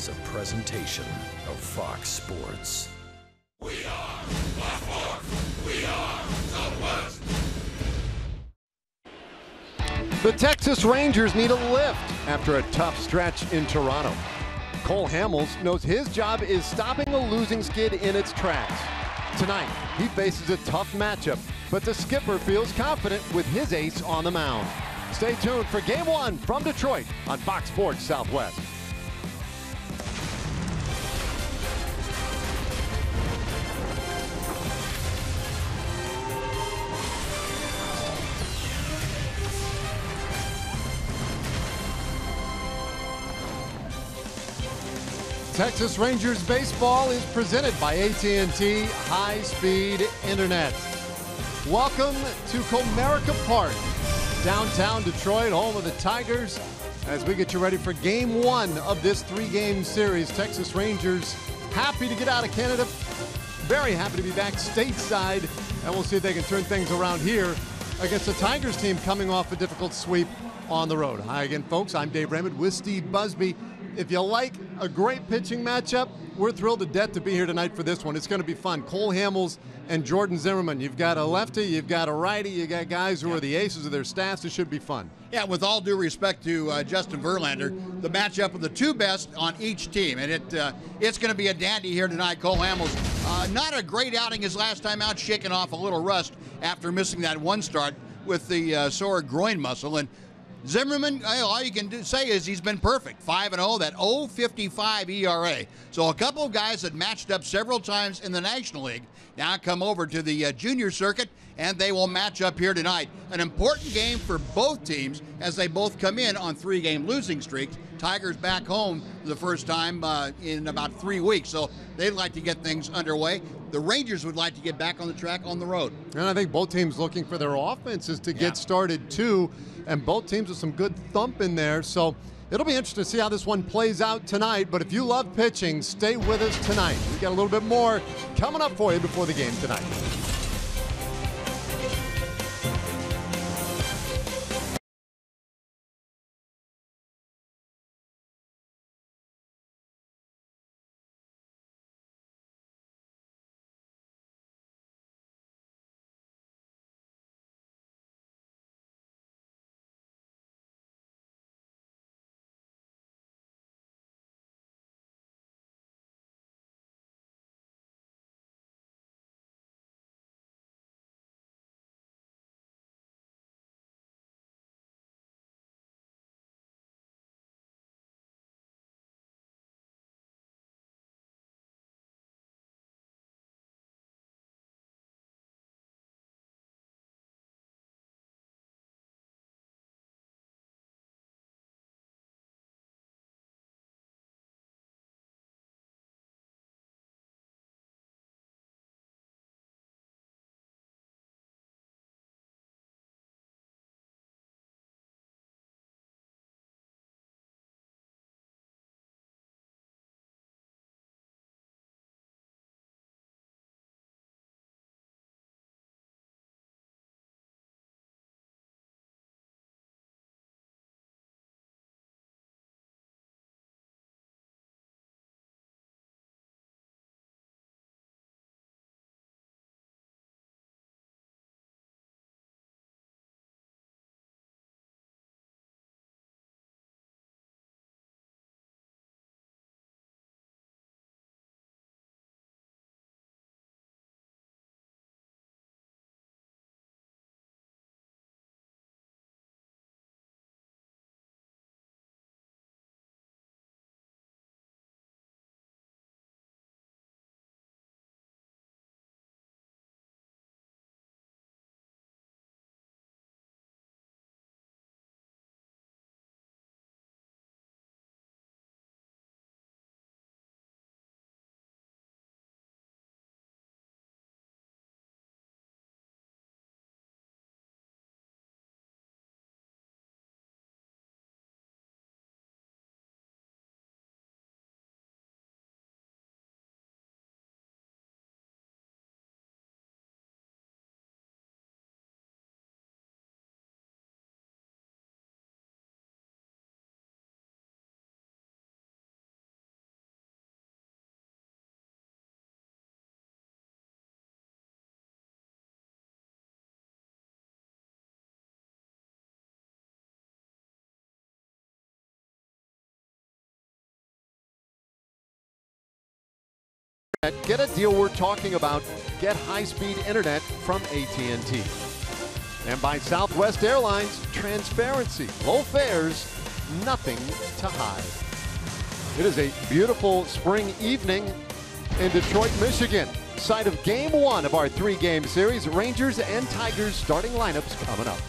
is a presentation of Fox Sports. We are Baltimore. We are Southwest. The Texas Rangers need a lift after a tough stretch in Toronto. Cole Hamels knows his job is stopping a losing skid in its tracks. Tonight, he faces a tough matchup, but the skipper feels confident with his ace on the mound. Stay tuned for Game 1 from Detroit on Fox Sports Southwest. Texas Rangers baseball is presented by AT&T High-Speed Internet. Welcome to Comerica Park, downtown Detroit, home of the Tigers. As we get you ready for Game 1 of this 3-game series, Texas Rangers happy to get out of Canada, very happy to be back stateside, and we'll see if they can turn things around here against the Tigers team coming off a difficult sweep on the road. Hi again, folks. I'm Dave Raymond with Steve Busby. If you like a great pitching matchup, we're thrilled to death to be here tonight for this one. It's going to be fun. Cole Hamels and Jordan Zimmermann. You've got a lefty, you've got a righty, you got guys who are the aces of their staffs. It should be fun. Yeah, with all due respect to Justin Verlander, the matchup of the two best on each team, and it's going to be a dandy here tonight. Cole Hamels, not a great outing his last time out, shaking off a little rust after missing that one start with the sore groin muscle. And Zimmermann, all you can say is he's been perfect. 5-0, that 0.55 ERA. So a couple of guys that matched up several times in the National League now come over to the junior circuit, and they will match up here tonight. An important game for both teams as they both come in on 3-game losing streaks. Tigers back home for the first time in about 3 weeks, so they'd like to get things underway. The Rangers would like to get back on the track on the road. And I think both teams looking for their offenses to get started too, and both teams with some good thump in there. So it'll be interesting to see how this one plays out tonight. But if you love pitching, stay with us tonight. We got a little bit more coming up for you before the game tonight. Get a deal we're talking about. Get high-speed internet from AT&T. And by Southwest Airlines, transparency, low fares, nothing to hide. It is a beautiful spring evening in Detroit, Michigan. Site of Game 1 of our 3-game series. Rangers and Tigers starting lineups coming up.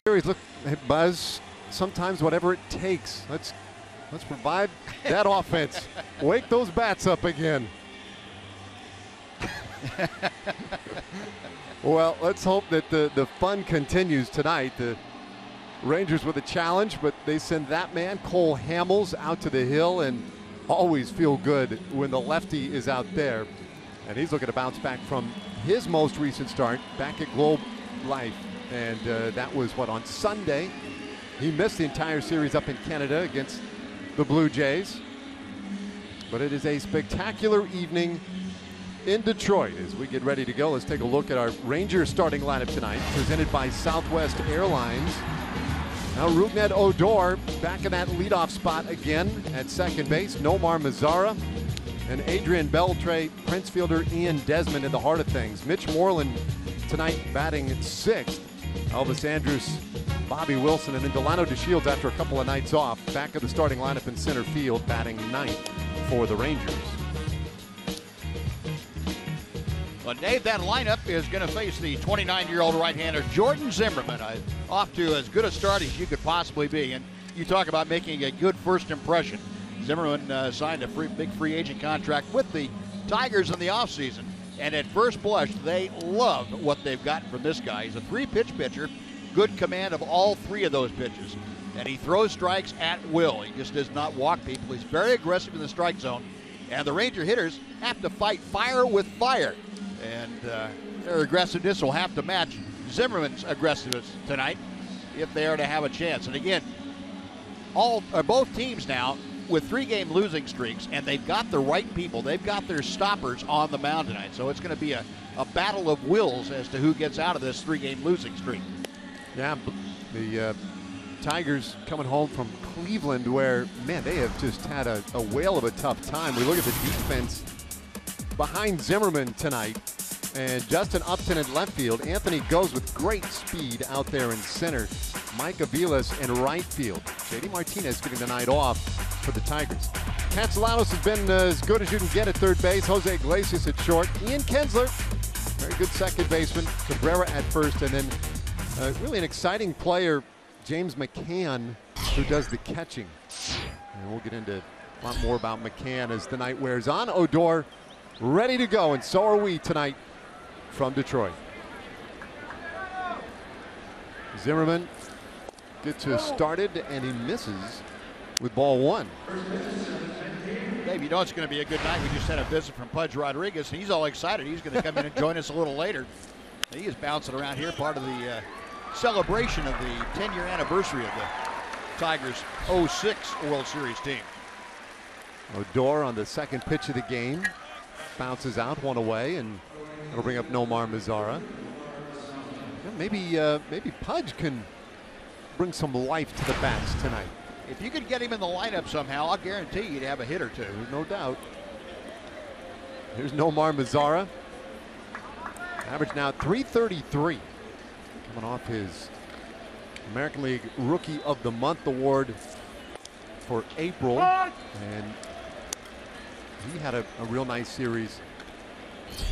Look, Buzz, sometimes whatever it takes. Let's provide that offense. Wake those bats up again. Well, let's hope that the fun continues tonight. The Rangers with a challenge, but they send that man, Cole Hamels, out to the hill, and always feel good when the lefty is out there. And he's looking to bounce back from his most recent start back at Globe Life. And that was, what, on Sunday. He missed the entire series up in Canada against the Blue Jays. But it is a spectacular evening in Detroit as we get ready to go. Let's take a look at our Rangers starting lineup tonight, presented by Southwest Airlines. Now Rougned Odor back in that leadoff spot again at second base. Nomar Mazara and Adrian Beltre, Prince fielder Ian Desmond in the heart of things. Mitch Moreland tonight batting at sixth. Elvis Andrus, Bobby Wilson, and then Delano DeShields after a couple of nights off. Back of the starting lineup in center field, batting ninth for the Rangers. Well, Dave, that lineup is going to face the 29-year-old right-hander Jordan Zimmerman. Off to as good a start as you could possibly be. And you talk about making a good first impression. Zimmerman signed a big free agent contract with the Tigers in the offseason. And at first blush, they love what they've gotten from this guy. He's a three-pitch pitcher, good command of all three of those pitches. And he throws strikes at will. He just does not walk people. He's very aggressive in the strike zone. And the Ranger hitters have to fight fire with fire. And their aggressiveness will have to match Zimmerman's aggressiveness tonight if they are to have a chance. And again, both teams now with 3-game losing streaks, and they've got the right people. They've got their stoppers on the mound tonight. So it's going to be a battle of wills as to who gets out of this 3-game losing streak. Yeah, the Tigers coming home from Cleveland where, man, they have just had a whale of a tough time. We look at the defense behind Zimmerman tonight, and Justin Upton in left field. Anthony goes with great speed out there in center. Mike Aviles in right field. J.D. Martinez getting the night off for the Tigers. Castellanos has been as good as you can get at third base. Jose Iglesias at short. Ian Kinsler, very good second baseman. Cabrera at first, and then really an exciting player, James McCann, who does the catching. And we'll get into a lot more about McCann as the night wears on. Odor ready to go, and so are we tonight from Detroit. Zimmerman gets started, and he misses with ball one. Dave, you know it's going to be a good night. We just had a visit from Pudge Rodriguez, and he's all excited. He's going to come in and join us a little later. And he is bouncing around here, part of the celebration of the 10-year anniversary of the Tigers' 06 World Series team. Odor on the second pitch of the game. Bounces out, one away, and it'll bring up Nomar Mazara. Maybe Pudge can bring some life to the bats tonight. If you could get him in the lineup somehow, I'll guarantee you'd have a hit or two. There's no doubt. Here's Nomar Mazara. Average now 333. Coming off his American League Rookie of the Month award for April. And he had a real nice series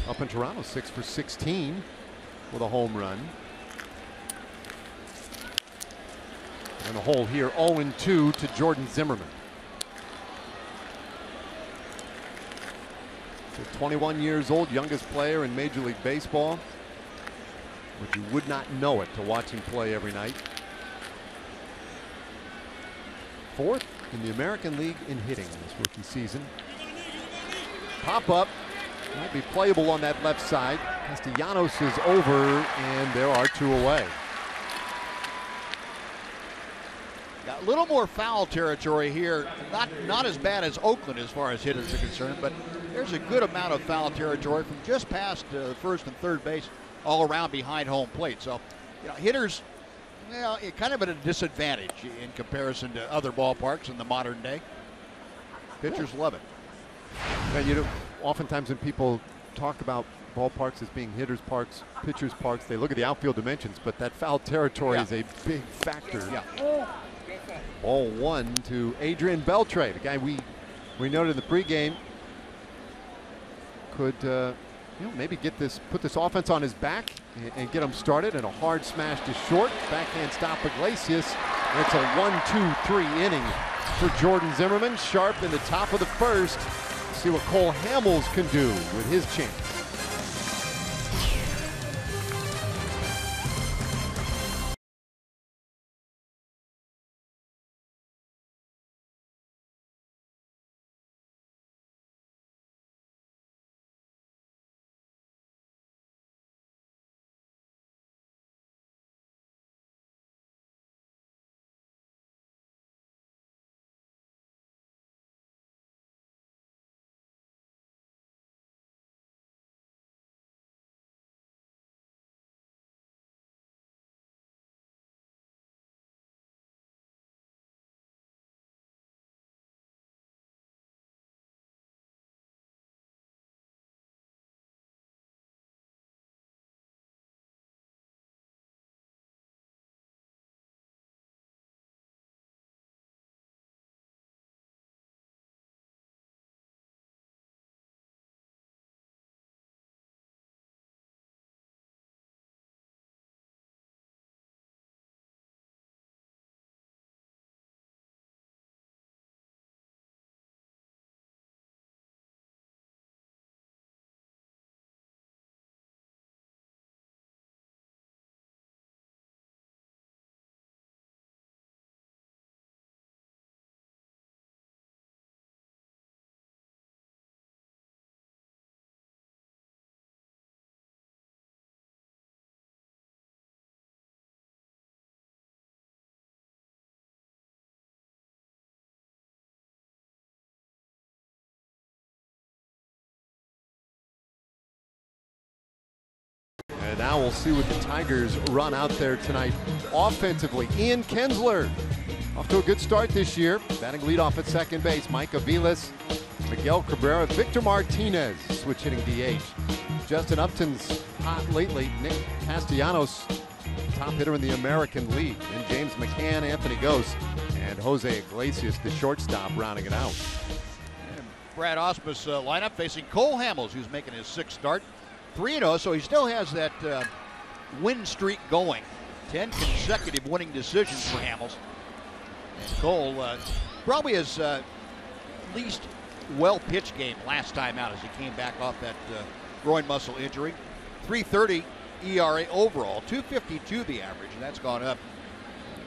up in Toronto, 6 for 16 with a home run. And a hole here, 0-2 to Jordan Zimmerman. So 21 years old, youngest player in Major League Baseball. But you would not know it to watch him play every night. Fourth in the American League in hitting this rookie season. Pop up, might be playable on that left side. Castellanos is over, and there are two away. Got a little more foul territory here. Not as bad as Oakland as far as hitters are concerned, but there's a good amount of foul territory from just past first and third base all around behind home plate. So, you know, hitters, well, kind of at a disadvantage in comparison to other ballparks in the modern day. Pitchers love it. And you know, oftentimes when people talk about ballparks as being hitters' parks, pitchers' parks, they look at the outfield dimensions, but that foul territory is a big factor. Yeah. Ball one to Adrian Beltre, the guy we noted in the pregame could maybe put this offense on his back and get him started. And a hard smash to short, backhand stop Iglesias. And it's a 1-2-3 inning for Jordan Zimmerman. Sharp in the top of the first. See what Cole Hamels can do with his chance. And now we'll see what the Tigers run out there tonight offensively. Ian Kinsler off to a good start this year. Batting leadoff at second base. Mike Aviles, Miguel Cabrera, Victor Martinez switch hitting DH. Justin Upton's hot lately. Nick Castellanos top hitter in the American League. And James McCann, Anthony Ghost, and Jose Iglesias, the shortstop, rounding it out. And Brad Ausmus lineup facing Cole Hamels, who's making his 6th start. 3-0, so he still has that win streak going. 10 consecutive winning decisions for Hamels. And Cole probably his least well-pitched game last time out as he came back off that groin muscle injury. 3.30 ERA overall, 2.52 the average, and that's gone up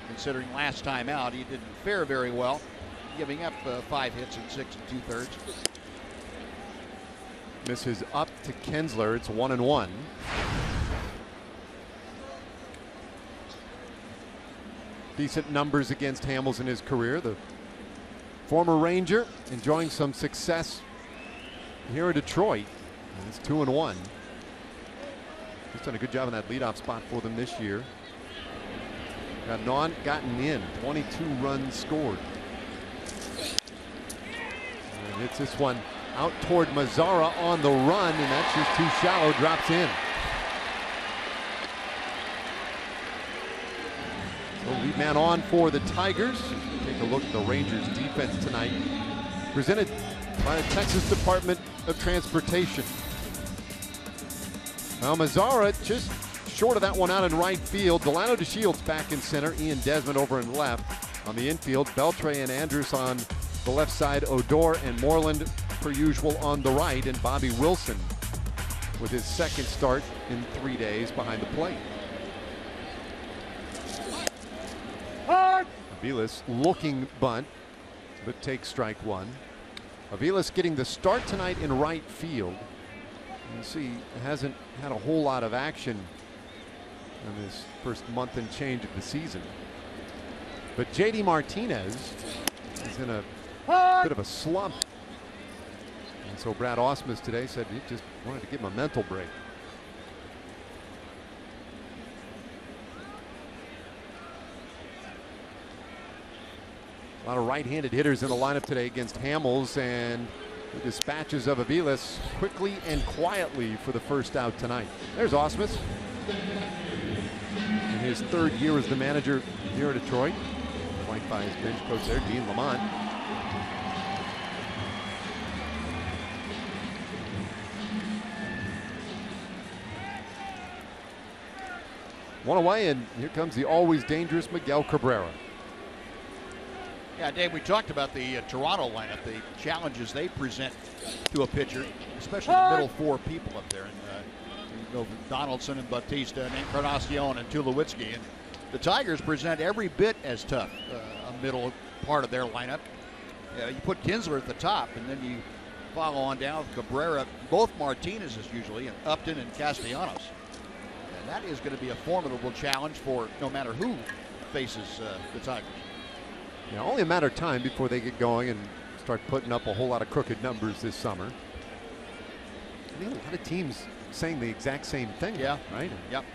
considering last time out he didn't fare very well, giving up 5 hits in 6 2/3. Misses up to Kinsler. It's 1-1. Decent numbers against Hamels in his career. The former Ranger enjoying some success here in Detroit. And it's 2-1. He's done a good job in that leadoff spot for them this year. Got not gotten in. 22 runs scored. And it's this one out toward Mazzara on the run, and that's just too shallow. Drops in. So lead man on for the Tigers. Take a look at the Rangers defense tonight. Presented by the Texas Department of Transportation. Now Mazzara just short of that one out in right field. Delano DeShields back in center. Ian Desmond over in left. On the infield, Beltre and Andrus on the left side. Odor and Moreland per usual on the right. And Bobby Wilson with his 2nd start in 3 days behind the plate. Aviles looking bunt, but takes strike 1. Aviles getting the start tonight in right field. You see, hasn't had a whole lot of action in this first month and change of the season. But JD Martinez is in a bit of a slump. And so Brad Ausmus today said he just wanted to give him a mental break. A lot of right-handed hitters in the lineup today against Hamels, and the dispatches of Aviles quickly and quietly for the first out tonight. There's Ausmus in his 3rd year as the manager here at Detroit, flanked by his bench coach there, Dean Lamont. One away, and here comes the always dangerous Miguel Cabrera. Yeah, Dave, we talked about the Toronto lineup, the challenges they present to a pitcher, especially the middle 4 people up there. And you go with Donaldson and Bautista and Encarnacion and Tulowitzki. And the Tigers present every bit as tough a middle part of their lineup. You put Kinsler at the top, and then you follow on down with Cabrera, both Martinez's usually, and Upton and Castellanos. And that is going to be a formidable challenge for no matter who faces the Tigers. Yeah, only a matter of time before they get going and start putting up a whole lot of crooked numbers this summer. I think a lot of teams saying the exact same thing. Yeah. Right? Yep.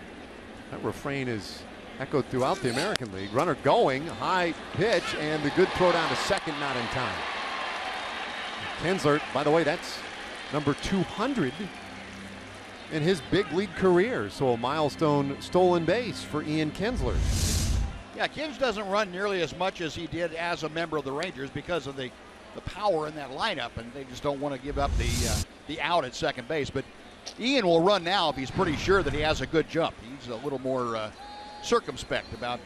That refrain is echoed throughout the American League. Runner going, high pitch, and the good throw down to second, not in time. Kinsler, by the way, that's number 200 in his big league career. So a milestone stolen base for Ian Kinsler. Yeah, Kins doesn't run nearly as much as he did as a member of the Rangers because of the power in that lineup, and they just don't want to give up the out at second base. But Ian will run now if he's pretty sure that he has a good jump. He's a little more circumspect about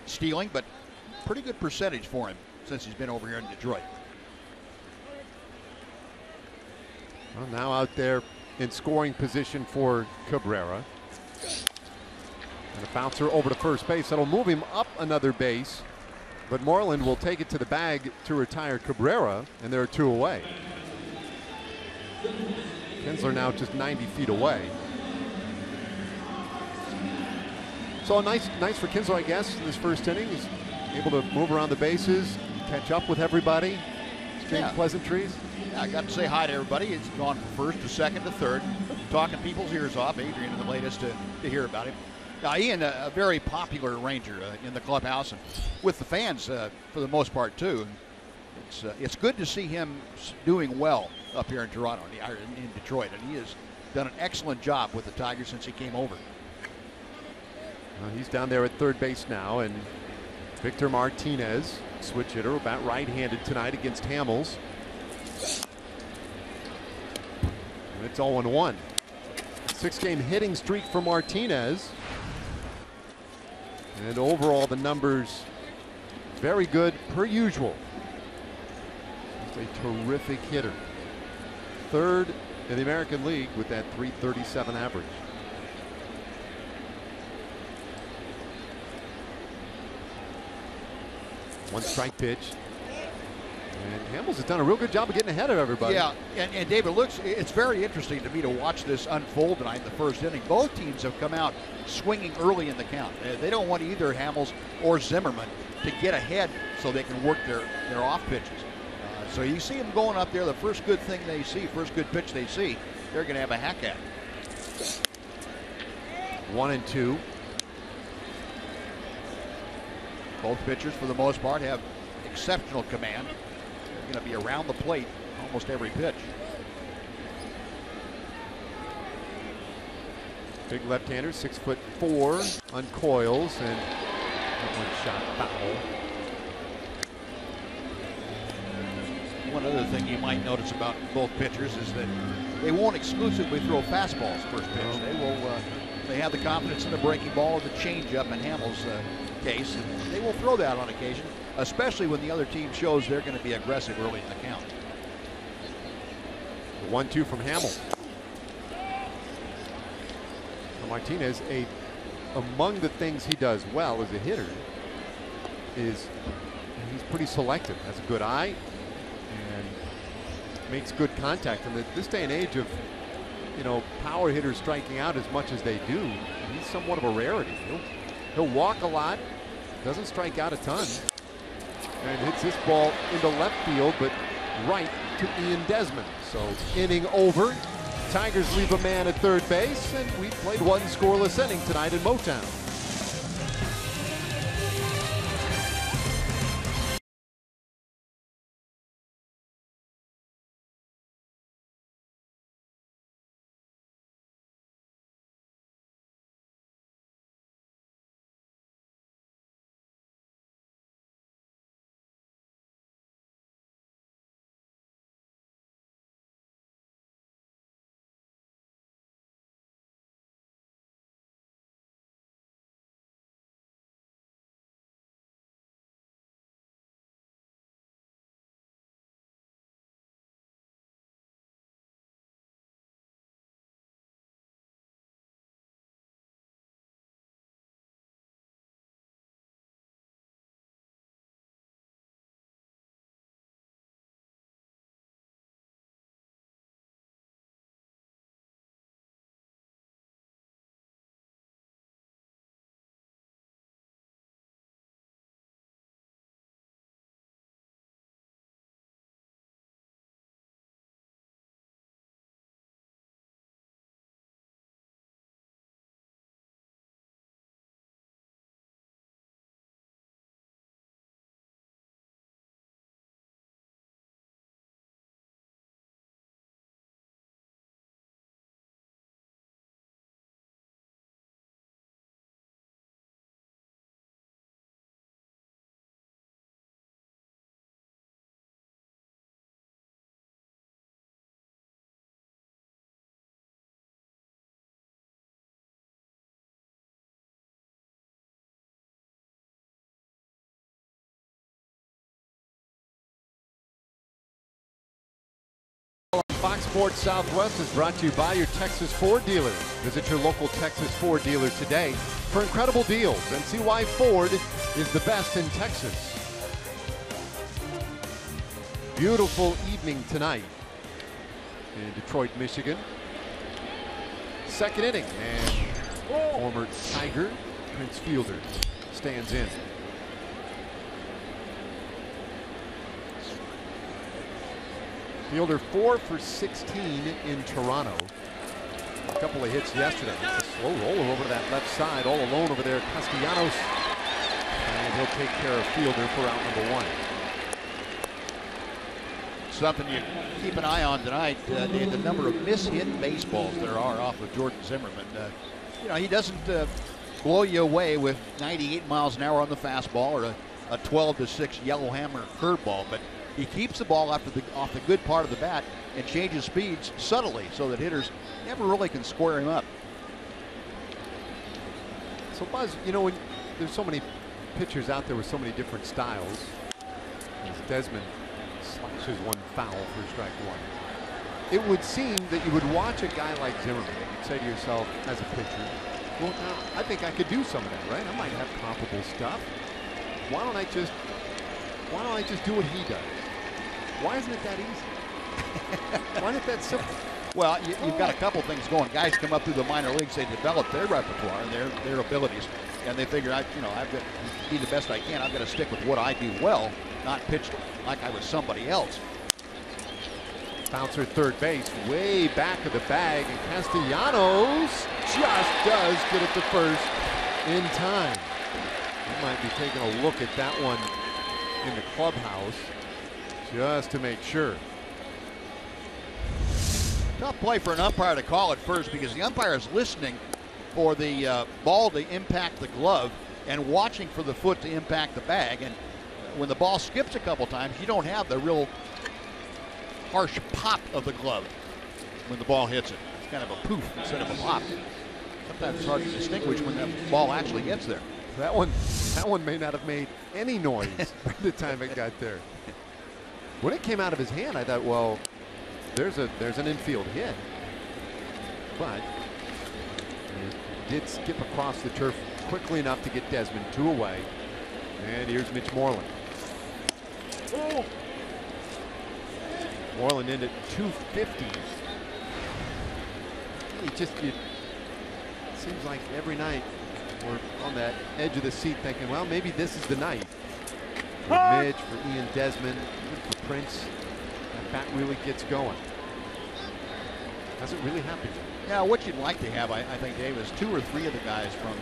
stealing, but pretty good percentage for him since he's been over here in Detroit. Well, now out there in scoring position for Cabrera. And a bouncer over to first base. That'll move him up another base. But Moreland will take it to the bag to retire Cabrera, and there are 2 away. Kinsler now just 90 feet away. So nice for Kinsler, I guess, in this first inning. He's able to move around the bases, catch up with everybody, exchange pleasantries. Yeah, I got to say hi to everybody. It's gone from first to second to third, talking people's ears off. Adrian, the latest to hear about him. Now, Ian, a very popular Ranger in the clubhouse and with the fans for the most part too. And it's good to see him doing well up here in Toronto, in Detroit, and he has done an excellent job with the Tigers since he came over. He's down there at third base now, and Victor Martinez, switch hitter, about right-handed tonight against Hamels. And it's 0-1. 6-game hitting streak for Martinez. And overall, the numbers very good per usual. He's a terrific hitter. Third in the American League with that .337 average. One strike pitch. And Hamels has done a real good job of getting ahead of everybody. Yeah, and David, it's very interesting to me to watch this unfold tonight in the first inning. Both teams have come out swinging early in the count. They don't want either Hamels or Zimmerman to get ahead so they can work their off pitches. So you see them going up there, the first good thing they see, first good pitch they see, they're going to have a hack at. 1-2. Both pitchers, for the most part, have exceptional command. They're going to be around the plate almost every pitch. Big left-hander, 6'4", uncoils, and that one shot foul. One other thing you might notice about both pitchers is that they won't exclusively throw fastballs first pitch. They will. They have the confidence in the breaking ball or the changeup in Hamels' case, and they will throw that on occasion, especially when the other team shows they're going to be aggressive early in the count. 1-2 from Hamels. Martinez, among the things he does well as a hitter is he's pretty selective. Has a good eye and makes good contact. And this day and age of, power hitters striking out as much as they do, he's somewhat of a rarity. He'll walk a lot, doesn't strike out a ton, and hits this ball into left field, but right to Ian Desmond. So inning over. Tigers leave a man at third base, and we played one scoreless inning tonight in Motown. Fox Sports Southwest is brought to you by your Texas Ford dealers. Visit your local Texas Ford dealer today for incredible deals and see why Ford is the best in Texas. Beautiful evening tonight in Detroit, Michigan. Second inning, and former Tiger Prince Fielder stands in. Fielder 4 for 16 in Toronto. A couple of hits yesterday. A slow roller over to that left side, all alone over there, Castellanos. And he'll take care of Fielder for out number 1. Something you keep an eye on tonight, Dave, the number of mishit baseballs there are off of Jordan Zimmerman. He doesn't blow you away with 98 miles an hour on the fastball or a 12-6 yellow hammer curveball, but he keeps the ball off the good part of the bat and changes speeds subtly so that hitters never really can square him up. So Buzz, you know, when there's so many pitchers out there with so many different styles, as Desmond slashes one foul for strike one, it would seem that you would watch a guy like Zimmerman and you'd say to yourself as a pitcher, well, now, I think I could do some of that, right? I might have comparable stuff. Why don't I just do what he does? Why isn't it that easy? Why isn't it that simple? Well, you've got a couple things going. Guys come up through the minor leagues, they develop their repertoire, their abilities, and they figure, I've got to be the best I can. I've got to stick with what I do well, not pitch like I was somebody else. Bouncer third base, way back of the bag, and Castellanos just does get it to first in time. He might be taking a look at that one in the clubhouse just to make sure. Tough play for an umpire to call at first because the umpire is listening for the ball to impact the glove and watching for the foot to impact the bag. And when the ball skips a couple times, you don't have the real harsh pop of the glove when the ball hits it. It's kind of a poof instead of a pop. Sometimes it's hard to distinguish when that ball actually gets there. That one may not have made any noise by the time it got there. When it came out of his hand, I thought, well, there's an infield hit, but he did skip across the turf quickly enough to get Desmond 2 away. And here's Mitch Moreland. Oh. Moreland in at 250. It seems like every night we're on that edge of the seat thinking, well, maybe this is the night for Mitch, for Ian Desmond, even for Prince. That bat really gets going. Hasn't really happened yet. Yeah, what you'd like to have, I think, Dave, is 2 or 3 of the guys from,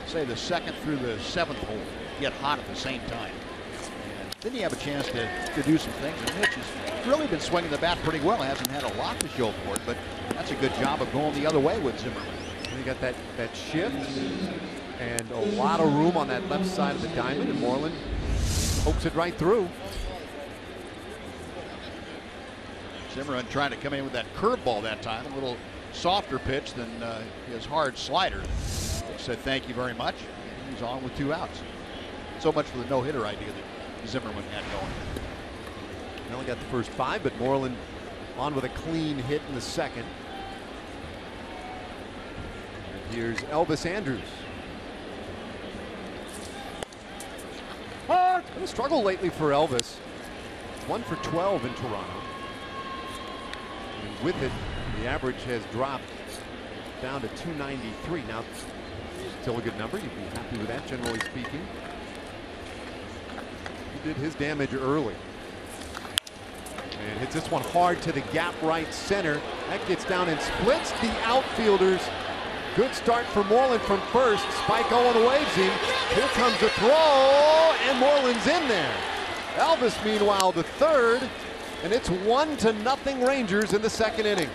say, the 2nd through the 7th hole get hot at the same time. And then you have a chance to do some things. And Mitch has really been swinging the bat pretty well. Hasn't had a lot to show for it, but that's a good job of going the other way with Zimmerman. And you got that shift and a lot of room on that left side of the diamond, and Moreland pokes it right through. Zimmerman trying to come in with that curveball that time, a little softer pitch than his hard slider. He said thank you very much. He's on with 2 outs. So much for the no-hitter idea that Zimmerman had going. He only got the first 5, but Moreland on with a clean hit in the 2nd. And here's Elvis Andrus. Been a struggle lately for Elvis. 1 for 12 in Toronto. And with it, the average has dropped down to 293. Now, still a good number. You'd be happy with that, generally speaking. He did his damage early. And hits this one hard to the gap right center. That gets down and splits the outfielders. Good start for Moreland from first. Spike Owen waves him. Here comes the throw, and Moreland's in there. Elvis, meanwhile, the third, and it's 1-0 Rangers in the 2nd inning.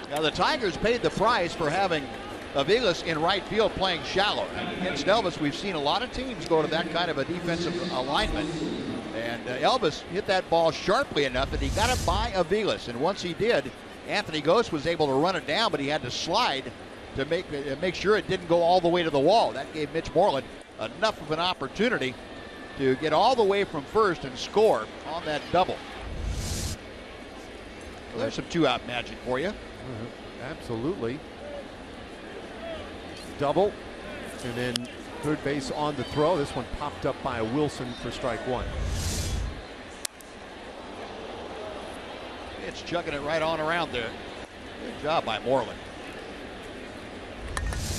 Now the Tigers paid the price for having Aviles in right field playing shallow. Against Elvis, we've seen a lot of teams go to that kind of a defensive alignment. And Elvis hit that ball sharply enough that he got it by Aviles. And once he did, Anthony Ghost was able to run it down, but he had to slide to make sure it didn't go all the way to the wall. That gave Mitch Moreland enough of an opportunity to get all the way from first and score on that double. Well, there's some 2-out magic for you. Absolutely. Double, and then third base on the throw. This one popped up by Wilson for strike 1. It's chucking it right on around there. Good job by Moreland.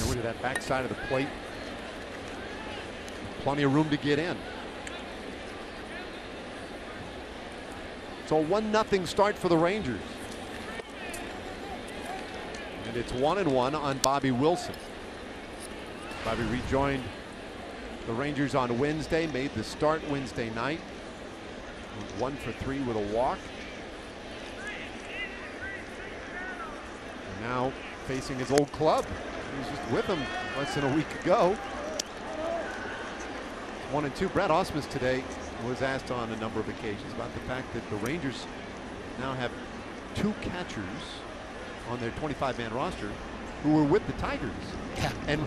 Over to that backside of the plate. Plenty of room to get in. So 1-0 start for the Rangers. And it's 1-1 on Bobby Wilson. Bobby rejoined the Rangers on Wednesday, made the start Wednesday night. 1 for 3 with a walk. And now facing his old club, He was just with them less than a week ago. 1-2. Brad Ausmus today was asked on a number of occasions about the fact that the Rangers now have 2 catchers on their 25-man roster who were with the Tigers, and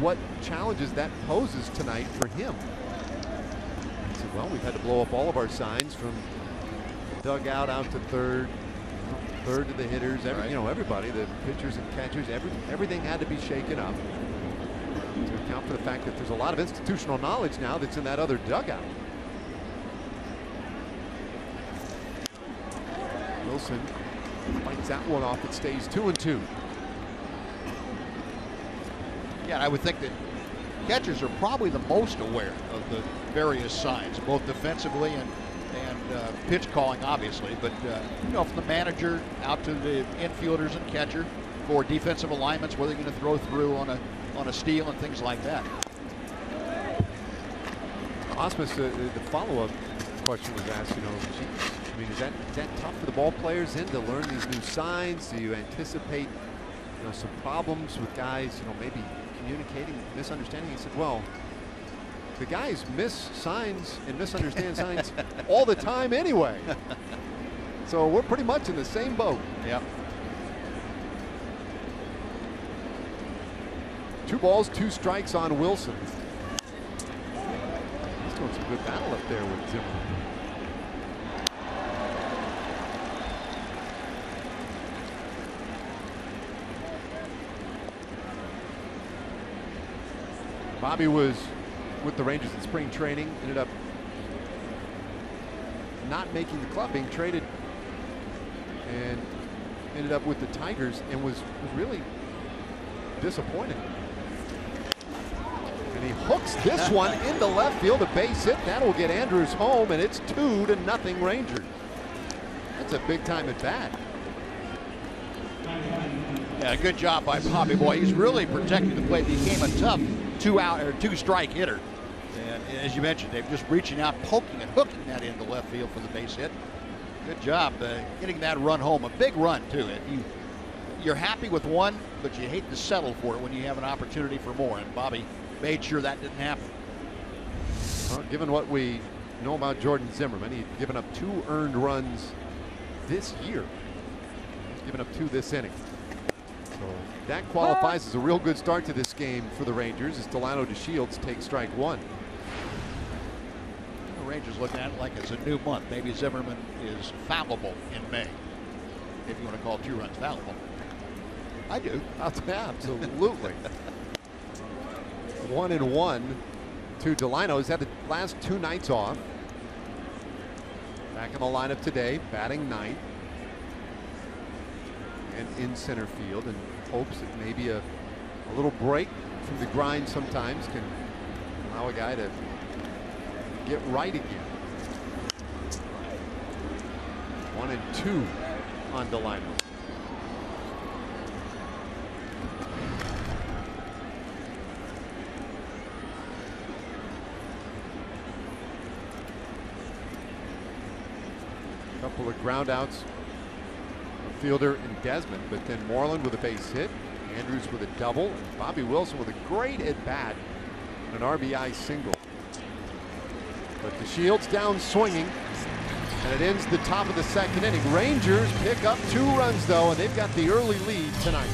what challenges that poses tonight for him. He said, well, we've had to blow up all of our signs from dugout out to third to the hitters, everybody, the pitchers and catchers, everything had to be shaken up to account for the fact that there's a lot of institutional knowledge now that's in that other dugout. Wilson fights that one off. It stays 2-2. Yeah, I would think that catchers are probably the most aware of the various signs, both defensively and pitch calling, obviously. But from the manager out to the infielders and catcher for defensive alignments, whether they're going to throw through on a steal and things like that. Ausmus, the follow-up question was asked. Geez, I mean, is that tough for the ball players to learn these new signs? Do you anticipate some problems with guys maybe communicating, misunderstanding? He said, well, the guys miss signs and misunderstand signs all the time anyway. So we're pretty much in the same boat. Yep. 2 balls, 2 strikes on Wilson. He's doing some good battle up there with Zimmerman. Bobby was with the Rangers in spring training, ended up not making the club, being traded, and ended up with the Tigers and was really disappointed. And he hooks this one into left field, a base hit. That'll get Andrews home, and it's 2-0 Rangers. That's a big time at bat. Yeah, good job by Bobby Boy. He's really protecting the plate. He became a tough 2-strike hitter. And as you mentioned, they're just reaching out, poking and hooking that into left field for the base hit. Good job getting that run home. A big run, too. You're happy with one, but you hate to settle for it when you have an opportunity for more. And Bobby made sure that didn't happen. Well, given what we know about Jordan Zimmerman, he'd given up 2 earned runs this year. He's given up 2 this inning. So that qualifies as a real good start to this game for the Rangers as Delano DeShields takes strike 1. The Rangers looking at it like it's a new month. Maybe Zimmerman is fallible in May, if you want to call 2 runs fallible. I do. Absolutely. 1-1 to Delano. He's had the last 2 nights off. Back in the lineup today, batting 9th. And in center field, and hopes that maybe a little break from the grind sometimes can allow a guy to get right again. 1-2 on Delano. Couple of ground outs. Fielder and Desmond, but then Moreland with a base hit, Andrews with a double, and Bobby Wilson with a great at bat, an RBI single. But DeShields down swinging, and it ends the top of the 2nd inning. Rangers pick up 2 runs though, and they've got the early lead tonight.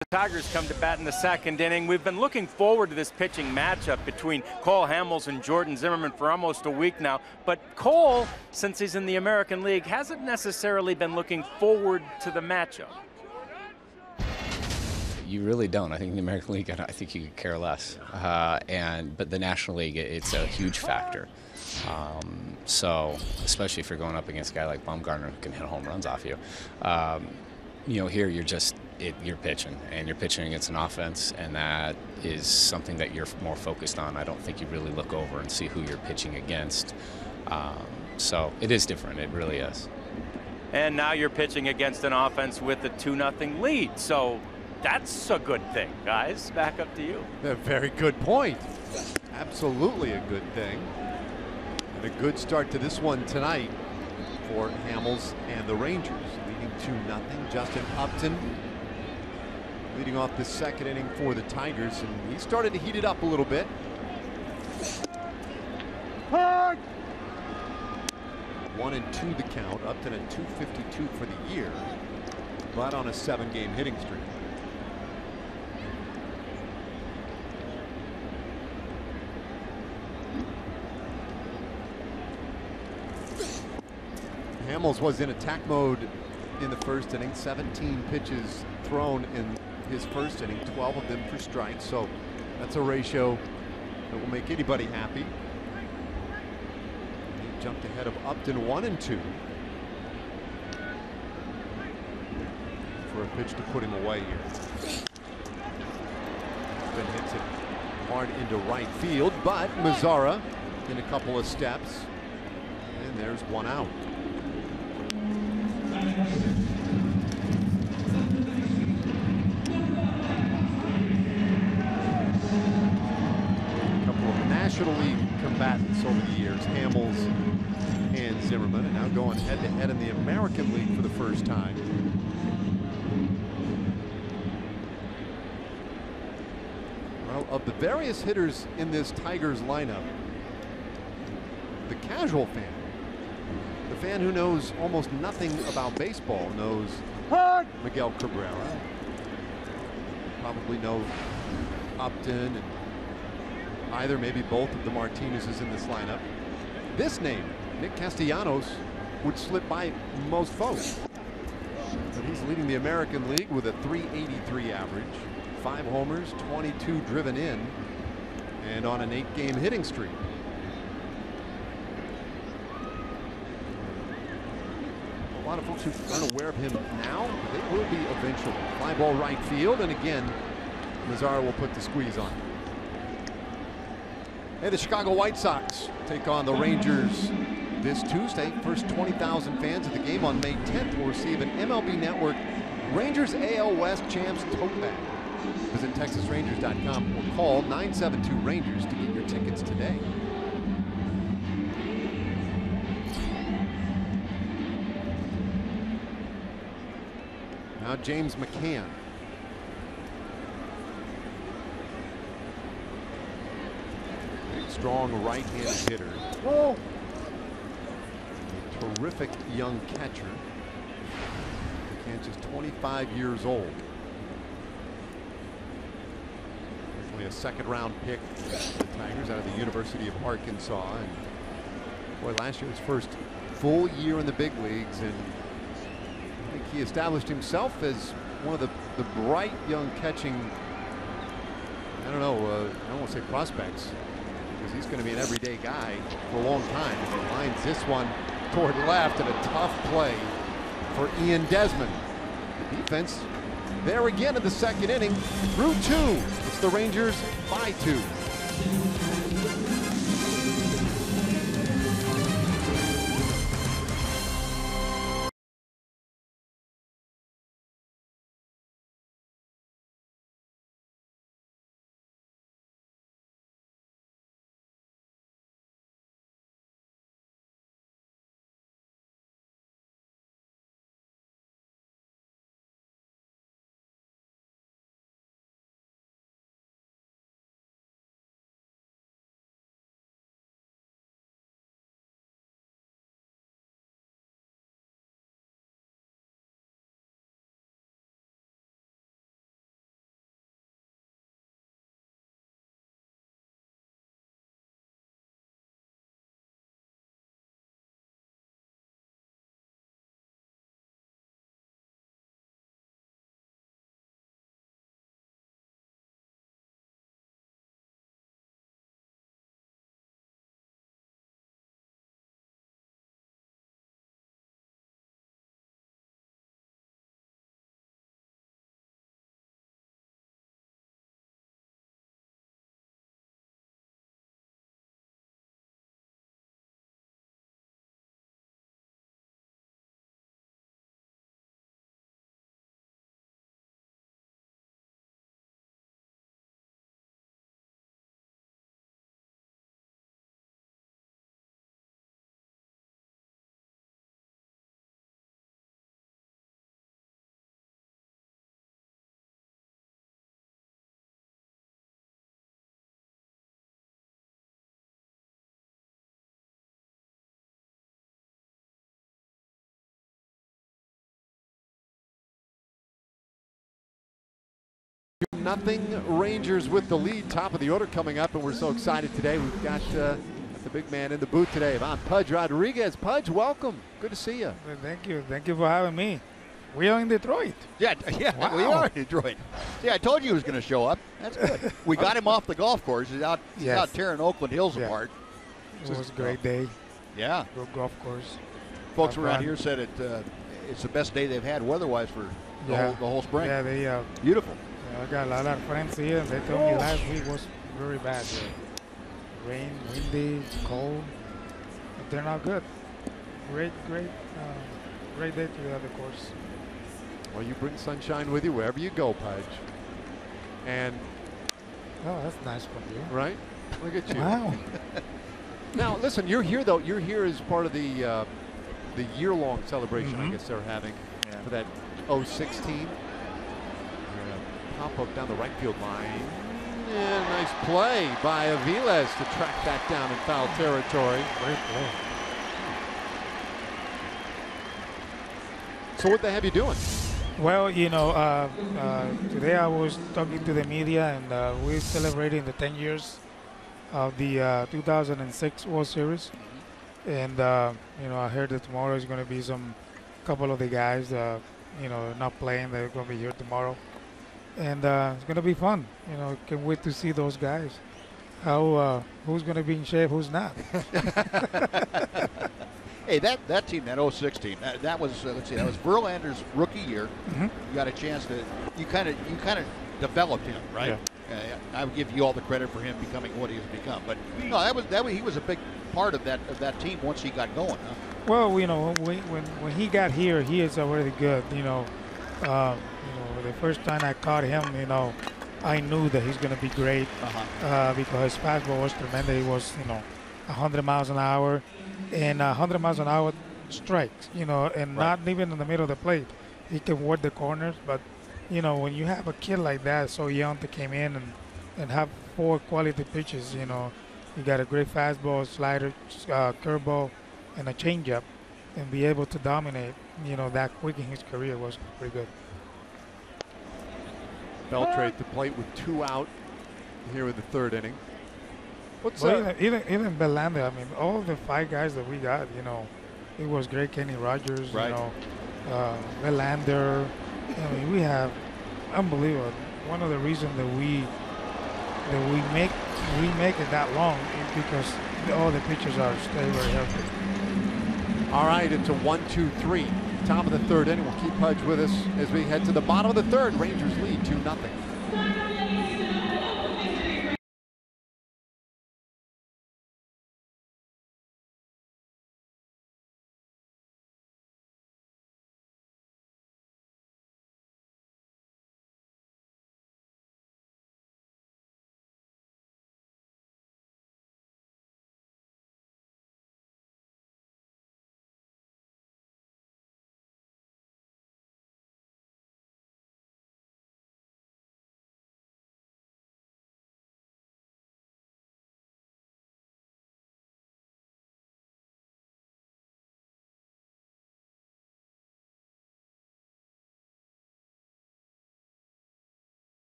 The Tigers come to bat in the second inning. We've been looking forward to this pitching matchup between Cole Hamels and Jordan Zimmermann for almost a week now. But Cole, since he's in the American League, hasn't necessarily been looking forward to the matchup. You really don't. I think in the American League, I think you could care less. But the National League, it's a huge factor. So, especially if you're going up against a guy like Bumgarner who can hit home runs off you. Here you're pitching, and you're pitching against an offense, and that is something that you're more focused on. I don't think you really look over and see who you're pitching against. So it is different. It really is. And now you're pitching against an offense with a 2-0 lead. So that's a good thing, guys. Back up to you. A very good point. Absolutely a good thing. And a good start to this one tonight for Hamels and the Rangers. Leading 2-0. Justin Upton leading off the second inning for the Tigers, and he started to heat it up a little bit. 1-2 the count. Upton at .252 for the year, but on a 7-game hitting streak. Hamels was in attack mode in the first inning. 17 pitches thrown in his first inning, 12 of them for strikes. So that's a ratio that will make anybody happy. He jumped ahead of Upton 1-2 for a pitch to put him away here. Then hits it hard into right field, but Mazzara in a couple of steps, and there's one out. National League combatants over the years, Hamels and Zimmermann, and now going head-to-head in the American League for the first time. Well, of the various hitters in this Tigers lineup, the casual fan, the fan who knows almost nothing about baseball, knows Miguel Cabrera, probably knows Upton and either, maybe both of the Martinezes in this lineup. This name, Nick Castellanos, would slip by most folks. But he's leading the American League with a .383 average, 5 homers, 22 driven in, and on an 8-game hitting streak. A lot of folks who aren't aware of him now, they will be eventually. Fly ball right field, and again, Mazzara will put the squeeze on. Hey, the Chicago White Sox take on the Rangers this Tuesday. First 20,000 fans at the game on May 10th will receive an MLB Network Rangers AL West Champs tote bag. Visit TexasRangers.com or call 972-RANGERS to get your tickets today. Now James McCann. Strong right-handed hitter. A terrific young catcher. McCann's just 25 years old. Originally a second-round pick for the Tigers out of the University of Arkansas. And boy, last year was his first full year in the big leagues, and I think he established himself as one of the bright young catching, I don't want to say prospects, because he's going to be an everyday guy for a long time. He lines this one toward left, and a tough play for Ian Desmond. The defense there again in the second inning through 2. It's the Rangers by 2. 2-0 Rangers with the lead. Top of the order coming up, and we're so excited today. We've got the big man in the booth today, Ivan Pudge Rodriguez. Pudge, welcome. Good to see you. Thank you. Thank you for having me. We are in Detroit. Yeah, Wow. We are in Detroit. Yeah, I told you he was going to show up. That's good. We got him off the golf course. He's out tearing Oakland Hills apart. It was a great day. Yeah. Good golf course. Folks around here said it's the best day they've had weather-wise for the whole spring. Yeah, they beautiful. I got a lot of friends here, and they told me last week was very bad. Rain, windy, cold. But they're not good. Great day to the other course. Well, you bring sunshine with you wherever you go, Pudge. And oh, that's nice from you. Right? Look at you. Wow. Now, listen, you're here though. You're here as part of the year-long celebration, I guess they're having for that 016. Pop up down the right field line. And nice play by Aviles to track that down in foul territory. Great play. So what the heck are you doing? Well, you know, today I was talking to the media, and we're celebrating the 10 years of the 2006 World Series. And, you know, I heard that tomorrow is going to be couple of the guys, you know, not playing. They're going to be here tomorrow. And it's going to be fun. You know, can't wait to see those guys. Who's going to be in shape, who's not. Hey, that team, that 06 team, that was let's see, that was Verlander's rookie year. You got a chance to you kind of developed him, right? Yeah. I would give you all the credit for him becoming what he has become. But no, he was a big part of that team once he got going. Huh? Well, you know, when he got here, he is already good. You know, the first time I caught him, you know, I knew that he's going to be great because his fastball was tremendous. He was, you know, 100 miles an hour. And 100 miles an hour strikes, you know, and not even in the middle of the plate. He can work the corners, but, you know, when you have a kid like that, so young, to came in and have 4 quality pitches, you know, you got a great fastball, slider, curveball, and a changeup, and be able to dominate, you know, that quick in his career was pretty good. Beltre at the plate with 2 out here in the 3rd inning. Even Verlander, I mean, all the 5 guys that we got, you know, it was great. Kenny Rogers, you know, Verlander. I mean, we have unbelievable. One of the reasons that we make it that long is because all the pitchers stay very healthy. All right, it's a 1-2-3. Top of the 3rd inning. We'll keep Pudge with us as we head to the bottom of the 3rd. Rangers lead 2-0.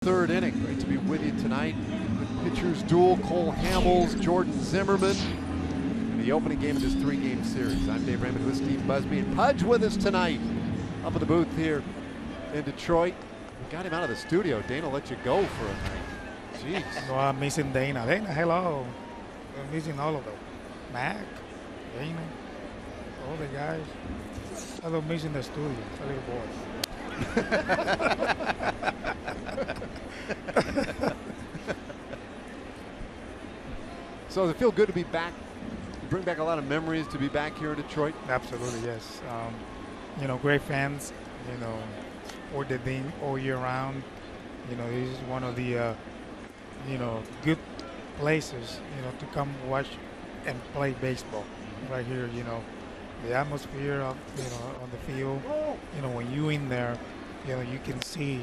Third inning. Great to be with you tonight. The pitchers duel, Cole Hamels, Jordan Zimmermann, in the opening game of this 3-game series. I'm Dave Raymond with Steve Busby, and Pudge with us tonight up in the booth here in Detroit. We got him out of the studio. Dana let you go for a night. Jeez. Well, I'm missing Dana. Dana, hello. I'm missing all of them. Mac, Dana, all the guys. I don't miss in the studio. It's a little boy. So does it feel good to be back? Bring back a lot of memories to be back here in Detroit? Absolutely, yes. You know, great fans, you know, for the team all year round. You know, this is one of the, you know, good places, you know, to come watch and play baseball right here, you know. The atmosphere of, you know, on the field, you know, when you in there, you know, you can see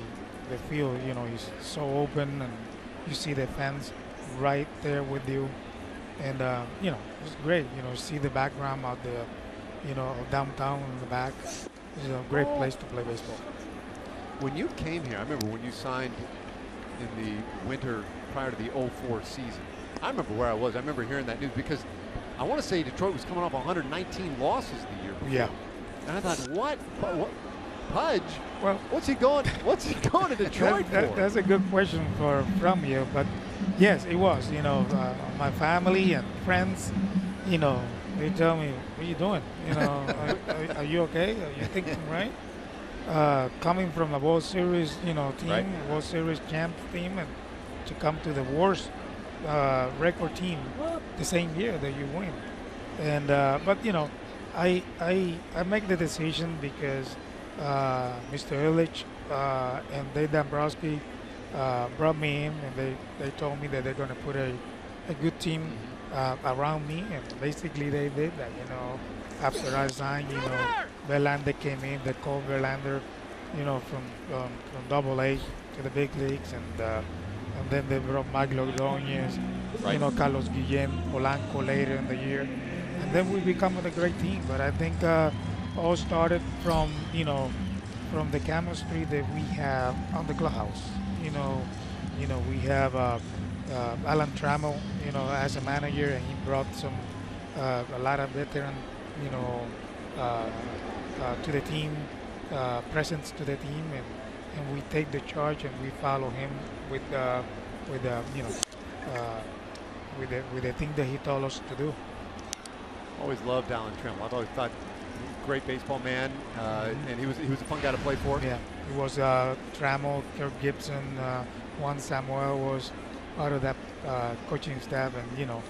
the field, you know, it's so open and you see the fans right there with you. And, you know, it's great, you know, see the background out there, you know, downtown in the back. It's a great place to play baseball. When you came here, I remember when you signed in the winter prior to the 04 season. I remember where I was. I remember hearing that news because I want to say Detroit was coming off 119 losses the year before. Yeah. And I thought, what? Pudge? Well, what's he going to Detroit for? That's a good question from you, but yes, it was. You know, my family and friends, you know, they tell me, "What are you doing? You know, are you okay? Are you thinking right?" Coming from a World Series, you know, team, right. World Series champ team, and to come to the worst record team the same year that you win, and but you know, I make the decision because Mr. Illich and Dave Dombrowski brought me in, and they told me that they're going to put a good team around me, and basically they did that. You know, after I signed, you know, Verlander came in, they called Verlander, you know, from AA to the big leagues, and then they brought Mike Ordonez, right. You know, Carlos Guillen, Polanco later in the year, and then we become a great team. But I think all started from, you know, from the chemistry that we have on the clubhouse. You know, we have Alan Trammell, you know, as a manager, and he brought some a lot of veteran, you know, to the team, presence to the team, and we take the charge and we follow him with you know, with the thing that he told us to do. Always loved Alan Trammell. I've always thought great baseball man, and he was a fun guy to play for. Yeah, it was Trammell, Kirk Gibson, Juan Samuel was part of that coaching staff, and you know,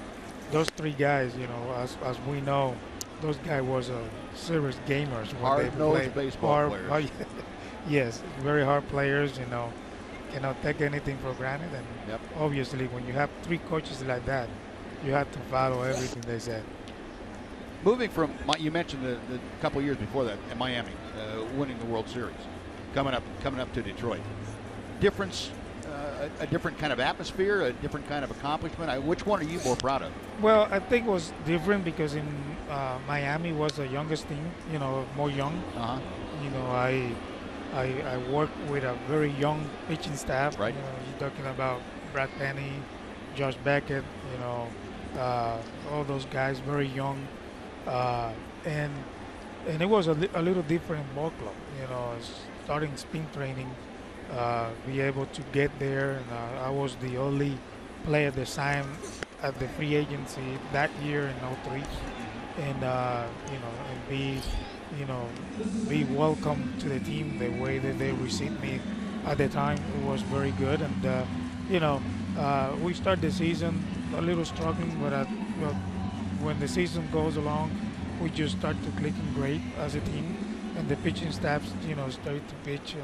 those three guys, you know, as we know, those guys was serious gamers. Hard-nosed baseball players. Yes, very hard players. You know, cannot take anything for granted, and yep. Obviously, when you have three coaches like that, you have to follow everything they said. Moving from, you mentioned the couple years before that in Miami, winning the World Series, coming up to Detroit. Difference, a different kind of atmosphere, a different kind of accomplishment. Which one are you more proud of? Well, I think it was different because in Miami was the youngest team, you know, more young. You know, I worked with a very young pitching staff. Right. You know, you're talking about Brad Penny, Josh Beckett, you know, all those guys, very young. And it was a little different ball club, you know, starting spring training, be able to get there, and I was the only player that signed at the free agency that year in '03, and you know, and be welcome to the team the way that they received me at the time. It was very good, and you know, we start the season a little struggling, but well, when the season goes along, we just start to clicking great as a team, and the pitching staffs, you know, started to pitch,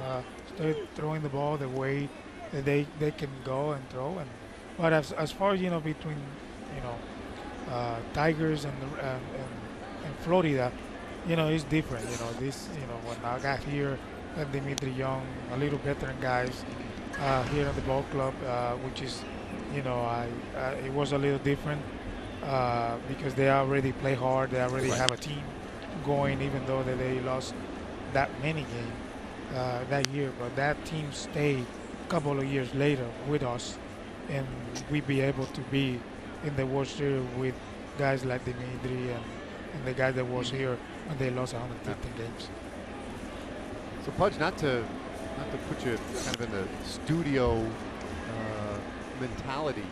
started throwing the ball the way that they can go and throw. And but as far as, you know, between, you know, Tigers and Florida, you know, it's different. You know, this, you know, when I got here, Dimitri Young, a little veteran guys here at the ball club, which is, you know, it was a little different. Because they already play hard, they already have a team going, even though they lost that many games that year. But that team stayed a couple of years later with us, and we be able to be in the World Series with guys like Dimitri and the guy that was here when they lost 115 games. So Pudge, not to put you kind of in the studio mentality,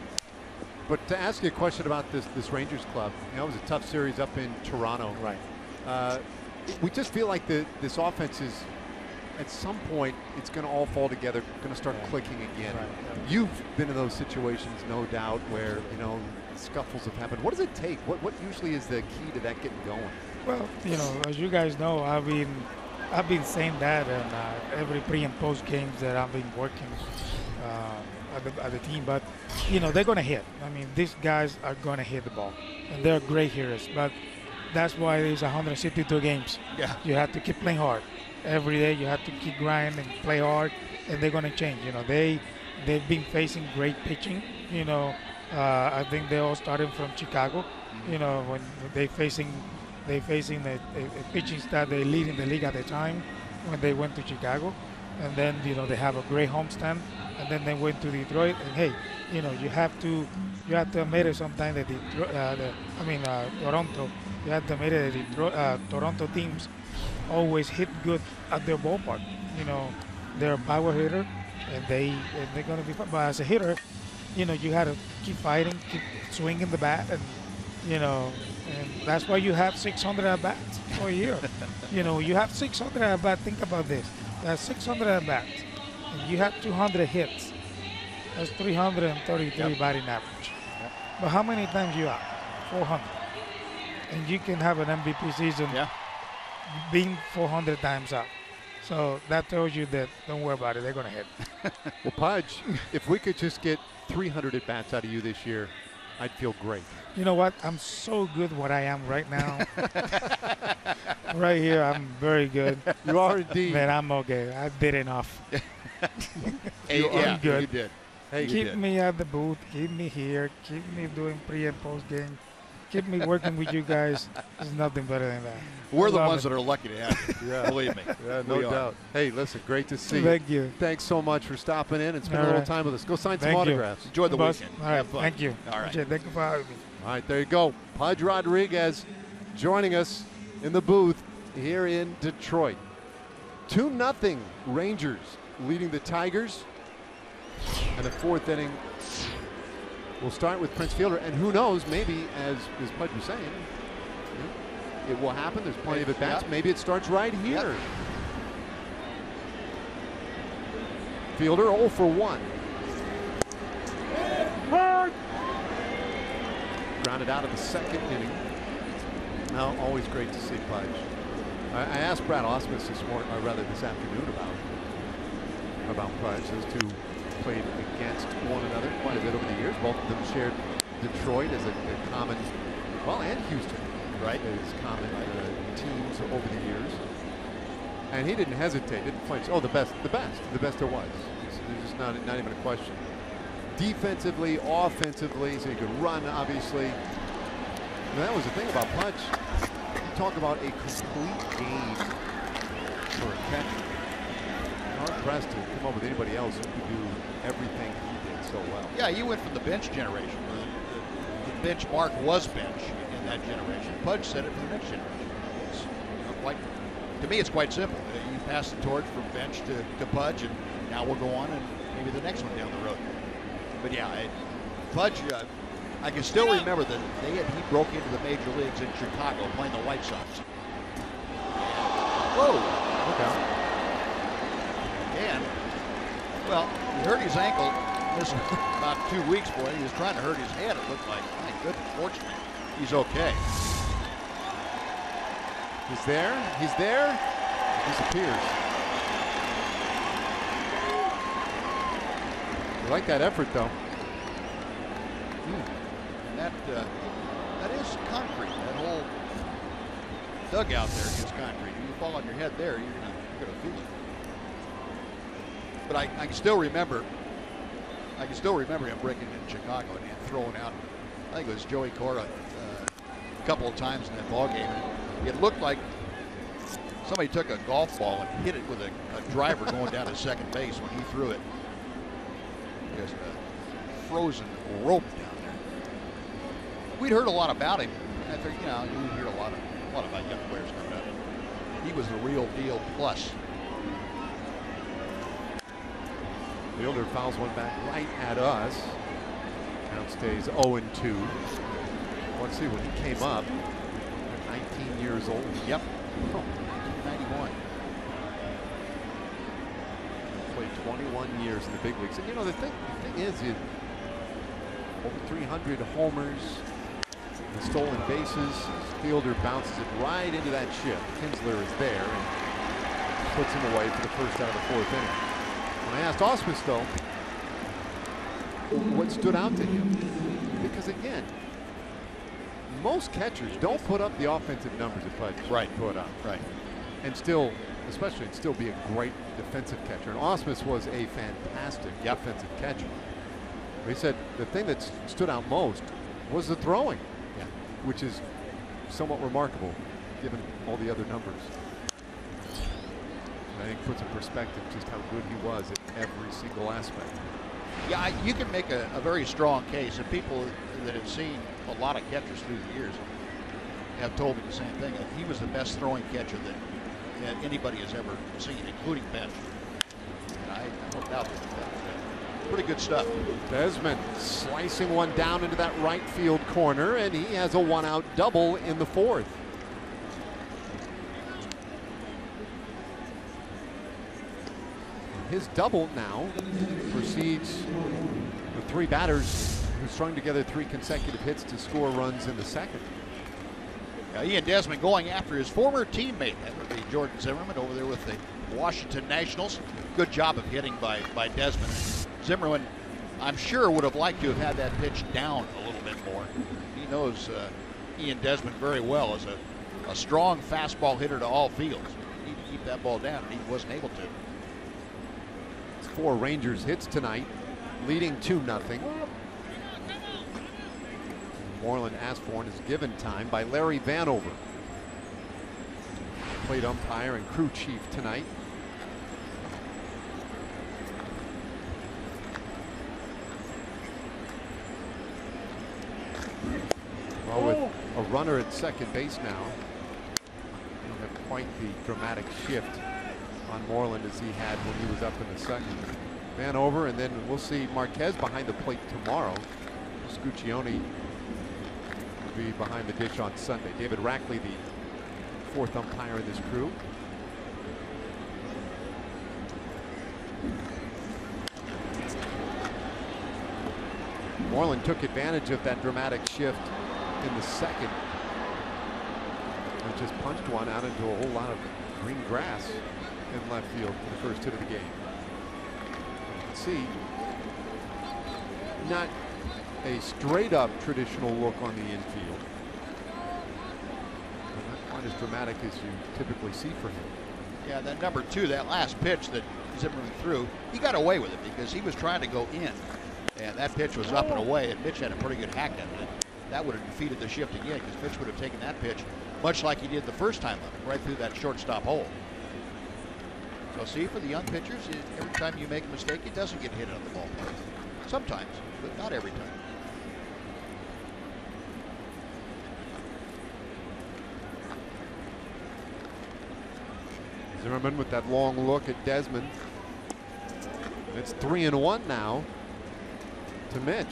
but to ask you a question about this Rangers club. You know, it was a tough series up in Toronto. Right. We just feel like this offense is, at some point, it's going to all fall together, going to start clicking again. Right. You've been in those situations, no doubt, where, you know, scuffles have happened. What does it take? What usually is the key to that getting going? Well, you know, as you guys know, I've been saying that in every pre and post games that I've been working at the team. But you know, they're gonna hit. I mean, these guys are gonna hit the ball, and they're great hitters. But that's why there's 162 games. Yeah. You have to keep playing hard every day. You have to keep grinding and play hard, and they're gonna change. You know, they've been facing great pitching. You know, I think they all started from Chicago. You know, when they're facing a pitching staff they lead in the league at the time when they went to Chicago, and then you know they have a great homestand, and then they went to Detroit. And hey, you know you have to admit it sometimes that Toronto. You have to admit it that Toronto teams always hit good at their ballpark. You know, they're a power hitter, and they're gonna be fun. But as a hitter, you know you had to keep fighting, keep swinging the bat, and you know. And that's why you have 600 at-bats for a year. You know, you have 600 at-bats. Think about this. That's 600 at-bats. And you have 200 hits. That's 333 batting average. Yep. But how many times you have? 400. And you can have an MVP season being 400 times out. So that tells you that don't worry about it. They're going to hit. Well, Pudge, if we could just get 300 at-bats out of you this year, I'd feel great. You know what? I'm so good what I am right now. Right here, I'm very good. You are indeed. Man, I'm okay. I did enough. Hey, I'm good. You did. Hey, Keep me at the booth. Keep me here. Keep me doing pre and post game. Keep me working with you guys. There's nothing better than that. We're the ones that are lucky to have you. Yeah. Believe me. Yeah, no doubt. Hey, listen, great to see you. Thank you. Thanks so much for stopping in and spending All a little right. time with us. Go sign some Thank you. autographs. Enjoy the Boss. weekend. All right. Have fun. Thank you. All right. Appreciate it. Thank you for having me. All right, there you go. Pudge Rodriguez joining us in the booth here in Detroit. 2-0 Rangers leading the Tigers. And the fourth inning will start with Prince Fielder. And who knows, maybe, as Pudge was saying, it will happen. There's plenty of at-bats. Yep. Maybe it starts right here. Yep. Fielder 0 for 1. Grounded out of the second inning. Now, always great to see Pudge. I asked Brad Ausmus this afternoon about Pudge. Those two played against one another quite a bit over the years. Both of them shared Detroit as a common, well, and Houston, right, as common teams over the years. And he didn't hesitate, didn't flinch. Oh, the best there was. There's just not even a question. Defensively, offensively, so you could run, obviously. And that was the thing about Pudge. You talk about a complete game for a catcher. Hard pressed to come up with anybody else who could do everything he did so well. Yeah, you went from the bench generation. The benchmark was bench in that generation. Pudge said it for the next generation. It's, to me, it's quite simple. You pass the torch from bench to Pudge, and now we'll go on and maybe the next one down the road. But yeah, Pudge, I can still remember that he broke into the major leagues in Chicago playing the White Sox. Whoa. Okay. And, well, he hurt his ankle. Missed about 2 weeks, boy. He was trying to hurt his head, it looked like. My goodness, fortunately, he's okay. He's there. He's there. Disappears. I like that effort, though. And that is concrete. That whole dugout there is concrete. If you fall on your head there, you're gonna feel it. But I can still remember. Him breaking in Chicago and throwing out. I think it was Joey Cora a couple of times in that ball game. It looked like somebody took a golf ball and hit it with a driver going down to second base when he threw it. Just a frozen rope down there. We'd heard a lot about him. I think, you hear a lot about young players coming out. He was the real deal plus Fielder fouls one back right at us. Count stays 0-2. Let's see, when he came up, 19 years old. Yep. Oh, 91. Played 21 years in the big leagues. And you know, the thing is, over 300 homers, the stolen bases. Fielder bounces it right into that shift. Kinsler is there and puts him away for the first out of the fourth inning. When I asked Ausmus, though, what stood out to him, because again, most catchers don't put up the offensive numbers that Pudge put up. Right. And still, especially, and still be a great defensive catcher. And Ausmus was a fantastic defensive catcher. He said the thing that stood out most was the throwing, which is somewhat remarkable given all the other numbers. And I think puts in perspective just how good he was at every single aspect. Yeah, you can make a very strong case, and people that have seen a lot of catchers through the years have told me the same thing. He was the best throwing catcher that anybody has ever seen, including Ben. And I don't doubt that. Pretty good stuff. Desmond slicing one down into that right field corner, and he has a one-out double in the fourth. His double now precedes the three batters who strung together 3 consecutive hits to score runs in the second. Ian Desmond going after his former teammate. That would be Jordan Zimmerman over there with the Washington Nationals. Good job of hitting by Desmond. Zimmerman, I'm sure, would have liked to have had that pitch down a little bit more. He knows Ian Desmond very well as a strong fastball hitter to all fields. He need to keep that ball down, and he wasn't able to. 4 Rangers hits tonight, leading 2-0. Moreland asked for and is given time by Larry Vanover. Plate umpire and crew chief tonight. Well, with a runner at second base now, we don't have quite the dramatic shift on Moreland as he had when he was up in the second. Vanover, and then we'll see Marquez behind the plate tomorrow. Scuccioni will be behind the dish on Sunday. David Rackley, the 4th umpire in this crew. Moreland took advantage of that dramatic shift in the second and just punched one out into a whole lot of green grass in left field for the first hit of the game. You can see not a straight up traditional look on the infield. Not quite as dramatic as you typically see for him. Yeah, that number 2, that last pitch that Zimmerman threw, he got away with it because he was trying to go in. And that pitch was up and away, and Mitch had a pretty good hack at it. That would have defeated the shift again because Mitch would have taken that pitch much like he did the first time up, right through that shortstop hole. So see, for the young pitchers, every time you make a mistake, it doesn't get hit on the ballpark. Sometimes, but not every time. Zimmerman with that long look at Desmond. It's 3-1 now to Mitch.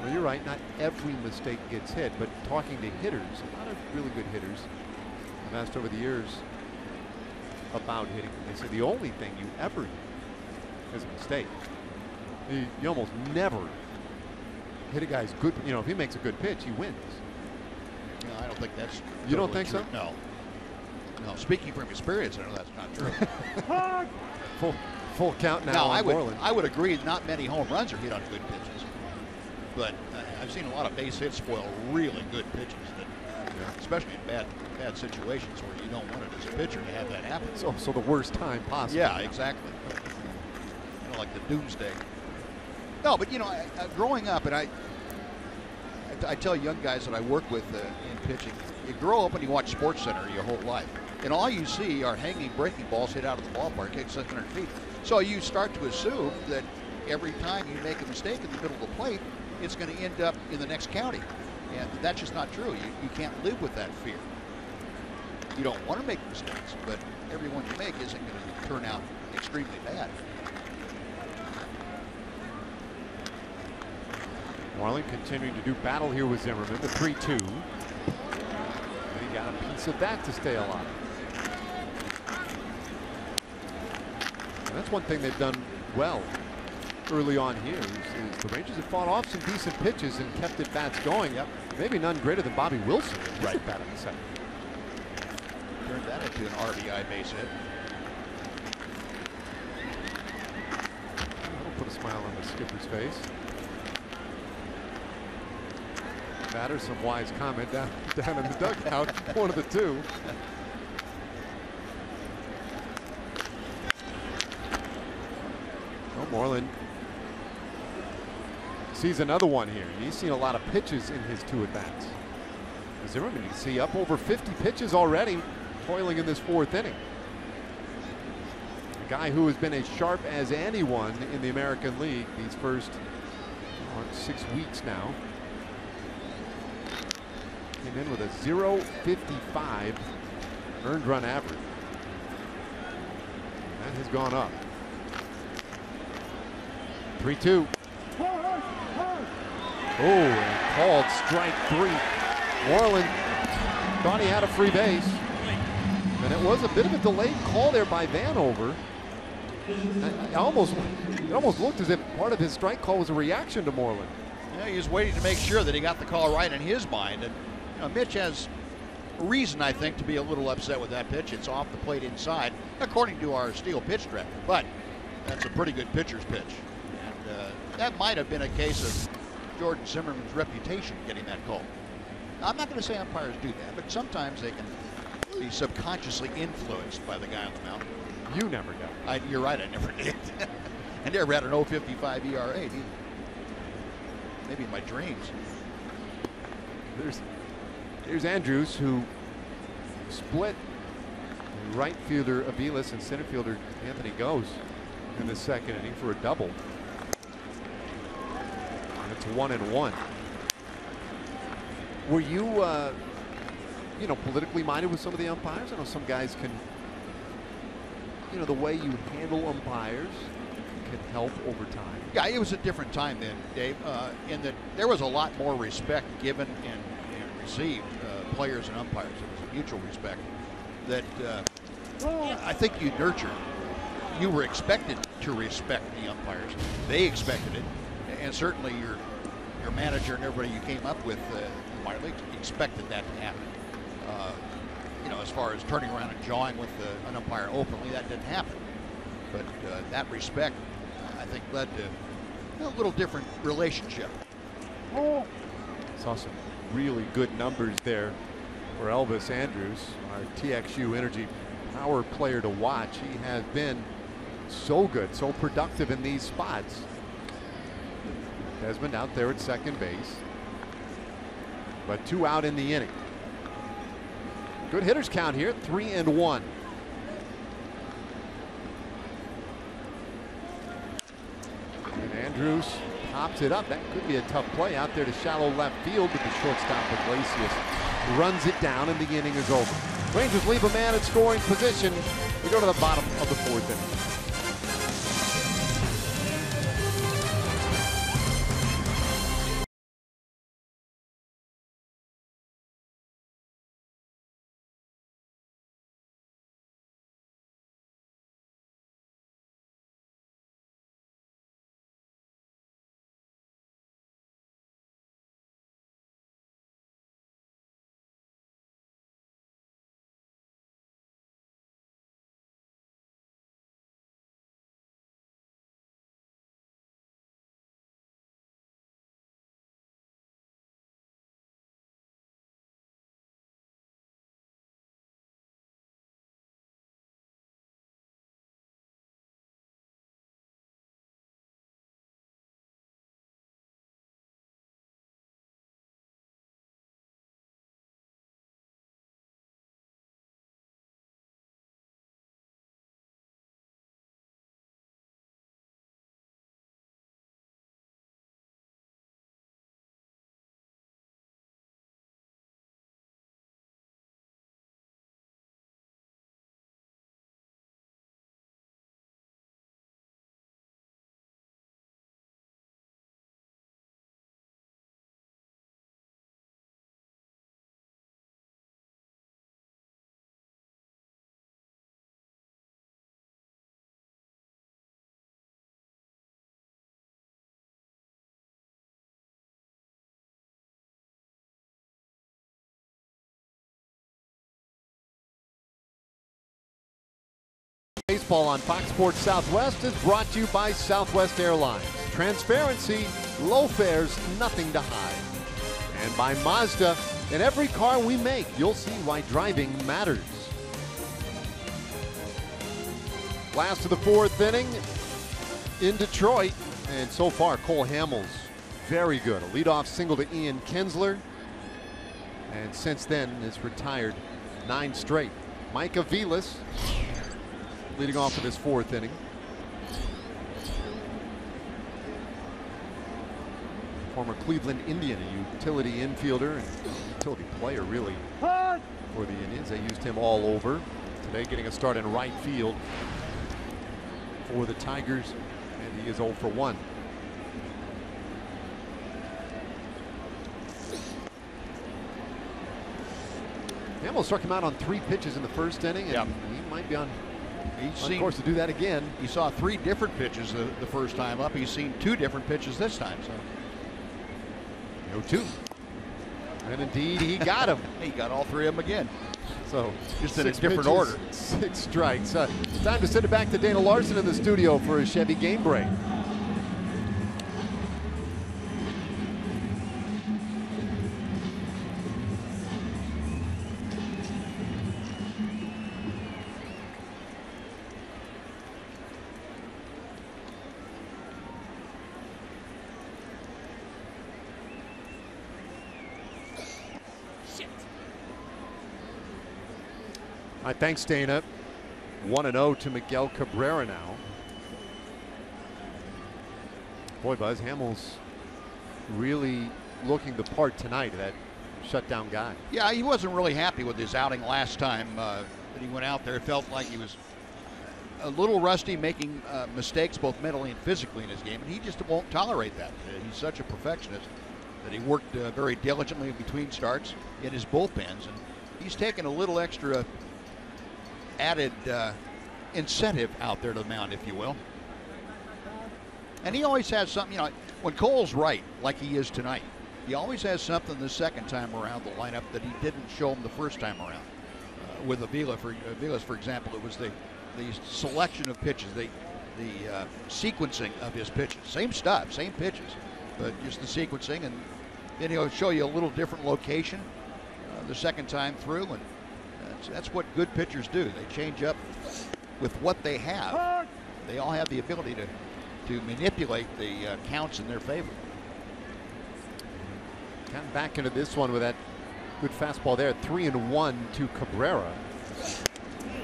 Well, you're right, not every mistake gets hit, but talking to hitters, a lot of really good hitters I've asked over the years about hitting. They say the only thing you ever do is a mistake. You almost never hit a guy's good, you know, if he makes a good pitch, he wins. No, I don't think that's You don't totally think true. so? No, speaking from experience, I know that's not true. Full count now on Moreland. I would agree not many home runs are hit on good pitches. But I've seen a lot of base hits spoil really good pitches, that, especially in bad situations where you don't want it as a pitcher to have that happen. So the worst time possible. Yeah, exactly. You know, like the doomsday. No, but you know, growing up, and I tell young guys that I work with in pitching, you grow up and you watch Sports Center your whole life, and all you see are hanging breaking balls hit out of the ballpark at 600 feet. So you start to assume that every time you make a mistake in the middle of the plate, it's going to end up in the next county. And that's just not true. You can't live with that fear. You don't want to make mistakes, but every one you make isn't going to turn out extremely bad. Marlin continuing to do battle here with Zimmerman, the 3-2. And he got a piece of that to stay alive. And that's one thing they've done well early on here is the Rangers have fought off some decent pitches and kept at bats going. Yep. Maybe none greater than Bobby Wilson. Right. Bat in the second. Turned that into an RBI base hit. That'll put a smile on the skipper's face. Batter, some wise comment down in the dugout. One of the two. Oh, Moreland sees another one here. He's seen a lot of pitches in his 2 at-bats. Zimmerman, you can see up over 50 pitches already, toiling in this 4th inning. A guy who has been as sharp as anyone in the American League these first 6 weeks now. Came in with a .055 earned run average. That has gone up. 3-2. Oh, and called strike 3. Moreland thought he had a free base. And it was a bit of a delayed call there by Vanover. It almost looked as if part of his strike call was a reaction to Moreland. Yeah, he was waiting to make sure that he got the call right in his mind. And you know, Mitch has reason, I think, to be a little upset with that pitch. It's off the plate inside, according to our steel pitch track. But that's a pretty good pitcher's pitch. And that might have been a case of Jordan Zimmerman's reputation getting that call. Now, I'm not going to say umpires do that, but sometimes they can be subconsciously influenced by the guy on the mound. You never got. You're right, I never did. I never had an 0.55 ERA either. Maybe in my dreams. There's Andrews, who split right fielder Aviles and center fielder Anthony Gose in the 2nd inning for a double. And it's 1-1. Were you, politically minded with some of the umpires? I know some guys can, the way you handle umpires can help over time. Yeah, it was a different time then, Dave, in that there was a lot more respect given and received, players and umpires. It was a mutual respect that I think you nurtured. You were expected to respect the umpires. They expected it, and certainly your manager and everybody you came up with in the minor leagues expected that to happen. As far as turning around and jawing with an umpire openly, that didn't happen. But that respect, I think, led to a little different relationship. Saw some really good numbers there for Elvis Andrews, our TXU Energy power player to watch. He has been so good, so productive in these spots. Desmond out there at second base, but 2 out in the inning. Good hitters count here, 3-1. And Andrews pops it up. That could be a tough play out there to shallow left field, but the shortstop Iglesias runs it down and the inning is over. Rangers leave a man in scoring position. We go to the bottom of the 4th inning. Baseball on Fox Sports Southwest is brought to you by Southwest Airlines. Transparency, low fares, nothing to hide. And by Mazda. In every car we make, you'll see why driving matters. Last of the fourth inning in Detroit. And so far, Cole Hamels, very good. A leadoff single to Ian Kinsler. And since then, has retired 9 straight. Mike Aviles leading off of this fourth inning. Former Cleveland Indian, a utility infielder and utility player, really, for the Indians. They used him all over. Today, getting a start in right field for the Tigers, and he is 0 for 1. Hamels struck him out on 3 pitches in the first inning, and he might be on course to do that again. He saw 3 different pitches the first time up. He's seen 2 different pitches this time. So 0-2. And indeed, he got him. He got all 3 of them again. So just in a different order. 6 strikes. Time to send it back to Dana Larson in the studio for a Chevy game break. All right, thanks, Dana. 1-0 to Miguel Cabrera now. Boy, Buzz, Hamels really looking the part tonight of that shutdown guy. Yeah, he wasn't really happy with his outing last time that he went out there. It felt like he was a little rusty, making mistakes both mentally and physically in his game, and he just won't tolerate that. He's such a perfectionist that he worked very diligently between starts in his bullpens, and he's taken a little extra added incentive out there to the mound, if you will. And he always has something, you know, when Cole's right, like he is tonight, he always has something the second time around the lineup that he didn't show him the first time around. With Aviles, for example, it was the selection of pitches, the sequencing of his pitches. Same stuff, same pitches, but just the sequencing, and then he'll show you a little different location the second time through, and that's what good pitchers do. They change up with what they have. They all have the ability to manipulate the counts in their favor. Got back into this one with that good fastball there. 3-1 to Cabrera.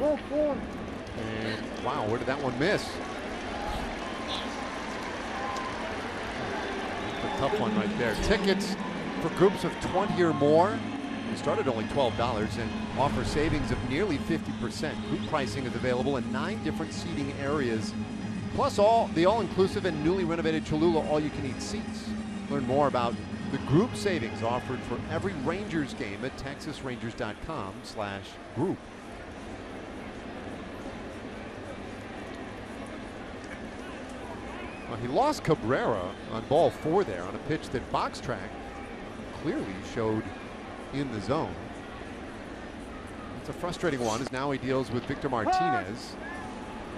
And wow, where did that one miss? A tough one right there. Tickets for groups of 20 or more. They start at only $12 and offer savings of nearly 50%. Group pricing is available in 9 different seating areas, plus the all-inclusive and newly renovated Cholula all-you-can-eat seats. Learn more about the group savings offered for every Rangers game at texasrangers.com/group. Well, he lost Cabrera on ball 4 there on a pitch that Box Track clearly showed in the zone. It's a frustrating one, as now he deals with Victor Martinez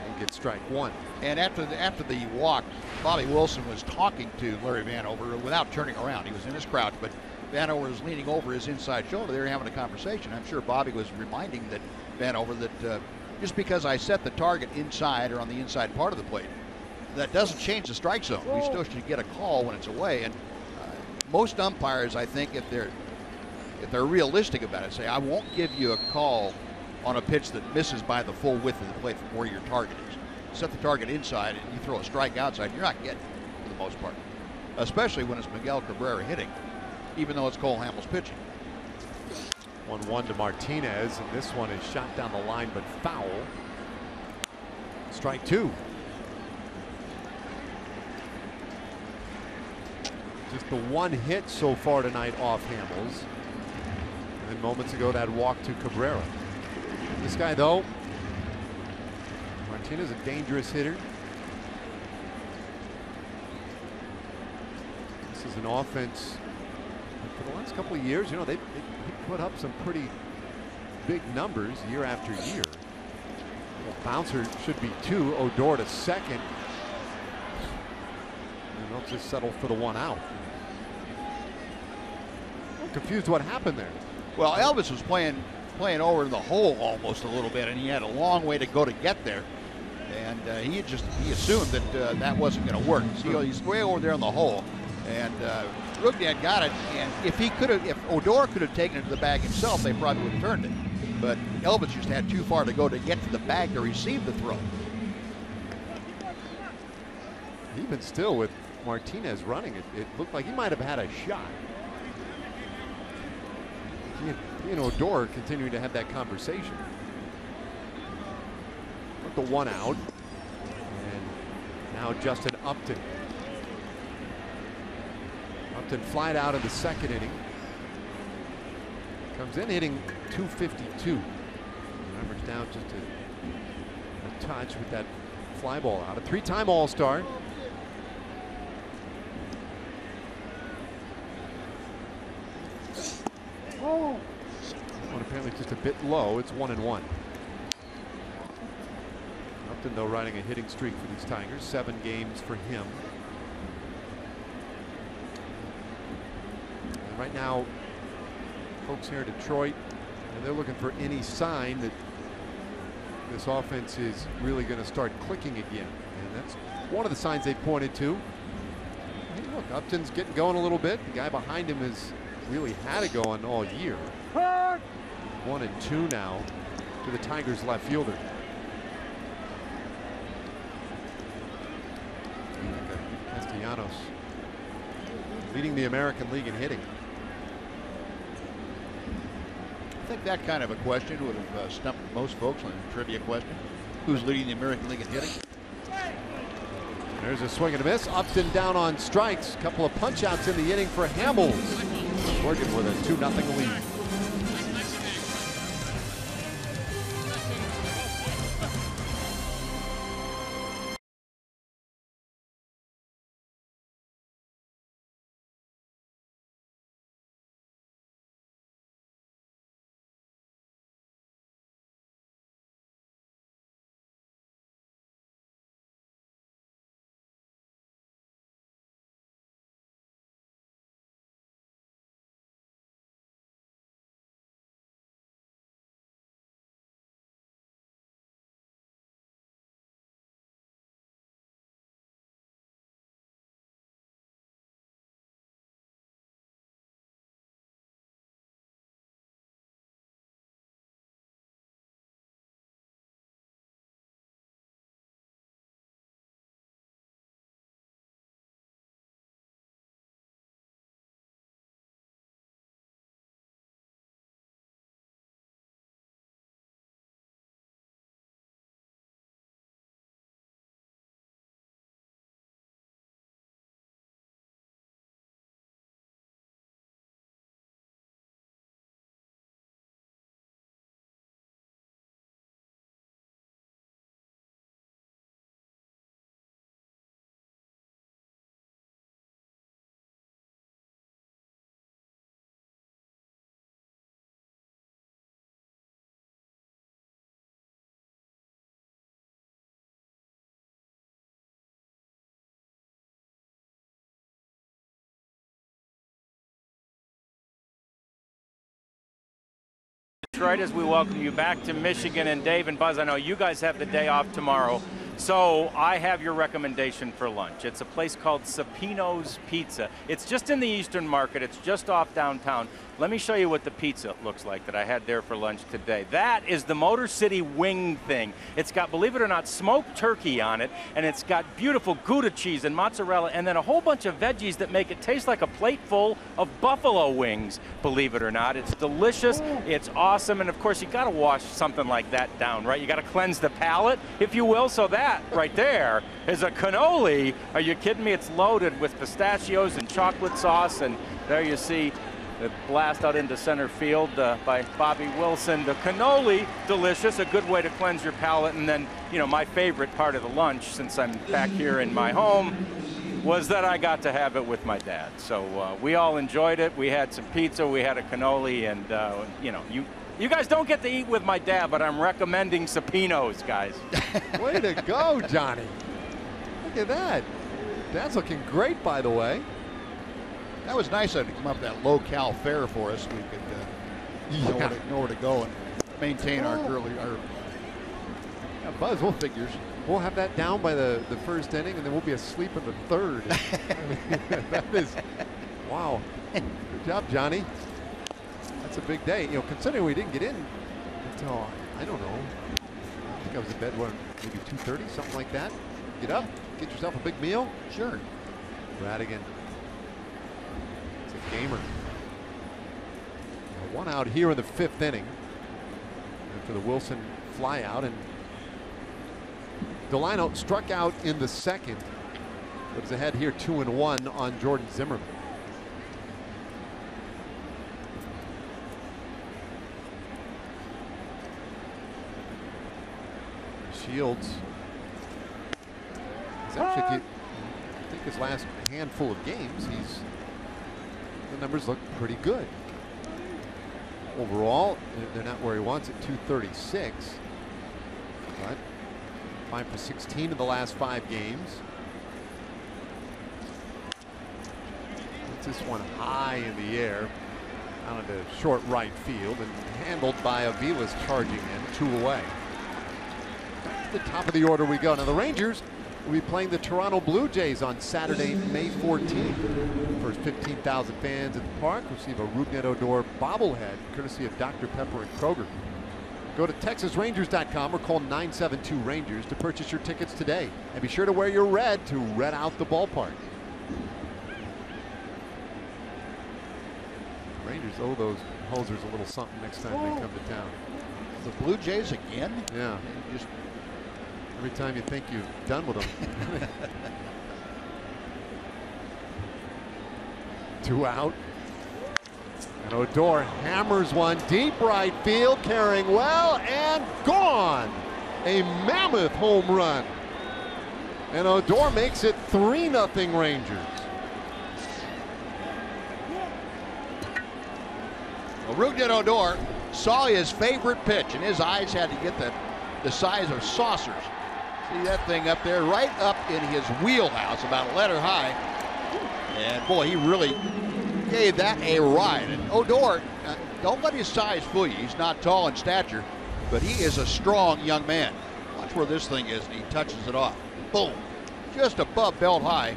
and gets strike 1. And after the walk, Bobby Wilson was talking to Larry Vanover without turning around. He was in his crouch, but Vanover was leaning over his inside shoulder. They were having a conversation. I'm sure Bobby was reminding Vanover that just because I set the target inside or on the inside part of the plate, that doesn't change the strike zone. We still should get a call when it's away. And most umpires, I think, if they're realistic about it, say, I won't give you a call on a pitch that misses by the full width of the plate from where your target is. Set the target inside and you throw a strike outside, you're not getting it for the most part. Especially when it's Miguel Cabrera hitting, even though it's Cole Hamels pitching. 1-1 to Martinez, and this one is shot down the line but foul. Strike 2. Just the one hit so far tonight off Hamels. And moments ago, that walk to Cabrera. This guy, though, Martinez, a dangerous hitter. This is an offense for the last couple of years. You know, they put up some pretty big numbers year after year. Bouncer should be 2. Odor to second. And they'll just settle for the 1 out. I'm confused what happened there. Well, Elvis was playing over in the hole almost a little bit, and he had a long way to go to get there. And he assumed that that wasn't going to work. So he's way over there in the hole, and Rougned got it. And if Odor could have taken it to the bag himself, they probably would have turned it. But Elvis just had too far to go to get to the bag to receive the throw. Even still, with Martinez running, it looked like he might have had a shot. He and Odor continuing to have that conversation. With the 1 out. And now Justin Upton. Upton flied out in the 2nd inning. Comes in hitting .252. Average down just a touch with that fly ball out. A 3-time All-Star. Oh. That one apparently just a bit low. It's 1-1. Upton, though, riding a hitting streak for these Tigers. 7 games for him. And right now, folks here in Detroit, and they're looking for any sign that this offense is really going to start clicking again. And that's one of the signs they pointed to. Hey, look, Upton's getting going a little bit. The guy behind him has really had it going all year. 1-2 now to the Tigers left fielder. Castellanos leading the American League in hitting. I think that kind of a question would have stumped most folks on a trivia question. Who's leading the American League in hitting? There's a swing and a miss. Upton down on strikes. Couple of punch outs in the inning for Hamels. Morgan with a 2-0 lead. Right as we welcome you back to Michigan. And Dave and Buzz, I know you guys have the day off tomorrow, so I have your recommendation for lunch. It's a place called Sapino's Pizza. It's just in the Eastern Market. It's just off downtown. Let me show you what the pizza looks like that I had there for lunch today. That is the Motor City wing thing. It's got, believe it or not, smoked turkey on it, and it's got beautiful Gouda cheese and mozzarella, and then a whole bunch of veggies that make it taste like a plate full of buffalo wings, believe it or not. It's delicious, it's awesome, and of course you gotta wash something like that down, right? You gotta cleanse the palate, if you will, so that right there is a cannoli. Are you kidding me? It's loaded with pistachios and chocolate sauce, and there you see the blast out into center field by Bobby Wilson. The cannoli, delicious, a good way to cleanse your palate. And then, you know, my favorite part of the lunch, since I'm back here in my home, was that I got to have it with my dad. So we all enjoyed it. We had some pizza, we had a cannoli, and you know, You guys don't get to eat with my dad, but I'm recommending Sapinos, guys. Way to go, Johnny. Look at that. Dad's looking great, by the way. That was nice of him to come up with that low-cal fare for us. We could know where to go and maintain our Buzz, we'll have that down by the first inning, and then we'll be asleep in the third. That is, wow. Good job, Johnny. That's a big day. You know, considering we didn't get in until, I don't know, I think I was in bed, maybe 2:30, something like that. Get up, get yourself a big meal. Sure. Radigan. It's a gamer. One out here in the 5th inning after the Wilson fly out, and Delino struck out in the 2nd, but is ahead here 2-1 on Jordan Zimmerman. Shields is actually, I think his last handful of games, the numbers look pretty good. Overall, they're not where he wants it, 236, but 5 for 16 in the last 5 games. Puts this one high in the air, out into short right field, and handled by Avila's charging in, 2 away. The top of the order we go. Now the Rangers will be playing the Toronto Blue Jays on Saturday, May 14th. First 15,000 fans at the park receive a Rougned Odor bobblehead courtesy of Dr. Pepper and Kroger. Go to TexasRangers.com or call 972-RANGERS to purchase your tickets today. And be sure to wear your red to red out the ballpark. Rangers owe those hosers a little something next time they come to town. The Blue Jays again? Yeah. Just every time you think you've done with them. 2 out. And Odor hammers one deep right field, carrying well and gone. A mammoth home run. And Odor makes it 3-0 Rangers. Well, Rougned Odor saw his favorite pitch, and his eyes had to get the size of saucers. See that thing up there, right up in his wheelhouse, about a letter high. And boy, he really gave that a ride. And Odor, don't let his size fool you. He's not tall in stature, but he is a strong young man. Watch where this thing is, and he touches it off. Boom, just above belt high.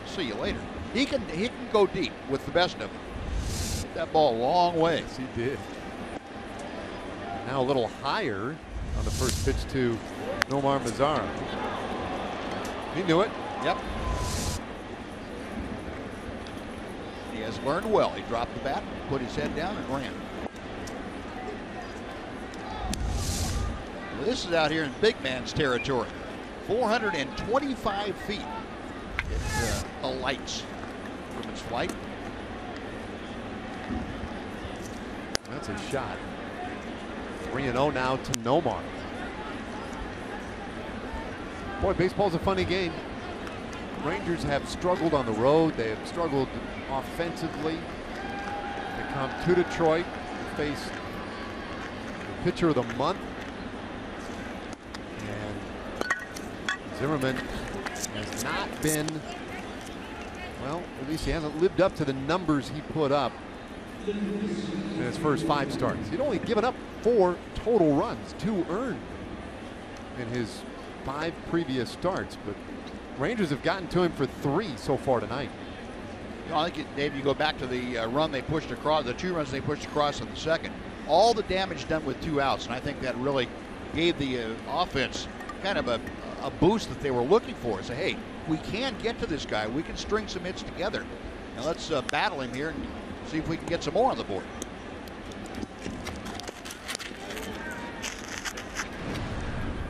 See you later. He can go deep with the best of them. Hit that ball a long way. Yes, he did. Now a little higher on the first pitch to Nomar Mazara. He knew it. Yep. He has learned well. He dropped the bat, put his head down, and ran. Well, this is out here in big man's territory. 425 feet. It alights from its flight. That's a shot. 3-0 now to Nomar. Boy, baseball's a funny game. Rangers have struggled on the road. They have struggled offensively. They come to Detroit to face the pitcher of the month. And Zimmerman has not been, well, at least he hasn't lived up to the numbers he put up in his first 5 starts. He'd only given up 4 total runs, 2 earned in his 5 previous starts, but Rangers have gotten to him for 3 so far tonight. You know, I think, Dave, you go back to the run they pushed across, the 2 runs they pushed across in the second. All the damage done with 2 outs, and I think that really gave the offense kind of a boost that they were looking for. Say, hey, we can get to this guy. We can string some hits together. Now let's battle him here and see if we can get some more on the board.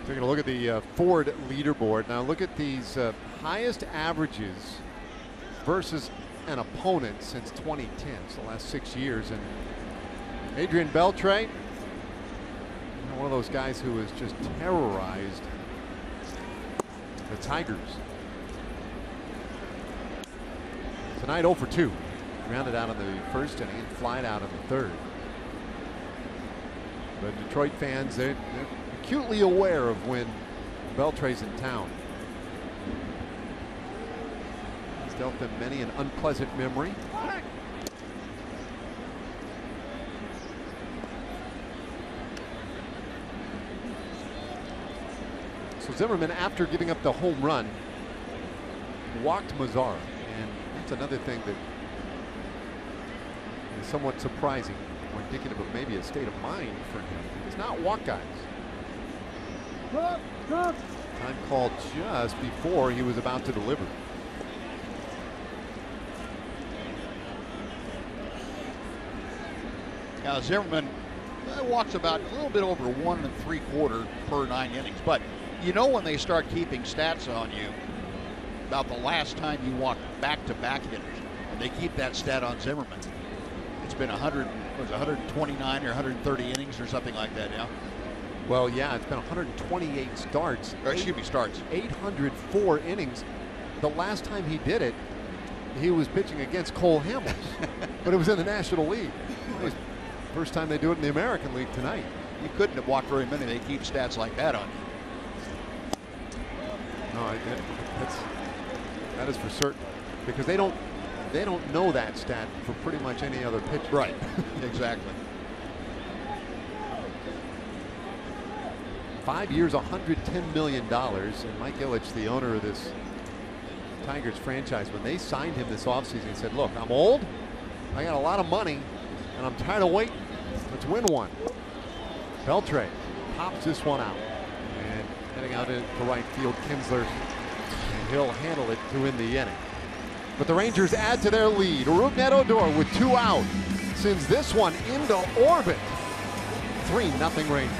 Taking a look at the Ford leaderboard. Now look at these highest averages versus an opponent since 2010, so the last 6 years. And Adrian Beltre, one of those guys who has just terrorized the Tigers. Tonight 0 for 2. Grounded out in the first inning and flied out in the third. But Detroit fans, they're acutely aware of when Beltre's in town. He's dealt them many an unpleasant memory. So Zimmerman, after giving up the home run, walked Mazara, and that's another thing that is somewhat surprising or indicative of maybe a state of mind for him. He does not walk guys. Time called just before he was about to deliver. Now Zimmerman walks about a little bit over 1 3/4 per 9 innings, but you know when they start keeping stats on you about the last time you walked back-to-back hitters, and they keep that stat on Zimmerman. It's been 129 or 130 innings or something like that now. Well, yeah, it's been 128 starts. Or excuse me, starts. 804 innings. The last time he did it, he was pitching against Cole Hamels, but it was in the National League. It was the first time they do it in the American League tonight. You couldn't have walked very many. They keep stats like that on you. No, that is for certain, because they don't know that stat for pretty much any other pitcher. Right. Exactly. 5 years, $110 million. And Mike Ilitch, the owner of this Tigers franchise, when they signed him this offseason, he said, look, I'm old, I got a lot of money, and I'm tired of waiting. Let's win one. Beltre pops this one out. And heading out into right field, Kinsler, and he'll handle it to end the inning. But the Rangers add to their lead. Rougned Odor with 2 out sends this one into orbit. 3-0 Rangers.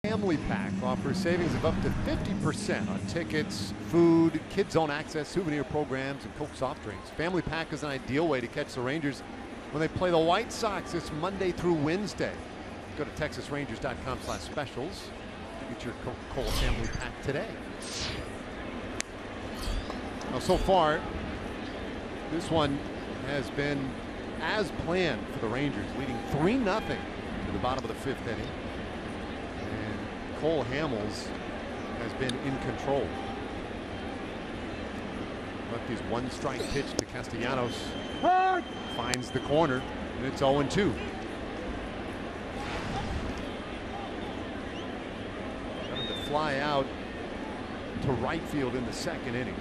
Family Pack offers savings of up to 50% on tickets, food, kids zone access, souvenir programs, and Coke soft drinks. Family Pack is an ideal way to catch the Rangers when they play the White Sox this Monday through Wednesday. Go to TexasRangers.com/specials to get your Coca-Cola Family Pack today. Now, so far, this one has been as planned for the Rangers, leading 3-0 to the bottom of the 5th inning. Cole Hamels has been in control. Lefty's 1-strike pitch to Castellanos finds the corner, and it's 0-2. Having to fly out to right field in the 2nd inning.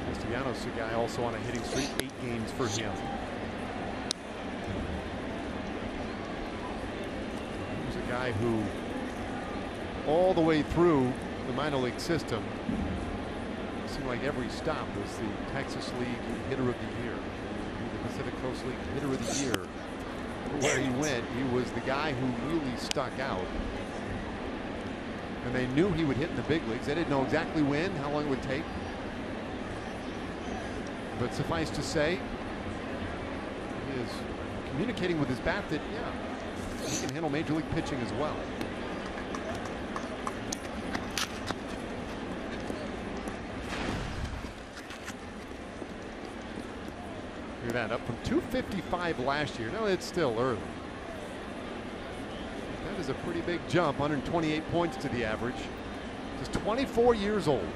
Castellanos, a guy also on a hitting streak, 8 games for him. Guy who all the way through the minor league system, it seemed like every stop was the Texas League Hitter of the Year, the Pacific Coast League Hitter of the Year. Where he went, he was the guy who really stuck out. And they knew he would hit in the big leagues. They didn't know exactly when, how long it would take. But suffice to say, he is communicating with his bat that, yeah, he can handle major league pitching as well. Look at that, up from 255 last year. No, it's still early. That is a pretty big jump, 128 points to the average. Just 24 years old.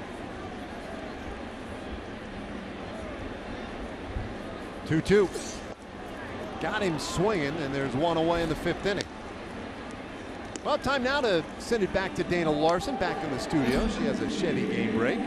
2-2. Got him swinging, and there's one away in the 5th inning. Well, time now to send it back to Dana Larson, back in the studio. She has a Chevy game break.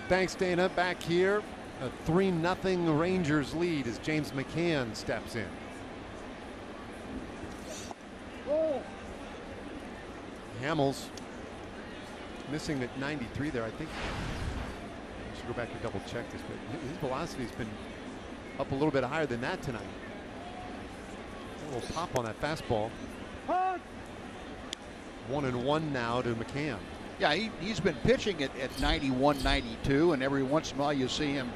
Thanks, Dana. Back here, a 3-0 Rangers lead as James McCann steps in. Hamels missing at 93 there. I think I should go back and double check this, but his velocity has been up a little bit higher than that tonight. A little pop on that fastball. 1-1 now to McCann. Yeah, he's been pitching at 91, 92, and every once in a while you see him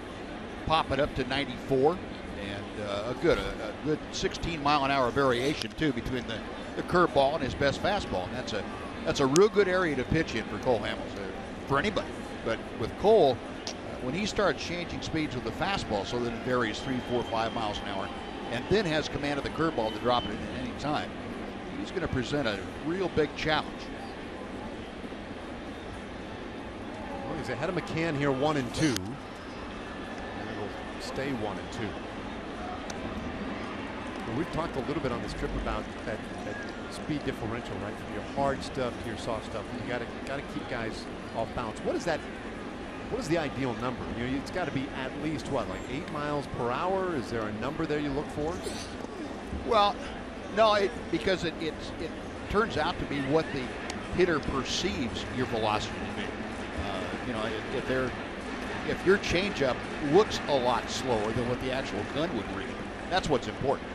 pop it up to 94, and a good 16-mile-an-hour variation too between the curveball and his best fastball. And that's a real good area to pitch in for Cole Hamels, for anybody. But with Cole, when he starts changing speeds with the fastball so that it varies 3, 4, 5 miles an hour, and then has command of the curveball to drop it at any time, he's going to present a real big challenge. Well, he's ahead of McCann here, 1-2. And it'll stay 1-2. Well, we've talked a little bit on this trip about that speed differential, right? From your hard stuff to your soft stuff. You gotta keep guys off balance. What is that? What is the ideal number? You know, it's got to be at least what, like 8 miles per hour? Is there a number there you look for? Well, no, because it turns out to be what the hitter perceives your velocity to be. You know, if your changeup looks a lot slower than what the actual gun would read, that's what's important.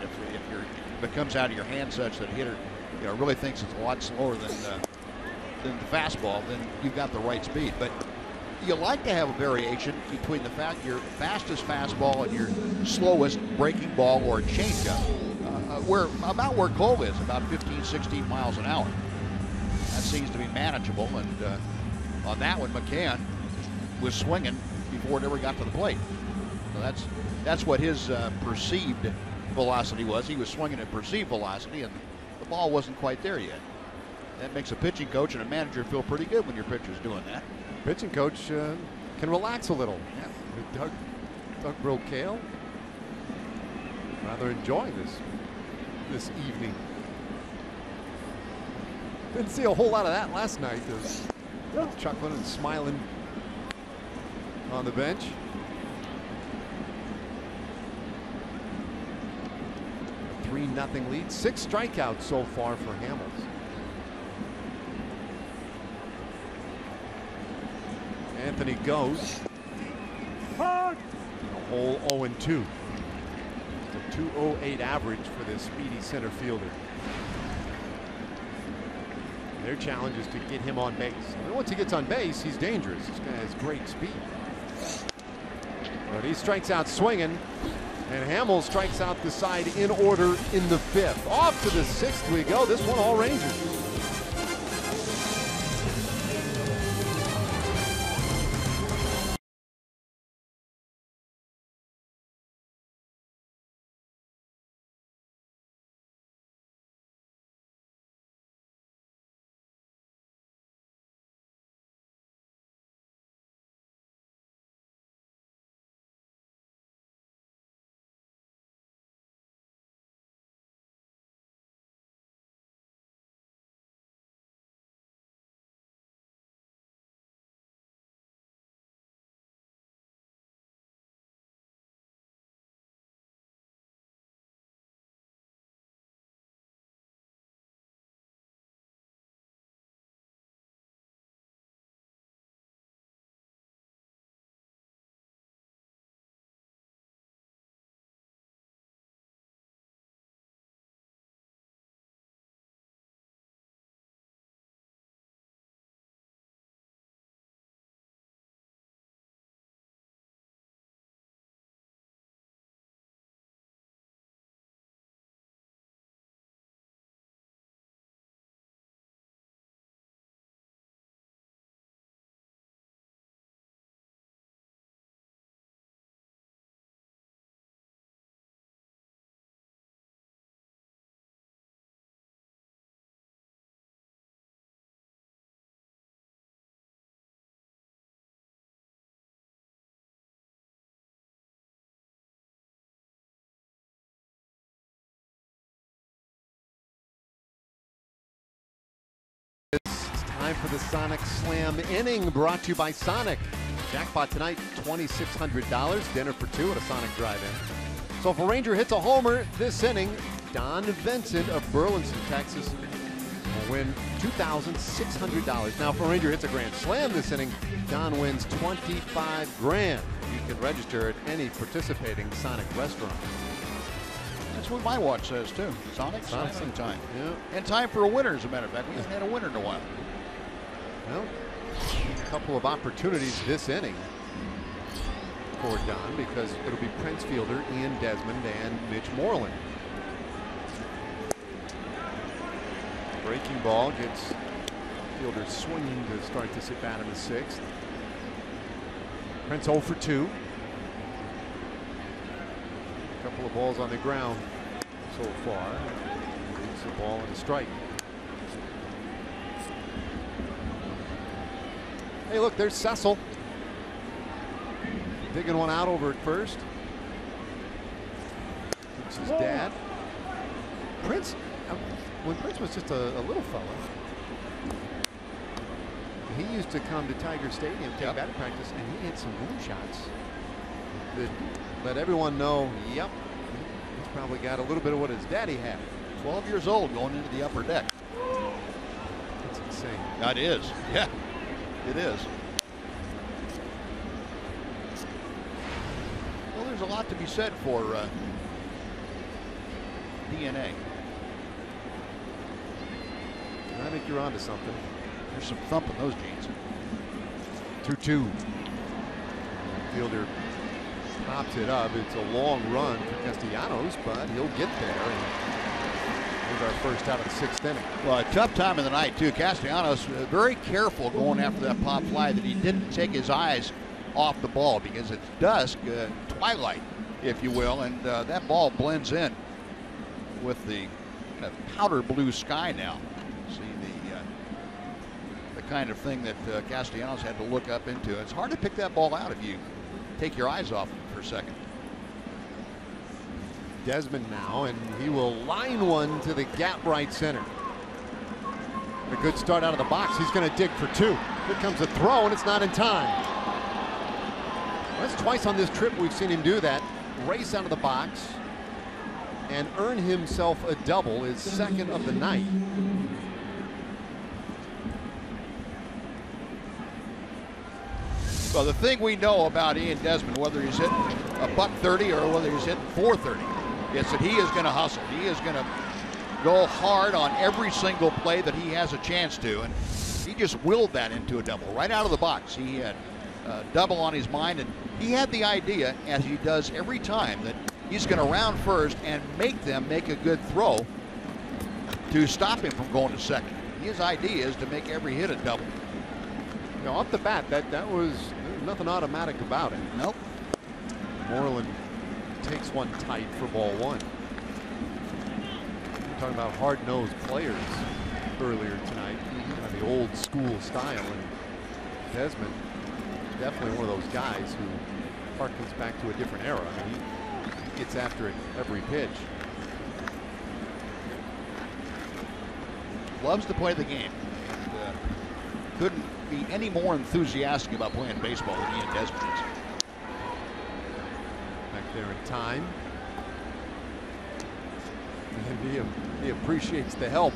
If it comes out of your hand such that a hitter, you know, really thinks it's a lot slower than the fastball, then you've got the right speed. But you like to have a variation between your fastest fastball and your slowest breaking ball or changeup. About where Cole is, about 15, 16 miles an hour. That seems to be manageable, and on that one, McCann was swinging before it ever got to the plate. So that's what his perceived velocity was. He was swinging at perceived velocity, and the ball wasn't quite there yet. That makes a pitching coach and a manager feel pretty good when your pitcher's doing that. Pitching coach can relax a little. Yeah. Doug Brocale rather enjoying this evening. Didn't see a whole lot of that last night. Chuckling and smiling on the bench. A 3-0 lead. 6 strikeouts so far for Hamels. Anthony goes. A whole 0-2. It's a 2.08 average for this speedy center fielder. Their challenge is to get him on base. And once he gets on base, he's dangerous. This guy has great speed. But he strikes out swinging, and Hamels strikes out the side in order in the 5th. Off to the 6th we go. This one all Rangers. Time for the Sonic Slam inning, brought to you by Sonic. Jackpot tonight, $2,600. Dinner for two at a Sonic drive-in. So if a Ranger hits a homer this inning, Don Vincent of Burleson, Texas, will win $2,600. Now if a Ranger hits a grand slam this inning, Don wins $25,000. You can register at any participating Sonic restaurant. That's what my watch says too. Sonic time. Yeah. And time for a winner, as a matter of fact. We haven't had a winner in a while. Well, a couple of opportunities this inning for Don, because it'll be Prince Fielder, Ian Desmond, and Mitch Moreland. Breaking ball gets Fielder swinging to start this at bat in the sixth. Prince 0 for 2. A couple of balls on the ground so far. It's a ball and a strike. Hey, look, there's Cecil. Digging one out over at first. It's his dad. Prince, when Prince was just a little fella, he used to come to Tiger Stadium, take batting practice, and he hit some moonshots that let everyone know, yep, he's probably got a little bit of what his daddy had. 12 years old, going into the upper deck. That's insane. That is. Yeah, it is. Well, there's a lot to be said for DNA. I think you're onto something. There's some thump in those jeans. 2-2. Fielder pops it up. It's a long run for Castellanos, but he'll get there. And here's our first out of the sixth inning. Well, a tough time of the night, too. Castellanos very careful going after that pop fly, that he didn't take his eyes off the ball, because it's dusk, twilight, if you will, and that ball blends in with the kind of powder blue sky now. See the kind of thing that Castellanos had to look up into. It's hard to pick that ball out if you take your eyes off it for a second. Desmond now, and he will line one to the gap right center. A good start out of the box. He's going to dig for two. Here comes a throw, and it's not in time. Well, that's twice on this trip we've seen him do that. Race out of the box and earn himself a double, his second of the night. Well, the thing we know about Ian Desmond, whether he's hitting a .130 or whether he's hitting .430, is that he is going to hustle. He is going to go hard on every single play that he has a chance to, and he just willed that into a double right out of the box. He had a double on his mind, and he had the idea, as he does every time, that he's going to round first and make them make a good throw to stop him from going to second. His idea is to make every hit a double. You know, off the bat, that was nothing automatic about it. Nope. Moreland takes one tight for ball one. We're talking about hard-nosed players earlier tonight, kind of the old school style, and Desmond, definitely one of those guys who harkens back to a different era. I mean, he gets after it every pitch. Loves to play the game. And, couldn't be any more enthusiastic about playing baseball than Ian Desmond is. Back there in time. And he appreciates the help.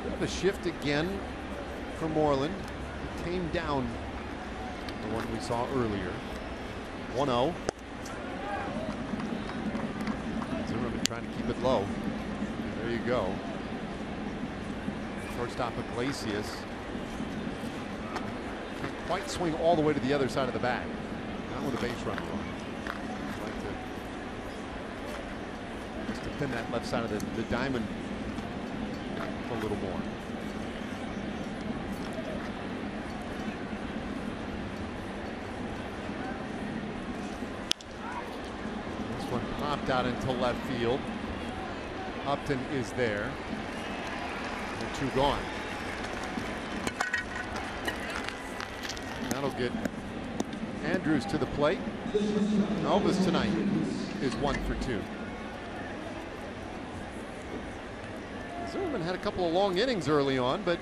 Bit of a shift again for Moreland. It came down the one we saw earlier. 1-0. Zimmerman trying to keep it low. There you go. Shortstop Iglesias can't quite swing all the way to the other side of the bag. Not with a base runner on. Like just to thin that left side of the diamond a little more. One popped out into left field. Upton is there. And two gone. That'll get Andrews to the plate. Elvis tonight is 1 for 2. Zimmerman had a couple of long innings early on, but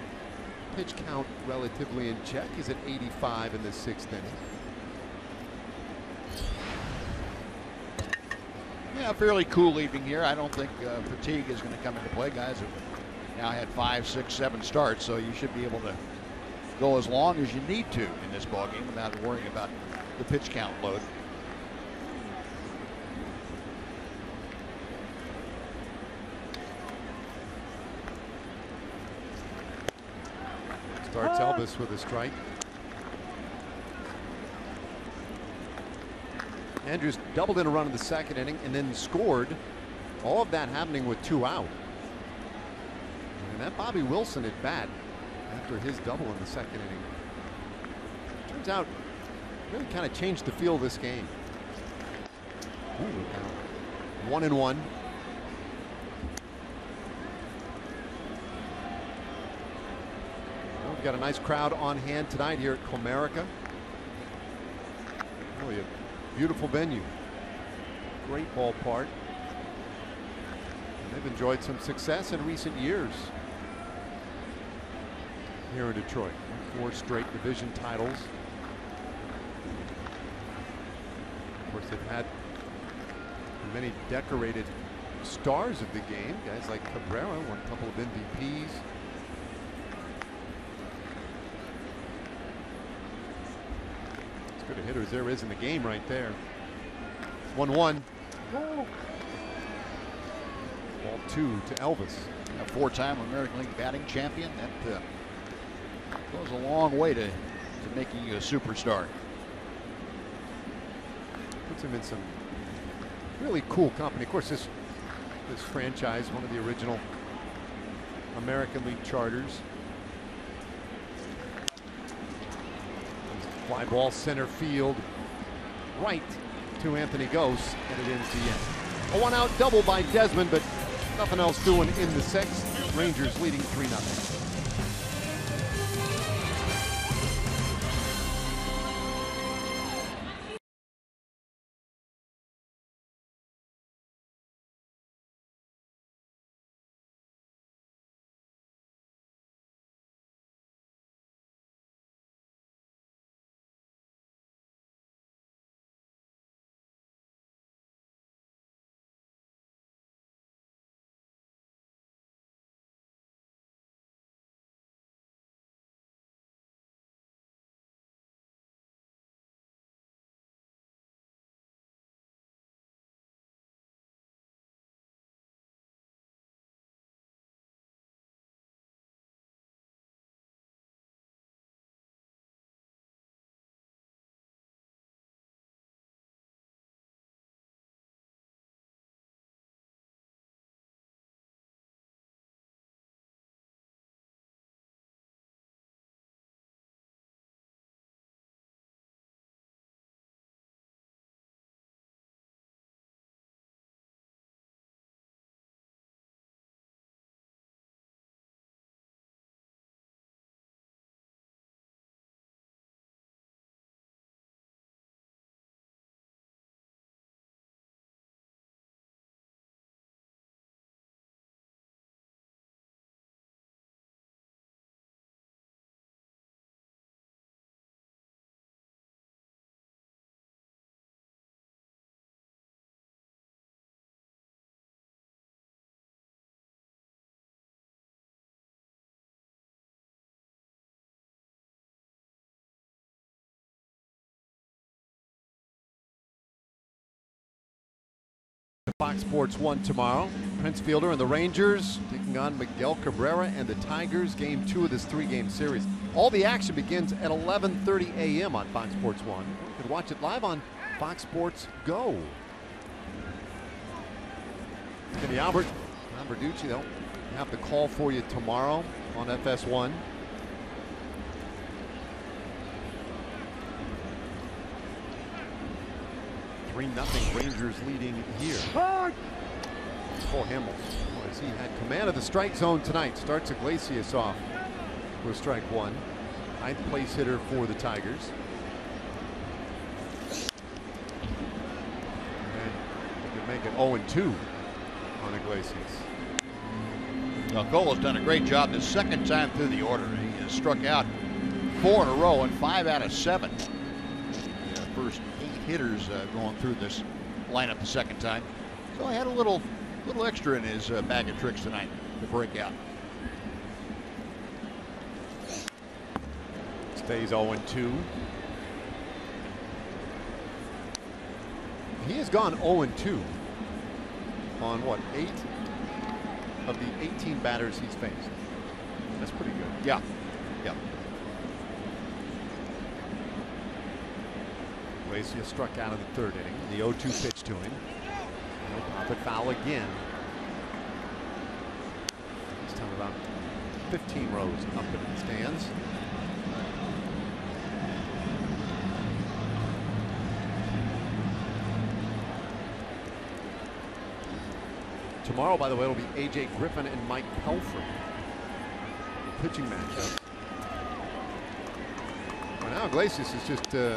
pitch count relatively in check. He's at 85 in the 6th inning. Yeah, fairly cool evening here. I don't think fatigue is going to come into play. Guys have now had 5, 6, 7 starts, so you should be able to go as long as you need to in this ballgame without worrying about the pitch count load. Starts Elvis with a strike. Andrews doubled in a run in the 2nd inning and then scored. All of that happening with 2 out. And that Bobby Wilson at bat after his double in the 2nd inning. Turns out really kind of changed the feel of this game. 1-1. We've got a nice crowd on hand tonight here at Comerica. Really a beautiful venue. Great ballpark. And they've enjoyed some success in recent years here in Detroit. 4 straight division titles. Of course, they've had many decorated stars of the game. Guys like Cabrera won a couple of MVPs. Good hitters there is in the game right there. 1-1. Ball 2 to Elvis. A 4-time American League batting champion. That goes a long way to making you a superstar. Puts him in some really cool company. Of course, this franchise, one of the original American League charters. Fly ball center field, right to Anthony Gose, and it ends the end. A 1-out double by Desmond, but nothing else doing in the 6th. Rangers leading 3-0. Fox Sports 1 tomorrow. Prince Fielder and the Rangers taking on Miguel Cabrera and the Tigers. Game 2 of this 3-game series. All the action begins at 11:30 a.m. on Fox Sports 1. You can watch it live on Fox Sports Go. Kenny Albert, Tom Verducci, they'll have the call for you tomorrow on FS1. Nothing. Rangers leading here. Cole Hamels, as he had command of the strike zone tonight, starts Iglesias off with strike 1. 9th place hitter for the Tigers. make it 0-2 on Iglesias. Now, Cole has done a great job this second time through the order. He has struck out 4 in a row and 5 out of 7. The first 8 hitters going through this lineup the second time. So I had a little extra in his bag of tricks tonight to break out. Stays 0-2. He has gone 0-2 on what, 8 of the 18 batters he's faced. That's pretty good. Yeah. Yeah. Iglesias struck out in the 3rd inning. The 0-2 pitch to him. He'll pop it foul again. This time about 15 rows up in the stands. Tomorrow, by the way, it'll be A.J. Griffin and Mike Pelfrey. The pitching matchup. Well, now Iglesias is just, he's just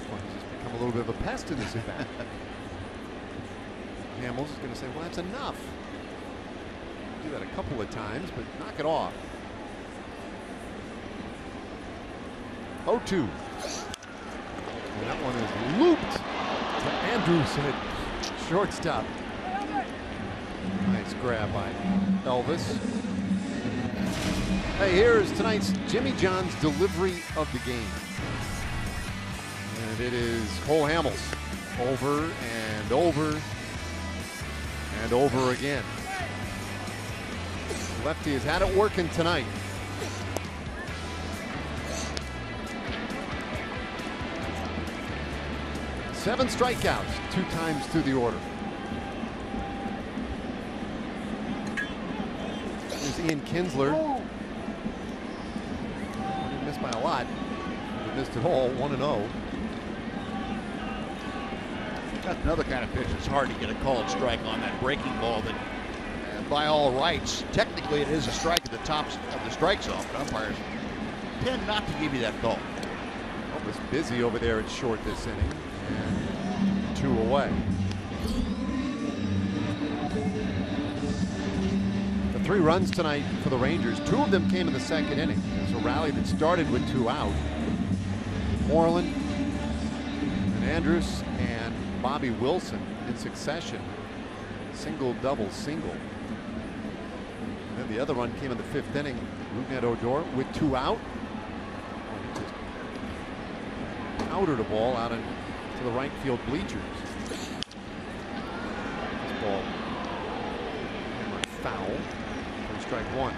become a little bit of a pest in this event. Hamels is going to say, well, that's enough. Do that a couple of times, but knock it off. 0-2. And that one is looped to Andrews at shortstop. Nice grab by Elvis. Hey, here's tonight's Jimmy John's delivery of the game. And it is Cole Hamels over and over and over again. Lefty has had it working tonight. Seven strikeouts, 2 times through the order. There's Ian Kinsler. He missed by a lot. He missed it all, 1-0. That's another kind of pitch. It's hard to get a called strike on that breaking ball that, by all rights, technically it is a strike at the top of the strike zone. Umpires tend not to give you that call. Well, was busy over there at short this inning. And 2 away. The 3 runs tonight for the Rangers. 2 of them came in the 2nd inning. It was a rally that started with 2 out. Moreland and Andrus and Bobby Wilson in succession. Single, double, single. And then the other run came in the 5th inning. Rougned Odor with 2 out. He just powdered a ball out to the right field bleachers. This ball hammered foul for strike 1.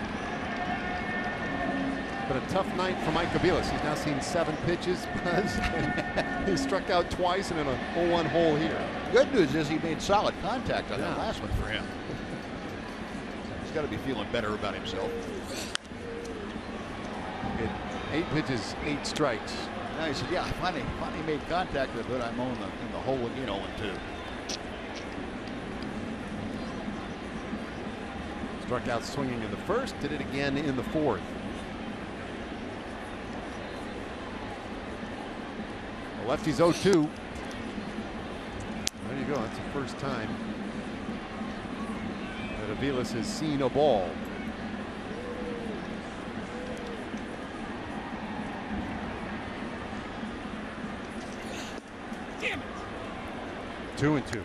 But a tough night for Mike Aviles. He's now seen 7 pitches, and he struck out twice and in a 0-1 hole here. Good news is he made solid contact on that last one for him. He's got to be feeling better about himself. 8 pitches, 8 strikes. Now he said, yeah, finally made contact with it. I'm in the hole again, 0-2. Struck out swinging in the 1st, did it again in the 4th. The lefty's 0-2. There you go. That's the first time that Aviles has seen a ball. Damn it. 2-2.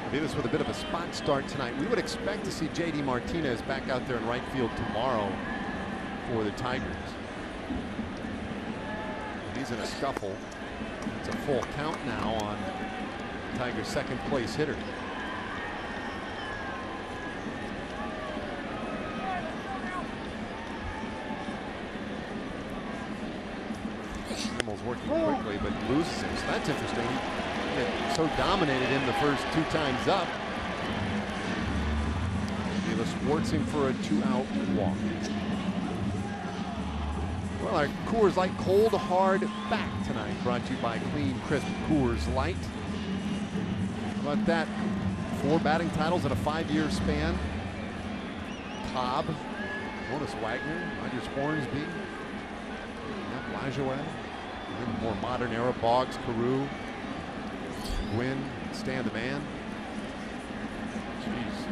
Aviles with a bit of a spot start tonight. We would expect to see J.D. Martinez back out there in right field tomorrow for the Tigers. He's in a scuffle. It's a full count now on Tigers' 2nd place hitter. Hamels working quickly, but loses him. So that's interesting. So dominated him the first 2 times up. Aviles thwarts him for a 2-out walk. Well, our Coors Light Cold Hard back tonight, brought to you by Clean Crisp Coors Light. How about that? 4 batting titles in a 5-year span. Cobb, Honus Wagner, Rogers Hornsby, Matt Lajoie, and then more modern era, Boggs, Carew, Gwynn, Stan the Man. Jeez.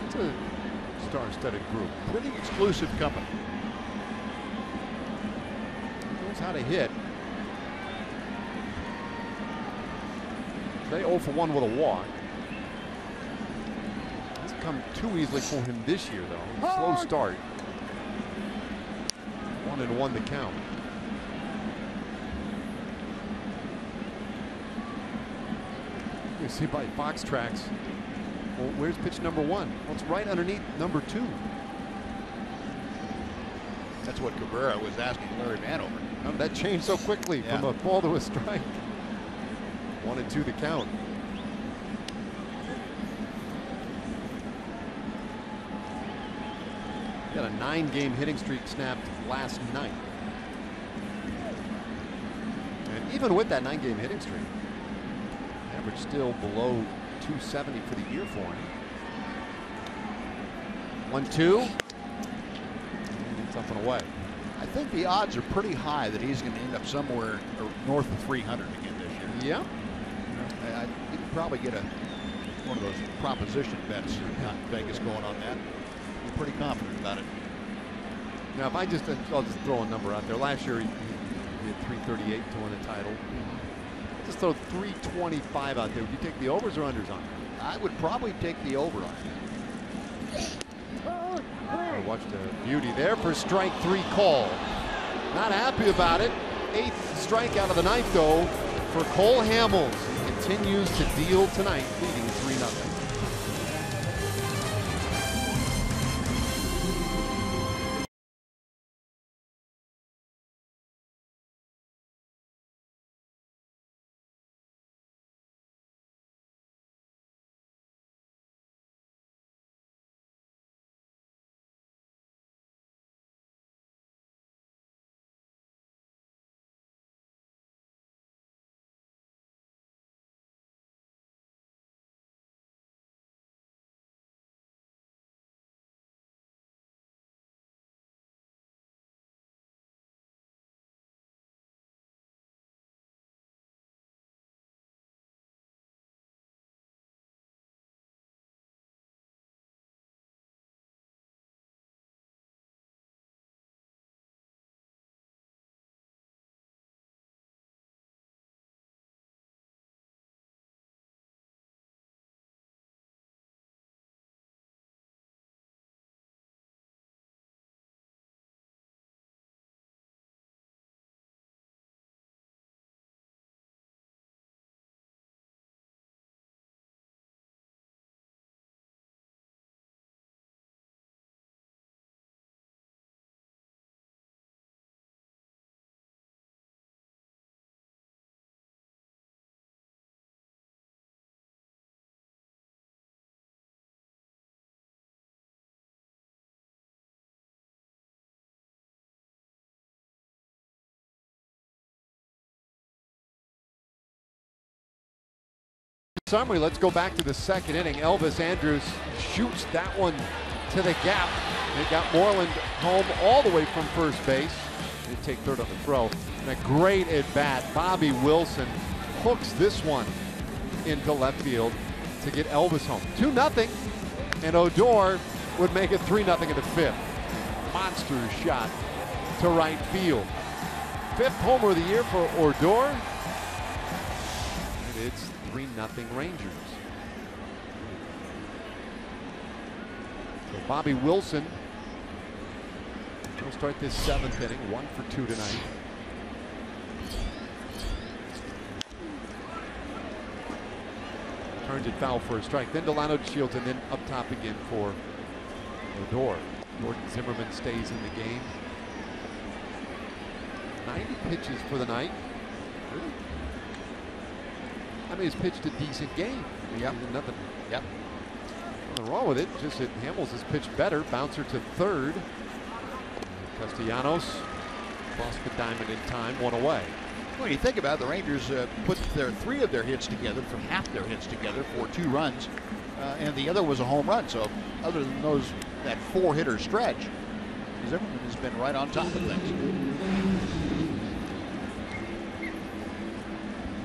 That's a star-studded group. Pretty exclusive company. Knows how to hit. They 0 for 1 with a walk. It's come too easily for him this year, though. Slow start. 1-1 the count. You see by box tracks. Well, where's pitch number 1? Well, it's right underneath number 2. That's what Cabrera was asking Larry Vanover. That changed so quickly from a ball to a strike. 1-2 the count. He had a 9-game hitting streak snapped last night. And even with that 9-game hitting streak, average still below 270 for the year for him. 1-2. And it's up and away. I think the odds are pretty high that he's going to end up somewhere north of 300 again this year. Yeah. You could probably get one of those proposition bets. Vegas going on that. I'm pretty confident about it. Now, if I'll just throw a number out there. Last year he had 338 to win the title. Just throw 325 out there. Would you take the overs or unders on that? I would probably take the over on it. Watch the beauty there for strike 3 call. Not happy about it. 8th strikeout of the night, though, for Cole Hamels. He continues to deal tonight, leading 3-0. Summary, let's go back to the 2nd inning. Elvis Andrus shoots that one to the gap. It got Moreland home all the way from first base. They take 3rd on the throw. And a great at bat. Bobby Wilson hooks this one into left field to get Elvis home. 2-0. And Odor would make it 3-0 in the 5th. Monster shot to right field. 5th homer of the year for Odor. And it's 3-0 Rangers. So Bobby Wilson will start this 7th inning, 1 for 2 tonight. Turns it foul for a strike. Then Delano Shields, and then up top again for Odor. Jordan Zimmerman stays in the game. 90 pitches for the night. Really? I mean, he's pitched a decent game. Yep. Nothing. Yep. Nothing wrong with it. Just that Hamels has pitched better. Bouncer to 3rd. Castellanos crossed the diamond in time, 1 away. When you think about it, the Rangers put 3 of their hits together, from half their hits together, for 2 runs, and the other was a home run. So other than that 4-hitter stretch, Zimmerman has been right on top of things.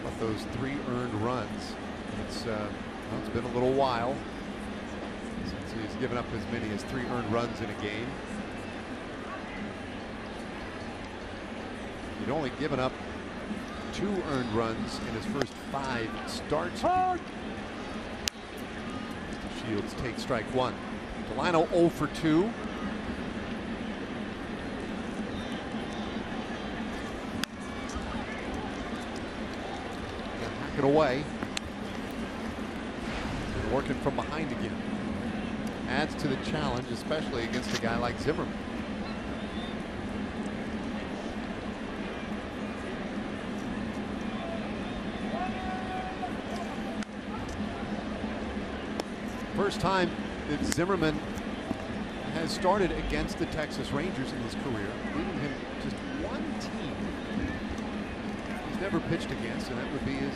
But those 3 earned runs, it's been a little while since he's given up as many as 3 earned runs in a game. He'd only given up 2 earned runs in his first 5 starts. Shields takes strike 1. Delino 0 for 2. Hack it away. Working from behind again. Adds to the challenge, especially against a guy like Zimmerman. First time that Zimmerman has started against the Texas Rangers in his career, leaving him just 1 team he's never pitched against, and that would be his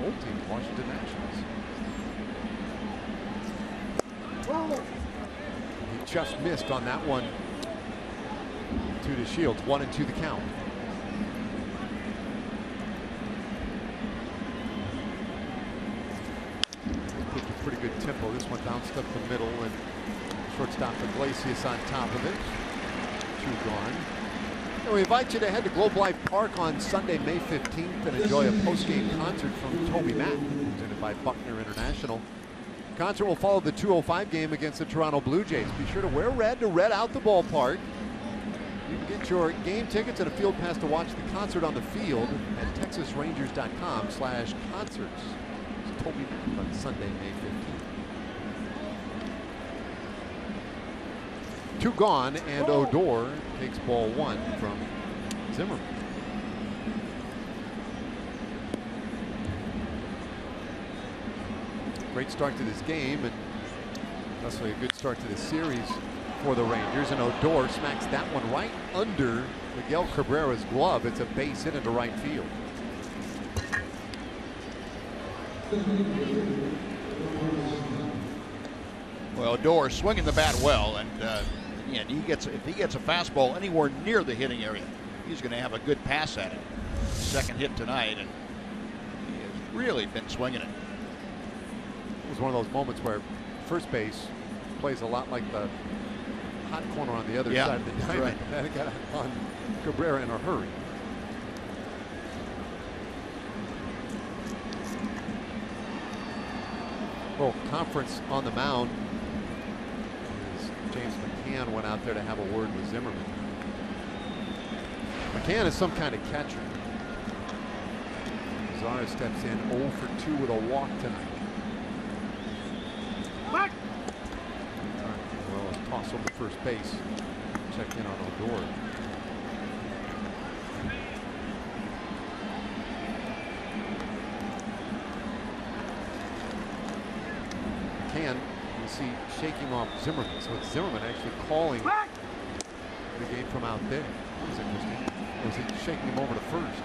old team, Washington Nationals. He just missed on that one. 2 to Shields, 1-2 the count. Pretty good tempo. This one bounced up the middle, and shortstop Iglesias on top of it. 2 gone. And we invite you to head to Globe Life Park on Sunday, May 15th, and enjoy a post-game concert from Toby Mack, presented by Buckner International. The concert will follow the 2:05 game against the Toronto Blue Jays. Be sure to wear red to red out the ballpark. You can get your game tickets and a field pass to watch the concert on the field at texasrangers.com/concerts. Toby Mack on Sunday, May 15th. 2 gone, and Odor takes ball 1 from Zimmerman. Great start to this game, and definitely a good start to the series for the Rangers. And Odor smacks that one right under Miguel Cabrera's glove. It's a base hit into right field. Well, Odor swinging the bat well, and if he gets a fastball anywhere near the hitting area, he's going to have a good pass at it. Second hit tonight, and he has really been swinging it. It was one of those moments where first base plays a lot like the hot corner on the other side of the diamond. Right. And it got on Cabrera in a hurry. Well, conference on the mound. James McCann went out there to have a word with Zimmerman. McCann is some kind of catcher. Zara steps in 0 for 2 with a walk tonight. Well, a toss over first base. Check in on Odor. McCann, you see, shaking off Zimmerman. So it's Zimmerman actually calling the game from out there. That was interesting. Was he shaking him over to first?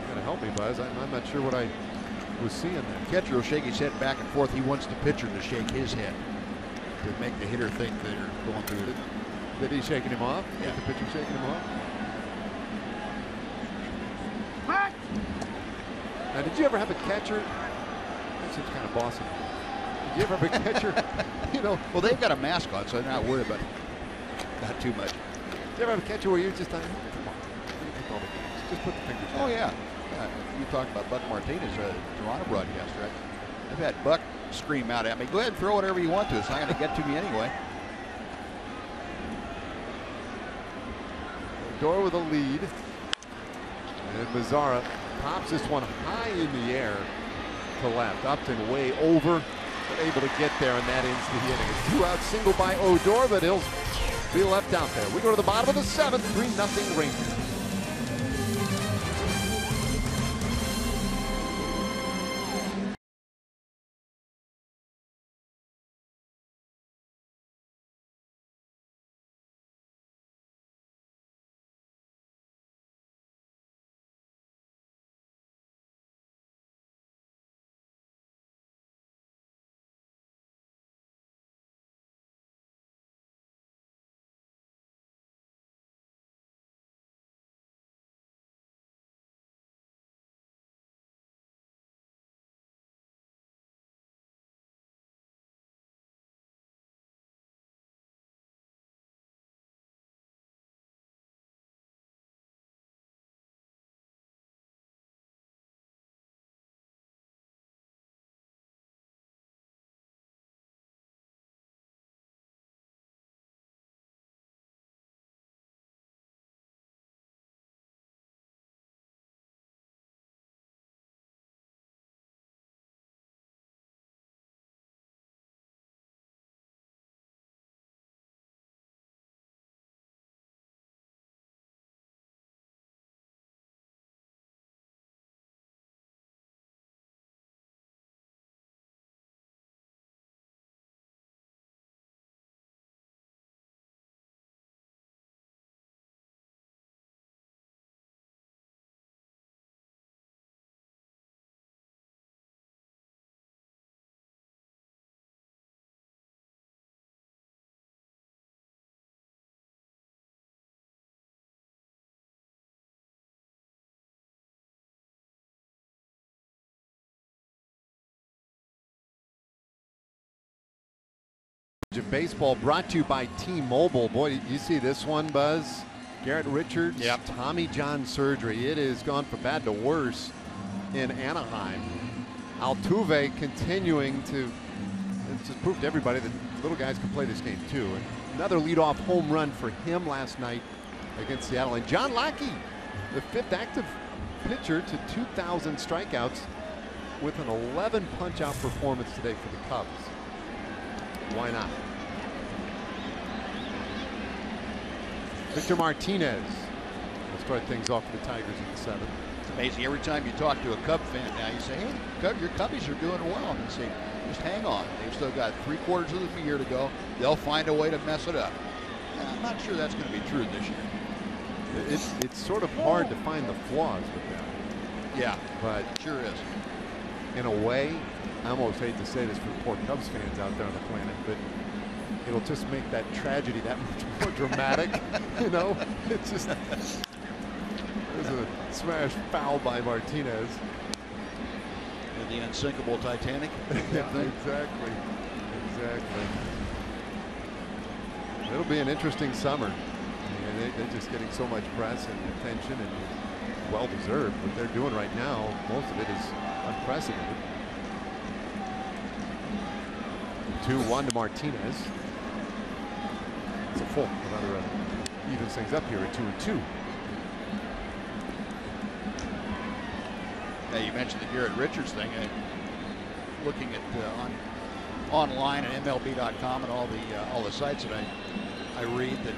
Gotta help me, Buzz. I'm not sure what I was seeing there. Catcher will shake his head back and forth. He wants the pitcher to shake his head to make the hitter think they're going through it. That he's shaking him off? Yeah. The pitcher shaking him off? Now, did you ever have a catcher? That seems kind of bossy. Did you ever have a catcher? You know. Well, they've got a mascot, so they're not worried about it. Not too much. Did you ever have a catcher where you're just like, come on, all the games. Just put the fingers down. Oh, yeah. You talked about Buck Martinez, Toronto broadcaster. Right? I've had Buck scream out at me, go ahead and throw whatever you want to. It's not going to get to me anyway. Odor with a lead. And Mazzara pops this one high in the air to left. Upton way over, but able to get there, and that ends the inning. A 2-out single by Odor, but he'll be left out there. We go to the bottom of the 7th, 3-0 Rangers. Baseball brought to you by T-Mobile. Boy, you see this one, Buzz? Garrett Richards, Tommy John surgery. It has gone from bad to worse in Anaheim. Altuve continuing to just prove to everybody that little guys can play this game too. And another leadoff home run for him last night against Seattle. And John Lackey, the 5th active pitcher to 2,000 strikeouts with an 11 punch-out performance today for the Cubs. Why not? Victor Martinez will start things off for the Tigers in the 7th. It's amazing. Every time you talk to a Cub fan now, you say, hey, your Cubbies are doing well. And they say, just hang on. They've still got 3/4 of the year to go. They'll find a way to mess it up. And I'm not sure that's going to be true this year. It's sort of hard to find the flaws with that. Yeah, but it sure is. In a way, I almost hate to say this for the poor Cubs fans out there on the planet, but it'll just make that tragedy that much more dramatic. You know, it's just, there's a smash foul by Martinez. And the unsinkable Titanic. Yeah, exactly. It'll be an interesting summer. I mean, they're just getting so much press and attention, and well deserved. What they're doing right now, most of it is unprecedented. 2-1 to Martinez. It's a full. Another evens things up here at 2-2. Now you mentioned the Garrett Richards thing. Looking at online at MLB.com and all the sites that I read, that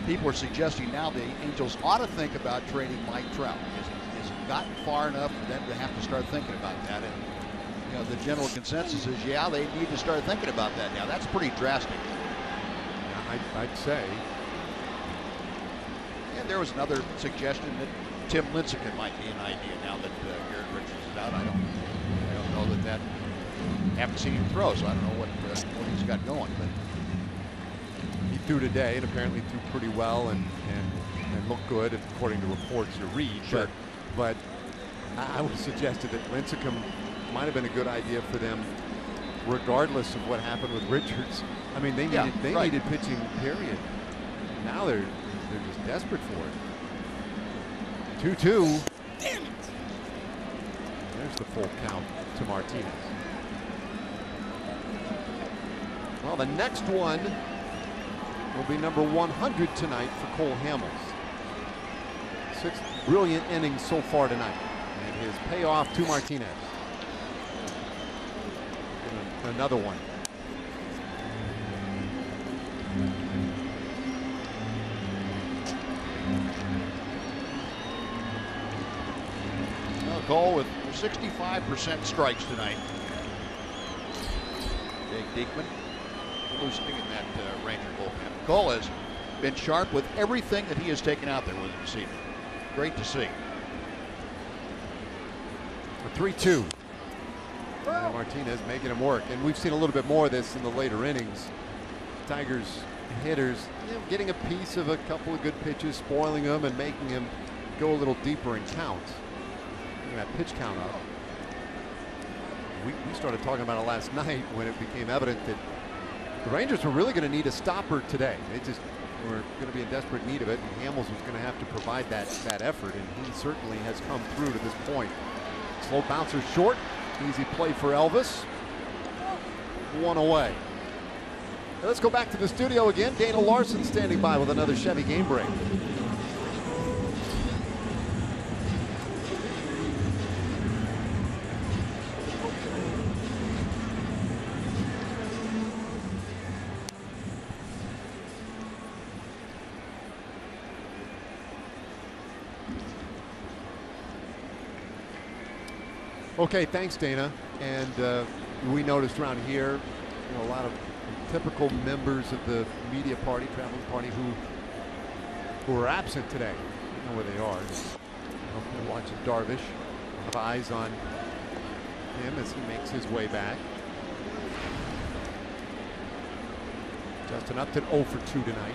people are suggesting now the Angels ought to think about trading Mike Trout. Has it gotten far enough for them to have to start thinking about that? And you know, the general consensus is, yeah, they need to start thinking about that now. That's pretty drastic. Yeah, I'd say. And there was another suggestion that Tim Lincecum might be an idea now that Garrett Richards is out. I don't know that. Haven't seen him throw, so I don't know what he's got going. But he threw today, and apparently threw pretty well and looked good, according to reports you read. Sure. But I would have suggested that Lincecum might have been a good idea for them, regardless of what happened with Richards. I mean, they needed pitching, period. Now they're just desperate for it. 2-2. Damn it! There's the full count to Martinez. Well, the next one will be number 100 tonight for Cole Hamels. 6 brilliant innings so far tonight, and his payoff to Martinez. And another one. Well, Cole with 65% strikes tonight. Jake Diekman loosening in that Ranger bullpen. Cole has been sharp with everything that he has taken out there with the receiver. Great to see. 3-2. And Martinez making him work, and we've seen a little bit more of this in the later innings. Tigers hitters, getting a piece of a couple of good pitches, spoiling them and making him go a little deeper in counts. Look at that pitch count up. We started talking about it last night when it became evident that the Rangers were really going to need a stopper today. They just were going to be in desperate need of it, and Hamels was going to have to provide that effort, and he certainly has come through to this point. Slow bouncer short, easy play for Elvis. 1 away. Now let's go back to the studio again. Dana Larson standing by with another Chevy game break. Okay, thanks, Dana. And we noticed around here, a lot of typical members of the media party, traveling party, who are absent today. I don't know where they are. We're watching Darvish. Have eyes on him as he makes his way back. Justin Upton 0 for 2 tonight.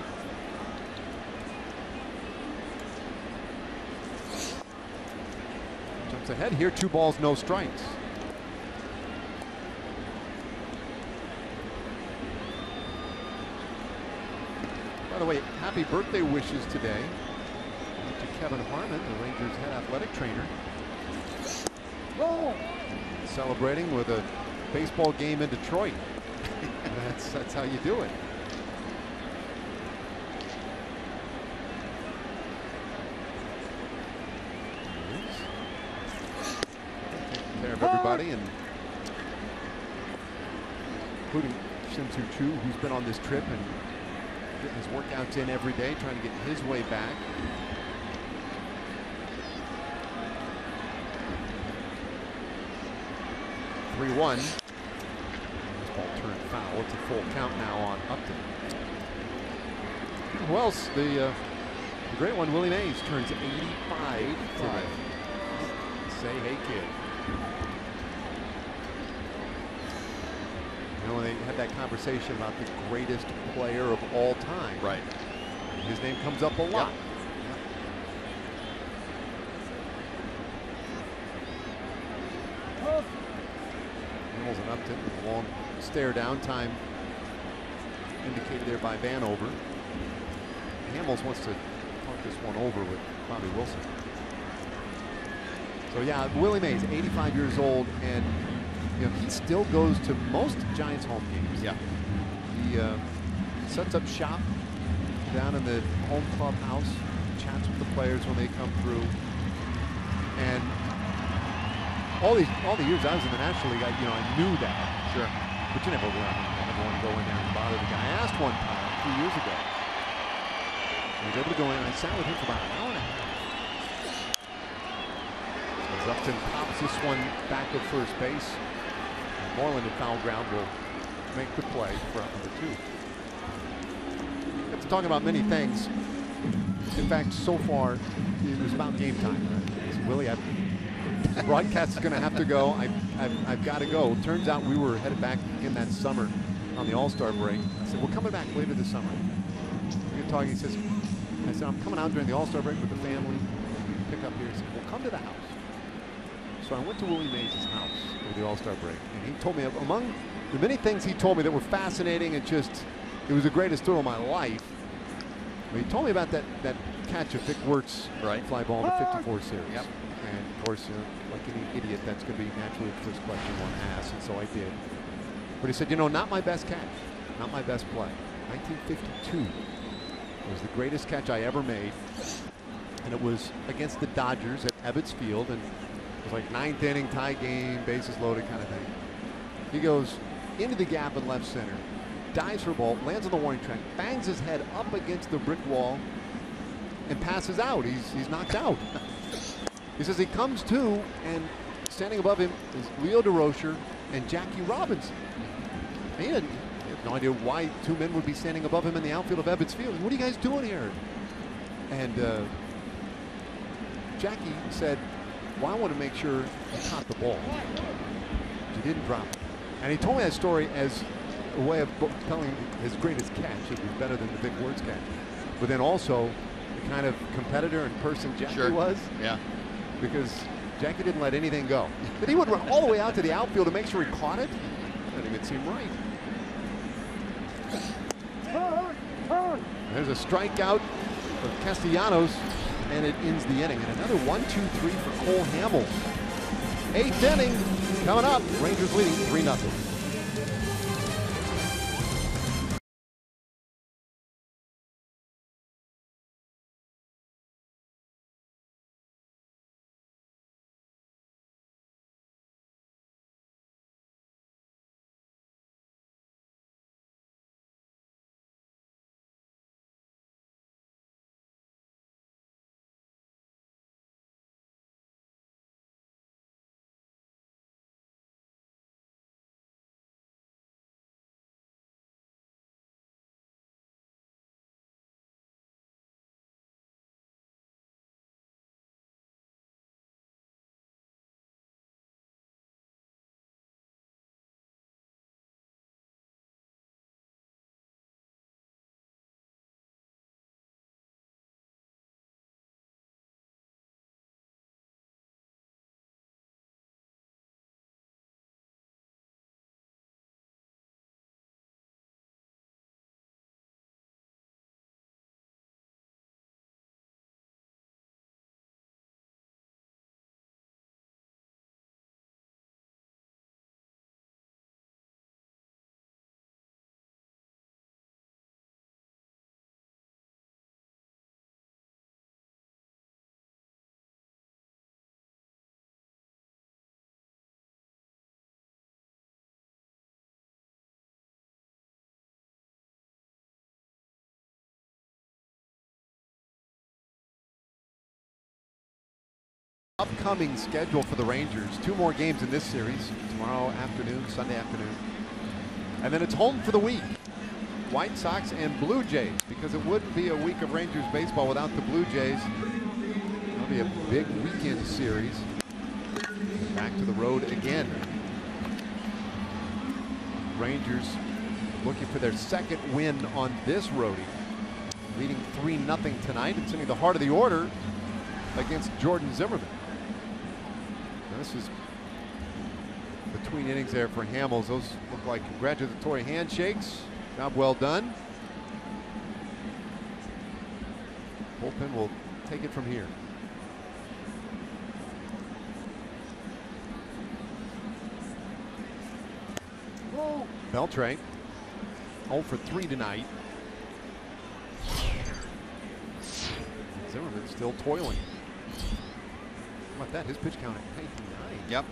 Jumps ahead here, 2 balls, no strikes. the way, happy birthday wishes today to Kevin Harmon, the Rangers head athletic trainer. Celebrating with a baseball game in Detroit. That's how you do it. Taking care of everybody, and including Shin-Soo Choo, who's been on this trip and getting his workouts in every day, trying to get his way back. Three-one. This ball turned foul. It's a full count now on Upton. Who else? The great one, Willie Mays, turns 85 today. Say hey, kid. You know, when they had that conversation about the greatest player of all time. Right. His name comes up a lot. Yeah. Hamels and Upton, a long stare down time indicated there by Vanover. Hamels wants to talk this one over with Bobby Wilson. So yeah, Willie Mays, 85 years old, and you know, he still goes to most Giants home games. Yeah. He sets up shop down in the home clubhouse, chats with the players when they come through, and all the years I was in the National League, I knew that. Sure. But you never want to go in there and bother the guy. I asked one time a few years ago. I was able to go in, and I sat with him for about an hour and a half. As Upton pops this one back at first base, and Moreland at foul ground will make the play for number 2. It's talking about many things. In fact, so far, it was about game time. I said, Willie, the broadcast is going to have to go. I've got to go. Turns out we were headed back in that summer on the All-Star break. I said, we're coming back later this summer. We're talking. He says, I said, I'm coming out during the All-Star break with the family. Pick up here. He said, well, come to the house. So I went to Willie Mays' house for the All-Star break, and he told me, among the many things he told me that were fascinating and just, it was the greatest thrill of my life. He told me about that catch of Vic Wirtz fly ball in the 54 series. Yep. And of course, like any idiot, that's going to be naturally the first question one asks, and so I did. But he said, not my best catch, not my best play. 1952 was the greatest catch I ever made, and it was against the Dodgers at Ebbets Field, and it was like 9th inning, tie game, bases loaded kind of thing. He goes into the gap in left center, dives for a ball, lands on the warning track, bangs his head up against the brick wall, and passes out. He's knocked out. He says he comes to, and standing above him is Leo DeRocher and Jackie Robinson. He had no idea why 2 men would be standing above him in the outfield of Ebbets Field. What are you guys doing here? And Jackie said, well, I want to make sure you caught the ball. You didn't drop it. And he told me that story as a way of telling his greatest catch. It was better than the Vic Wirtz catch. But then also the kind of competitor and person Jackie was. Yeah. Because Jackie didn't let anything go. But he would run all the way out to the outfield to make sure he caught it. That didn't even seem right. There's a strikeout for Castellanos, and it ends the inning. And another 1-2-3 for Cole Hamels. 8th inning coming up. Rangers leading 3-0. Upcoming schedule for the Rangers. 2 more games in this series. Tomorrow afternoon, Sunday afternoon. And then it's home for the week. White Sox and Blue Jays, because it wouldn't be a week of Rangers baseball without the Blue Jays. It'll be a big weekend series. Back to the road again. Rangers looking for their 2nd win on this roadie. Leading 3-0 tonight. It's in the heart of the order against Jordan Zimmerman. This is between innings there for Hamels. Those look like congratulatory handshakes. Job well done. Bullpen will take it from here. Whoa. Beltre 0 for 3 tonight. Zimmerman still toiling. How about that? His pitch count at 99. Yep.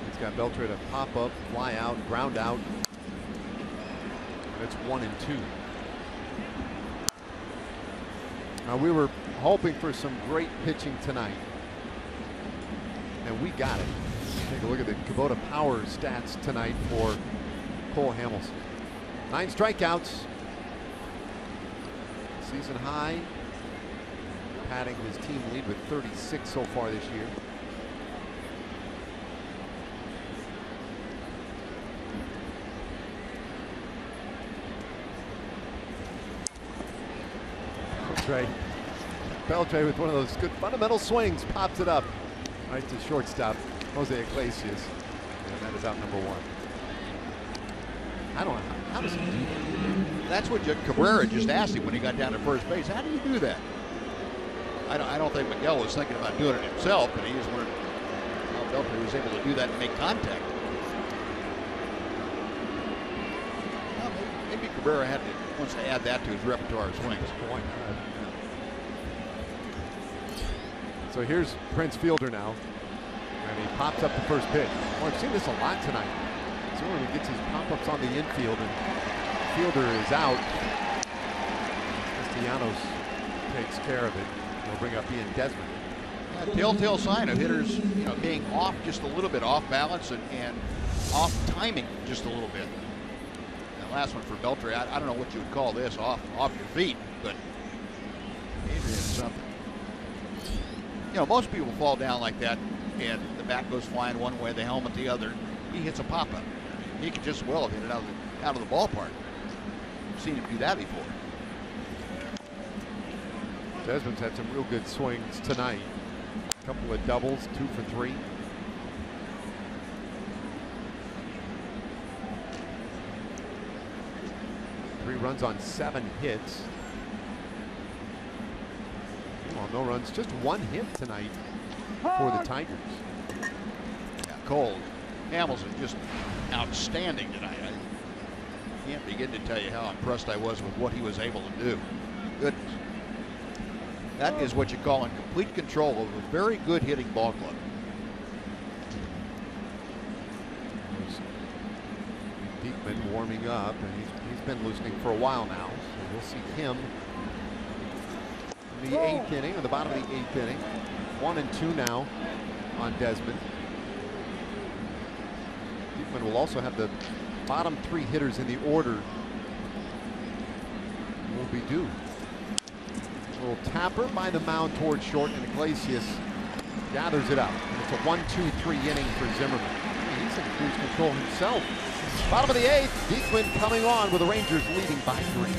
He's got Beltre to pop up, fly out, ground out. And it's 1-2. Now, we were hoping for some great pitching tonight, and we got it. Take a look at the Kubota power stats tonight for Cole Hamels. 9 strikeouts. Season high. Padding his team lead with 36 so far this year. Beltre with one of those good fundamental swings, pops it up right to shortstop Jose Iglesias, and that is out number 1. I don't know, how does he do that? That's what Cabrera just asked him when he got down to first base. How do you do that? I don't think Miguel was thinking about doing it himself, but he just wondered how Beltre was able to do that and make contact. Well, maybe Cabrera wants to add that to his repertoire of swings. So here's Prince Fielder now, and he pops up the first pitch. Well, I've seen this a lot tonight. Zimmerman gets his pop-ups on the infield, and Fielder is out. Castellanos takes care of it. We'll bring up Ian Desmond. Telltale sign of hitters, being off just a little bit, off balance and off timing just a little bit. The last one for Beltre, I don't know what you would call this, off your feet, but Adrian something. Most people fall down like that, and the bat goes flying one way, the helmet the other. He hits a pop-up. He could just as well have hit it out of the ballpark. I've seen him do that before. Desmond's had some real good swings tonight. A couple of doubles, 2 for 3. Three runs on 7 hits. Well, no runs, just 1 hit tonight for the Tigers. Yeah, Cole Hamels is just outstanding tonight. I can't begin to tell you how impressed I was with what he was able to do. Goodness. That is what you call in complete control of a very good hitting ball club. Diekman warming up, and he's been loosening for a while now. So we'll see him in the 8th inning, or the bottom of the 8th inning. 1-2 now on Desmond. Diekman will also have the bottom 3 hitters in the order will be due. A little tapper by the mound towards short, and Iglesias gathers it up. And it's a 1-2-3 inning for Zimmerman. He's in cruise control himself. Bottom of the 8th, Diekman coming on with the Rangers leading by 3.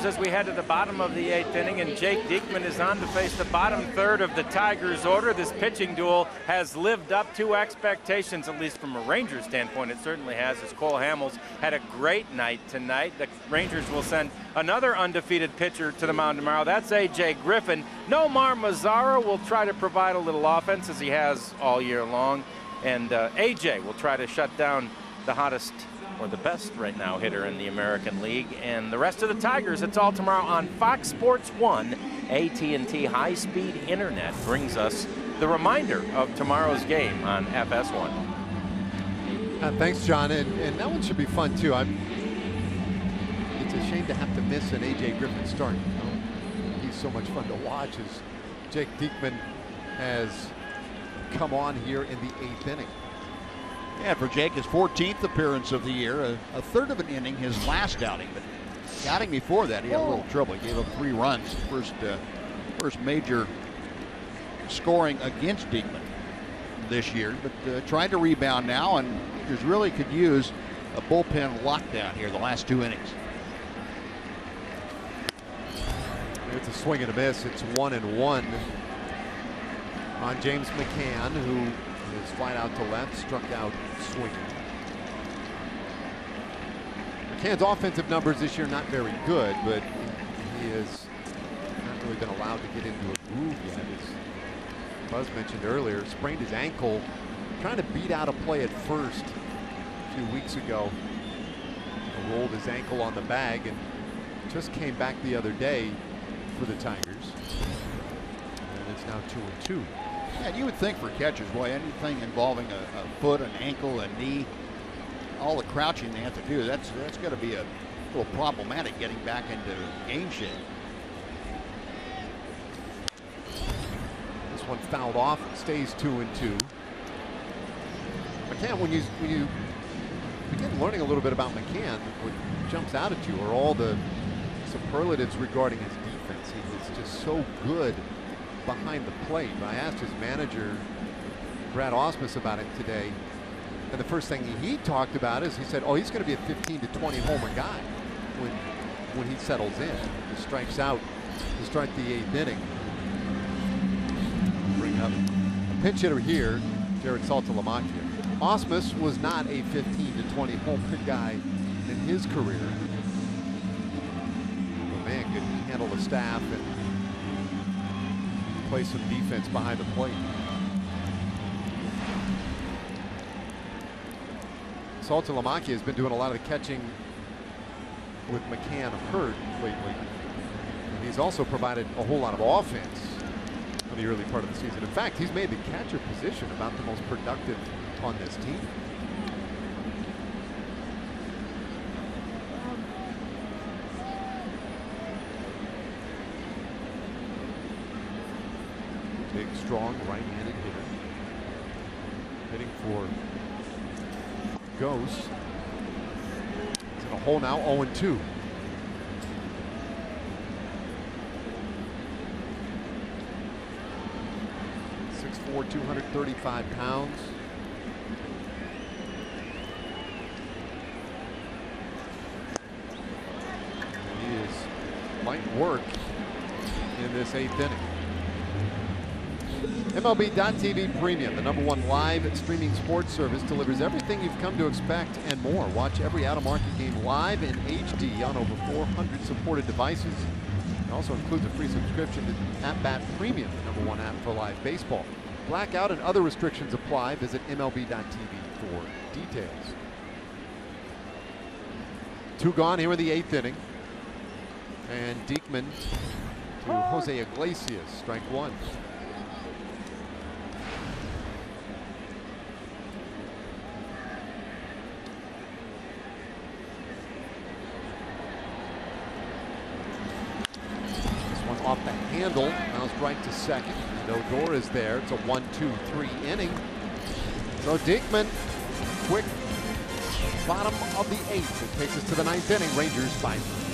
As we head to the bottom of the 8th inning, and Jake Diekman is on to face the bottom third of the Tigers' order. This pitching duel has lived up to expectations, at least from a Rangers standpoint. It certainly has, as Cole Hamels had a great night tonight. The Rangers will send another undefeated pitcher to the mound tomorrow. That's A.J. Griffin. Nomar Mazara will try to provide a little offense, as he has all year long. And A.J. will try to shut down the hottest, or the best right now, hitter in the American League. And the rest of the Tigers, it's all tomorrow on Fox Sports 1. AT&T high-speed internet brings us the reminder of tomorrow's game on FS1. Thanks, John. And that one should be fun, too. It's a shame to have to miss an A.J. Griffin start. You know? He's so much fun to watch as Jake Diekman has come on here in the 8th inning. Yeah, for Jake, his 14th appearance of the year, a third of an inning his last outing. But the outing before that, he had a little trouble. He gave up 3 runs. First major scoring against Diekman this year. But tried to rebound now, and Rangers really could use a bullpen lockdown here the last 2 innings. It's a swing and a miss. It's 1-1 on James McCann, who is flat out to left, struck out swinging. McCann's offensive numbers this year not very good, but he has not really been allowed to get into a groove yet. As Buzz mentioned earlier, sprained his ankle trying to beat out a play at first a few weeks ago. Rolled his ankle on the bag and just came back the other day for the Tigers. And it's now 2-2. Yeah, you would think for catchers, boy, anything involving a foot, an ankle, a knee, all the crouching they have to do, that's got to be a little problematic getting back into game shape. This one fouled off, stays 2-2. McCann, when you begin learning a little bit about McCann, what jumps out at you are all the superlatives regarding his defense. He is just so good behind the plate. I asked his manager, Brad Ausmus, about it today, and the first thing he talked about is he said, oh, he's going to be a 15 to 20 homer guy when he settles in. He strikes out to start the 8th inning. Bring up a pinch hitter here, Jared Saltalamacchia. Ausmus was not a 15 to 20 homer guy in his career. But man, could handle the staff and play some defense behind the plate. Saltalamacchia has been doing a lot of the catching with McCann hurt lately. And he's also provided a whole lot of offense in the early part of the season. In fact, he's made the catcher position about the most productive on this team. Big, strong, right-handed hitter. Hitting for Ghost. He's in a hole now, 0-2. .6'4", 235 pounds. He is light work in this 8th inning. MLB.TV Premium, the #1 live streaming sports service, delivers everything you've come to expect and more. Watch every out-of-market game live in HD on over 400 supported devices. It also includes a free subscription to At-Bat Premium, the #1 app for live baseball. Blackout and other restrictions apply. Visit MLB.TV for details. 2 gone here in the 8th inning. And Diekman to Jose Iglesias, strike 1. Off the handle, now strike to second. And Odor is there. It's a 1-2-3 inning. So Diekman, quick bottom of the 8th. It takes us to the 9th inning. Rangers by 3.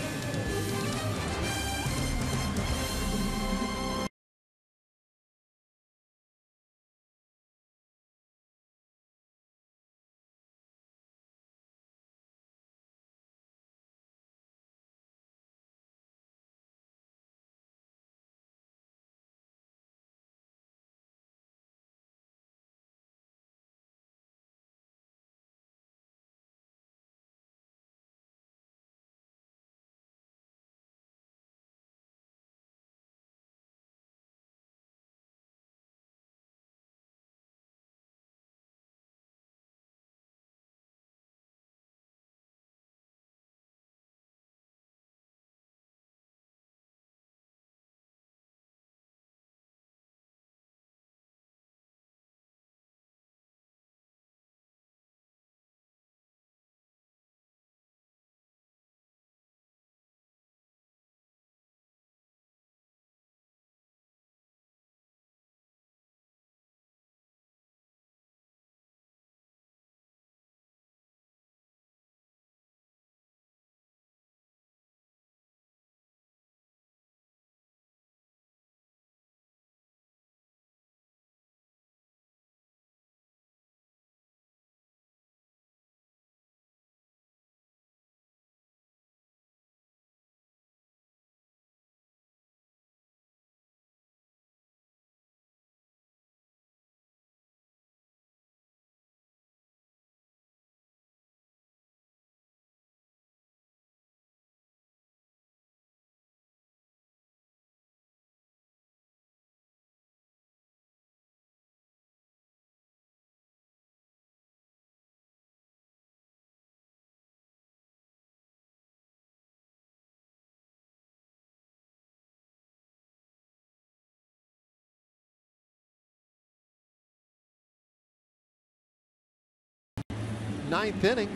ninth inning.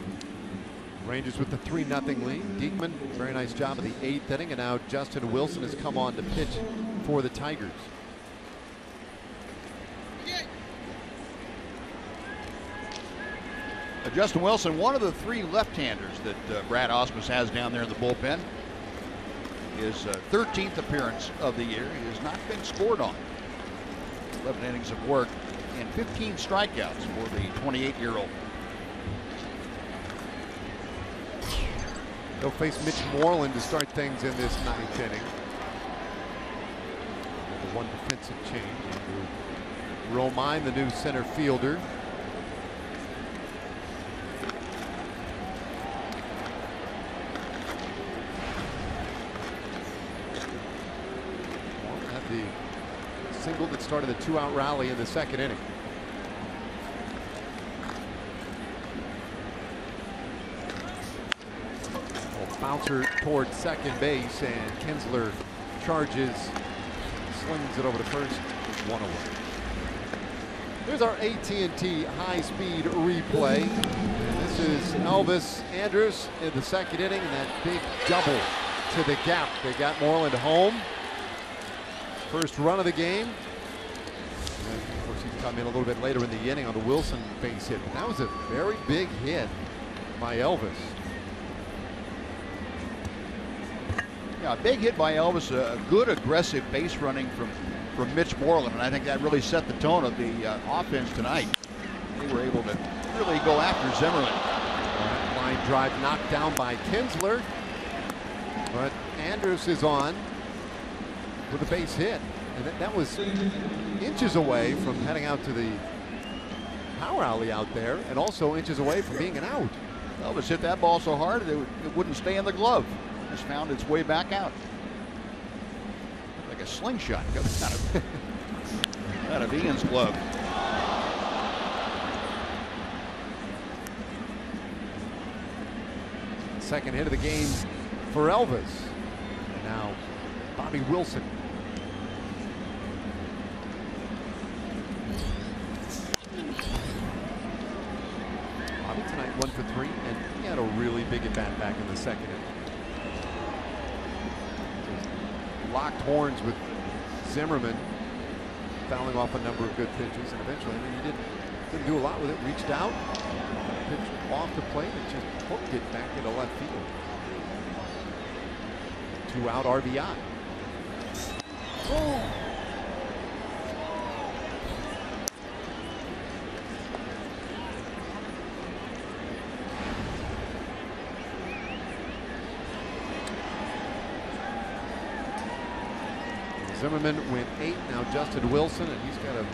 Rangers with the 3-0 lead. Diekman, very nice job of the 8th inning, and now Justin Wilson has come on to pitch for the Tigers. Justin Wilson, one of the 3 left-handers that Brad Ausmus has down there in the bullpen. His 13th appearance of the year. He has not been scored on. 11 innings of work and 15 strikeouts for the 28-year-old. They'll face Mitch Moreland to start things in this 9th inning. The one defensive change. Andrew Romine, the new center fielder. The single that started the 2-out rally in the 2nd inning. Bouncer toward second base, and Kinsler charges, slings it over to first, 1 away. Here's our AT&T high-speed replay. And this is Elvis Andrus in the 2nd inning, and that big double to the gap. They got Moreland home. First run of the game. And of course, he's come in a little bit later in the inning on the Wilson base hit. But that was a very big hit by Elvis. Yeah, a big hit by Elvis. A good aggressive base running from Mitch Moreland, and I think that really set the tone of the offense tonight. They were able to really go after Zimmerman. Line drive knocked down by Kinsler, but Andrus is on with a base hit, and that was inches away from heading out to the power alley out there, and also inches away from being an out. Elvis hit that ball so hard it wouldn't stay in the glove. It just found its way back out. Like a slingshot coming out of Ian's glove. Second hit of the game for Elvis. And now Bobby Wilson. Bobby tonight 1 for 3, and he had a really big at bat back in the 2nd inning. Locked horns with Zimmerman, fouling off a number of good pitches, and eventually, I mean, he didn't do a lot with it. Reached out, pitched off the plate, and just hooked it back into left field. 2-out RBI. Oh. Zimmerman went 8. Now Justin Wilson, and he's got a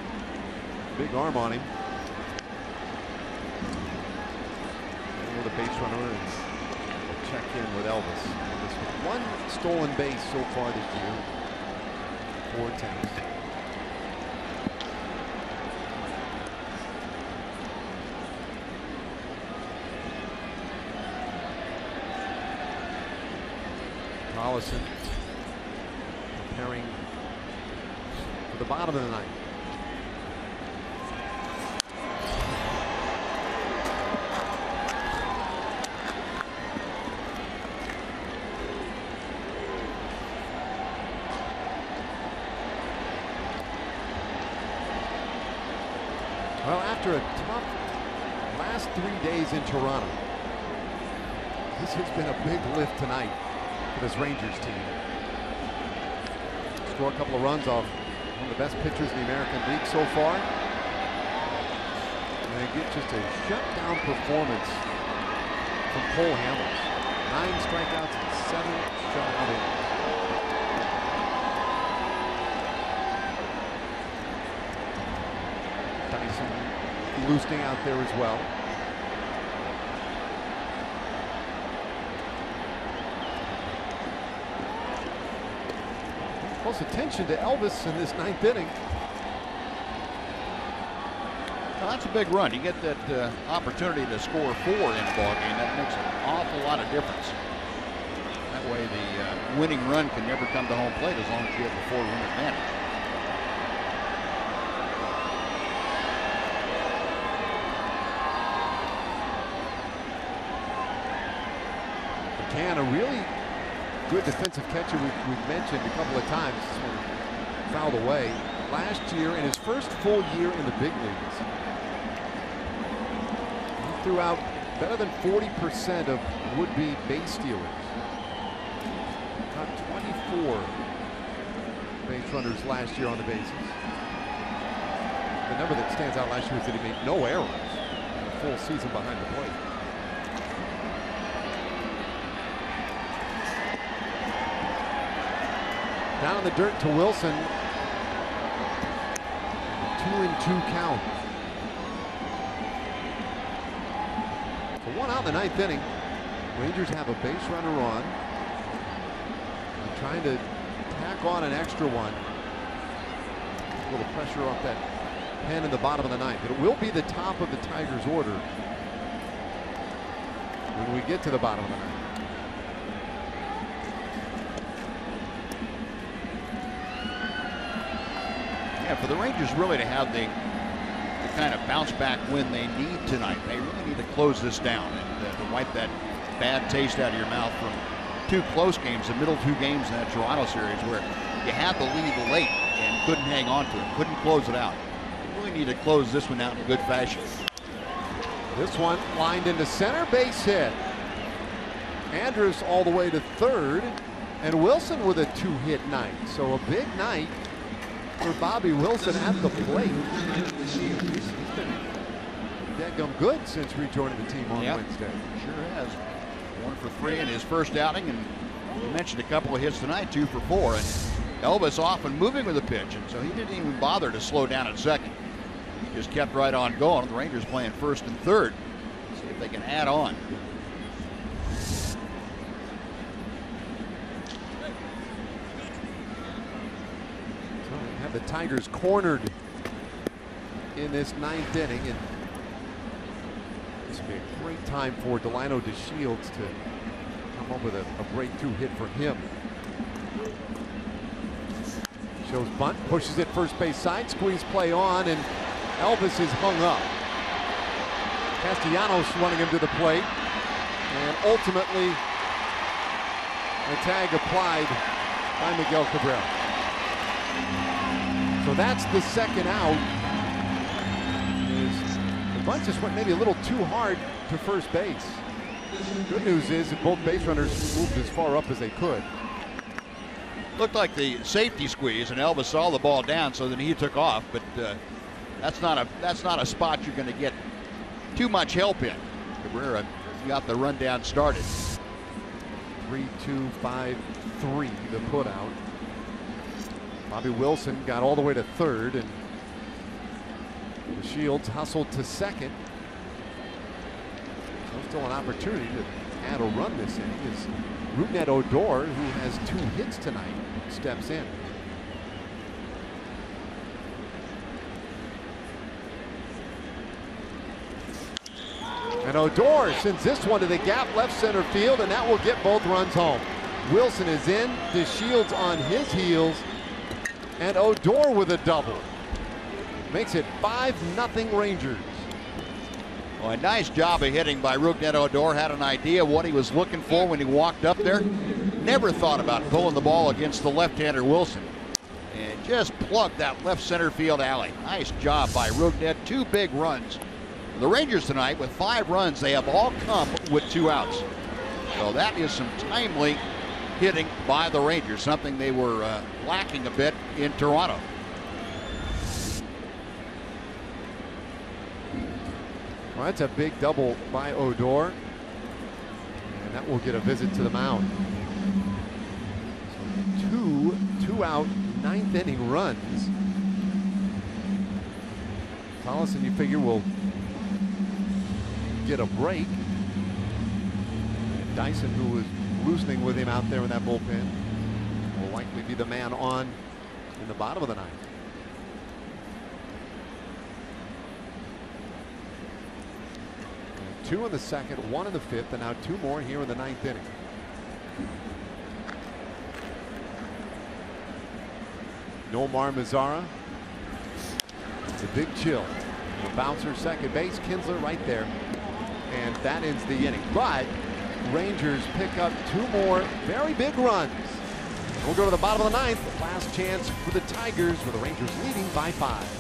big arm on him. And with a base runner, and we'll check in with Elvis. Elvis with 1 stolen base so far this year. 4 attempts. Collison preparing for the bottom of the ninth. Well, after a tough last 3 days in Toronto, this has been a big lift tonight for this Rangers team. Score a couple of runs off one of the best pitchers in the American League so far. And they get just a shutdown performance from Cole Hamels. 9 strikeouts and 7 shutout innings. Dyson loosening out there as well. Close attention to Elvis in this 9th inning. Well, that's a big run. You get that opportunity to score 4 in a ball game. That makes an awful lot of difference. That way the winning run can never come to home plate as long as you have the 4-run advantage. good defensive catcher we've mentioned a couple of times. This one fouled away. Last year, in his first full year in the big leagues, he threw out better than 40% of would-be base stealers. Got 24 base runners last year on the bases. The number that stands out last year was that he made no errors in a full season behind the plate. Down in the dirt to Wilson. 2-2 count. So 1 out in the 9th inning. Rangers have a base runner on. They're trying to tack on an extra one. A little pressure off that pen in the bottom of the 9th. But it will be the top of the Tigers' order when we get to the bottom of the 9th. Yeah, for the Rangers really to have the kind of bounce back win they need tonight, they really need to close this down and to wipe that bad taste out of your mouth from 2 close games, the middle 2 games in that Toronto series where you had the lead late and couldn't hang on to it, couldn't close it out. You really need to close this one out in good fashion. This one lined into center, base hit. Andrus all the way to third, and Wilson with a 2-hit night. So a big night for Bobby Wilson at the plate. He's been dadgum good since rejoining the team on Wednesday. Sure has. 1 for 3 in his first outing, and you mentioned a couple of hits tonight, 2 for 4. And Elvis off and moving with the pitch, and so he didn't even bother to slow down at second. He just kept right on going. The Rangers playing first and third. See if they can add on. The Tigers cornered in this 9th inning, and this would be a great time for Delino DeShields to come up with a breakthrough hit for him. Shows bunt, pushes it first base side, squeeze play on, and Elvis is hung up. Castellanos running him to the plate, and ultimately a tag applied by Miguel Cabrera. So that's the second out. The bunt just went maybe a little too hard to first base. Good news is that both base runners moved as far up as they could. Looked like the safety squeeze, and Elvis saw the ball down, so then he took off. But that's not a spot you're going to get too much help in. Cabrera got the rundown started. 3-2-5-3 the put out. Bobby Wilson got all the way to third, and DeShields hustled to second. So still an opportunity to add a run this inning as Rougned Odor, who has 2 hits tonight, steps in. And Odor sends this one to the gap left center field, and that will get both runs home. Wilson is in, DeShields on his heels, and Odor with a double. Makes it 5-0 Rangers. Well, a nice job of hitting by Rougned Odor. Had an idea of what he was looking for when he walked up there. Never thought about pulling the ball against the left-hander Wilson. And just plugged that left center field alley. Nice job by Rougned. 2 big runs. The Rangers tonight with 5 runs, they have all come with 2 outs. So that is some timely hitting by the Rangers, something they were lacking a bit in Toronto. Well, that's a big double by Odor, and that will get a visit to the mound. So 2 out 9th inning runs. Tollison, you figure, will get a break. And Dyson, who was loosening with him out there in that bullpen, will likely be the man on in the bottom of the 9th. And 2 in the 2nd, 1 in the 5th, and now 2 more here in the 9th inning. Nomar Mazara, the big chill. The bouncer second base, Kinsler right there, and that ends the inning. But Rangers pick up 2 more very big runs. We'll go to the bottom of the 9th. Last chance for the Tigers, with the Rangers leading by 5.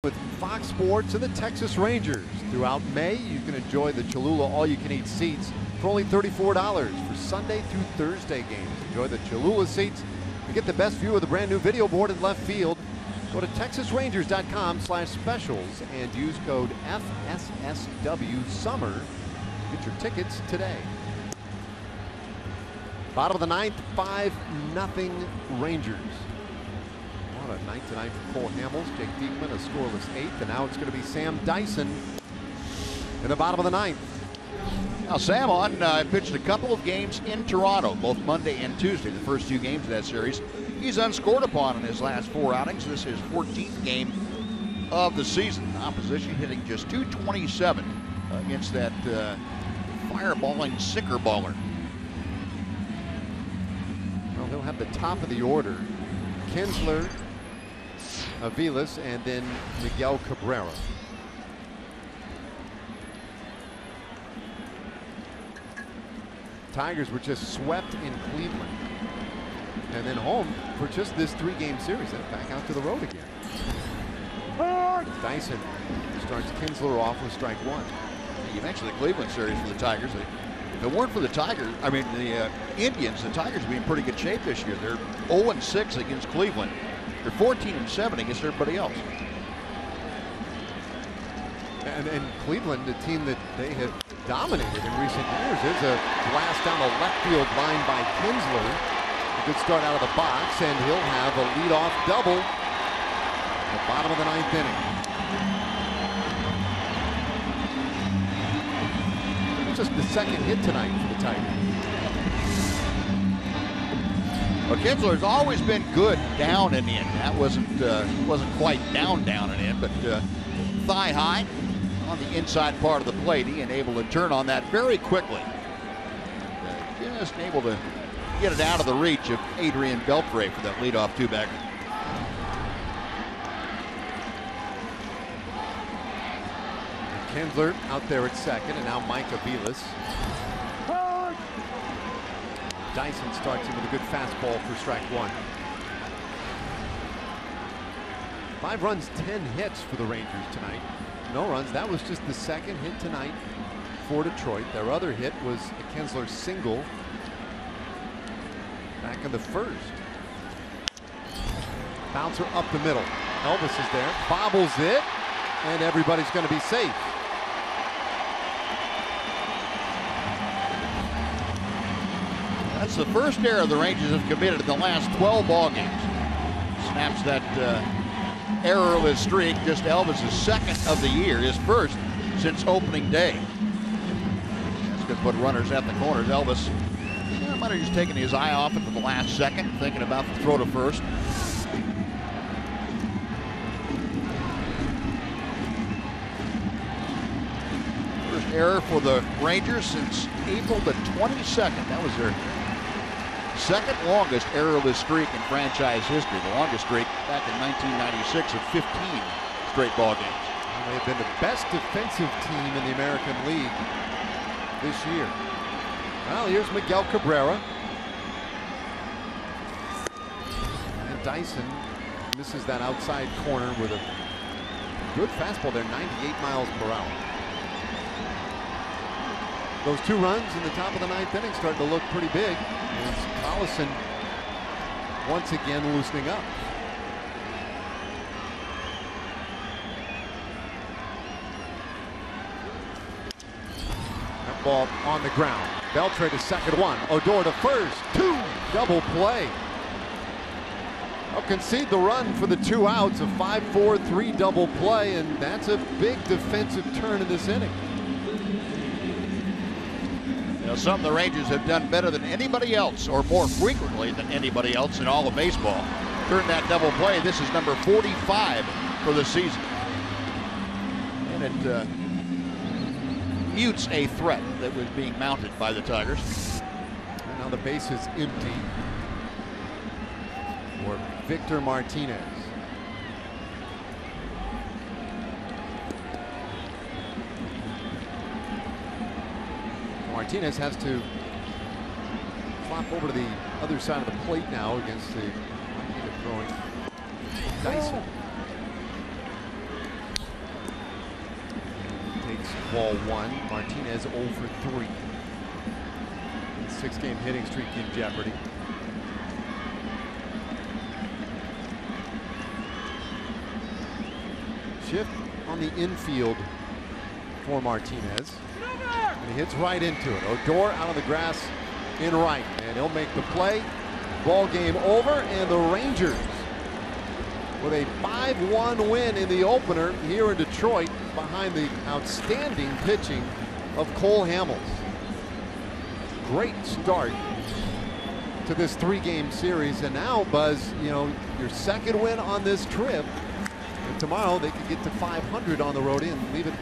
With Fox Sports and the Texas Rangers. Throughout May, you can enjoy the Cholula all-you-can-eat seats for only $34 for Sunday through Thursday games. Enjoy the Cholula seats and get the best view of the brand new video board in left field. Go to TexasRangers.com/specials and use code FSSW Summer. Get your tickets today. Bottom of the 9th, 5-0 Rangers. What a night tonight for Cole Hamels. Jake Diekman, a scoreless 8th, and now it's going to be Sam Dyson in the bottom of the 9th. Now Sam pitched a couple of games in Toronto, both Monday and Tuesday, the first 2 games of that series. He's unscored upon in his last 4 outings. This is his 14th game of the season. Opposition hitting just .227 against that fireballing sicker baller. Well, he'll have the top of the order. Kinsler, Aviles, and then Miguel Cabrera. Tigers were just swept in Cleveland, and then home for just this 3-game series, then back out to the road again. Dyson starts Kinsler off with strike 1. You mentioned the Cleveland series for the Tigers. If it weren't for the Tigers, I mean the Indians, the Tigers would be in pretty good shape this year. They're 0-6 against Cleveland. They're 14-7 against everybody else. And Cleveland, the team that they have dominated in recent years. There's a blast down the left field line by Kinsler. A good start out of the box, and he'll have a leadoff double at the bottom of the 9th inning. Just the 2nd hit tonight for the Tigers. Well, Kinsler's always been good down and in. That wasn't quite down and in, but thigh high on the inside part of the plate. He and able to turn on that very quickly. Just able to get it out of the reach of Adrian Beltre for that leadoff 2-bagger. Kinsler out there at 2nd, and now Mike Aviles. Dyson starts him with a good fastball for strike 1. 5 runs, 10 hits for the Rangers tonight. No runs. That was just the 2nd hit tonight for Detroit. Their other hit was a Kinsler single back in the 1st. Bouncer up the middle. Elvis is there, bobbles it, and everybody's going to be safe. That's the first error the Rangers have committed in the last 12 ball games. snaps that errorless streak. Just Elvis's second of the year, his first since opening day. That's going to put runners at the corners. Elvis might have just taken his eye off it for the last second, thinking about the throw to first. First error for the Rangers since April the 22nd. That was their second longest errorless streak in franchise history. The longest streak back in 1996 of 15 straight ball games. They've been the best defensive team in the American League this year. Well, here's Miguel Cabrera. And Dyson misses that outside corner with a good fastball there, 98 miles per hour. Those 2 runs in the top of the 9th inning starting to look pretty big. As Collison once again loosening up. That ball on the ground. Beltre to second, 1. Odor to first, 2. Double play. I'll concede the run for the 2 outs. A 5-4-3 double play, and that's a big defensive turn in this inning. You know, something the Rangers have done better than anybody else, or more frequently than anybody else in all of baseball. Turn that double play. This is number 45 for the season. And it mutes a threat that was being mounted by the Tigers. And now the base is empty for Victor Martinez. Martinez has to flop over to the other side of the plate now against the throwing Dyson. Takes ball 1. Martinez 0 for 3. 6-game hitting streak in jeopardy. Shift on the infield for Martinez. And he hits right into it. Odor out of the grass in right. And he'll make the play. Ball game over. And the Rangers with a 5-1 win in the opener here in Detroit behind the outstanding pitching of Cole Hamels. Great start to this 3-game series. And now, Buzz, you know, your second win on this trip. And tomorrow they could get to 500 on the road in. Leave it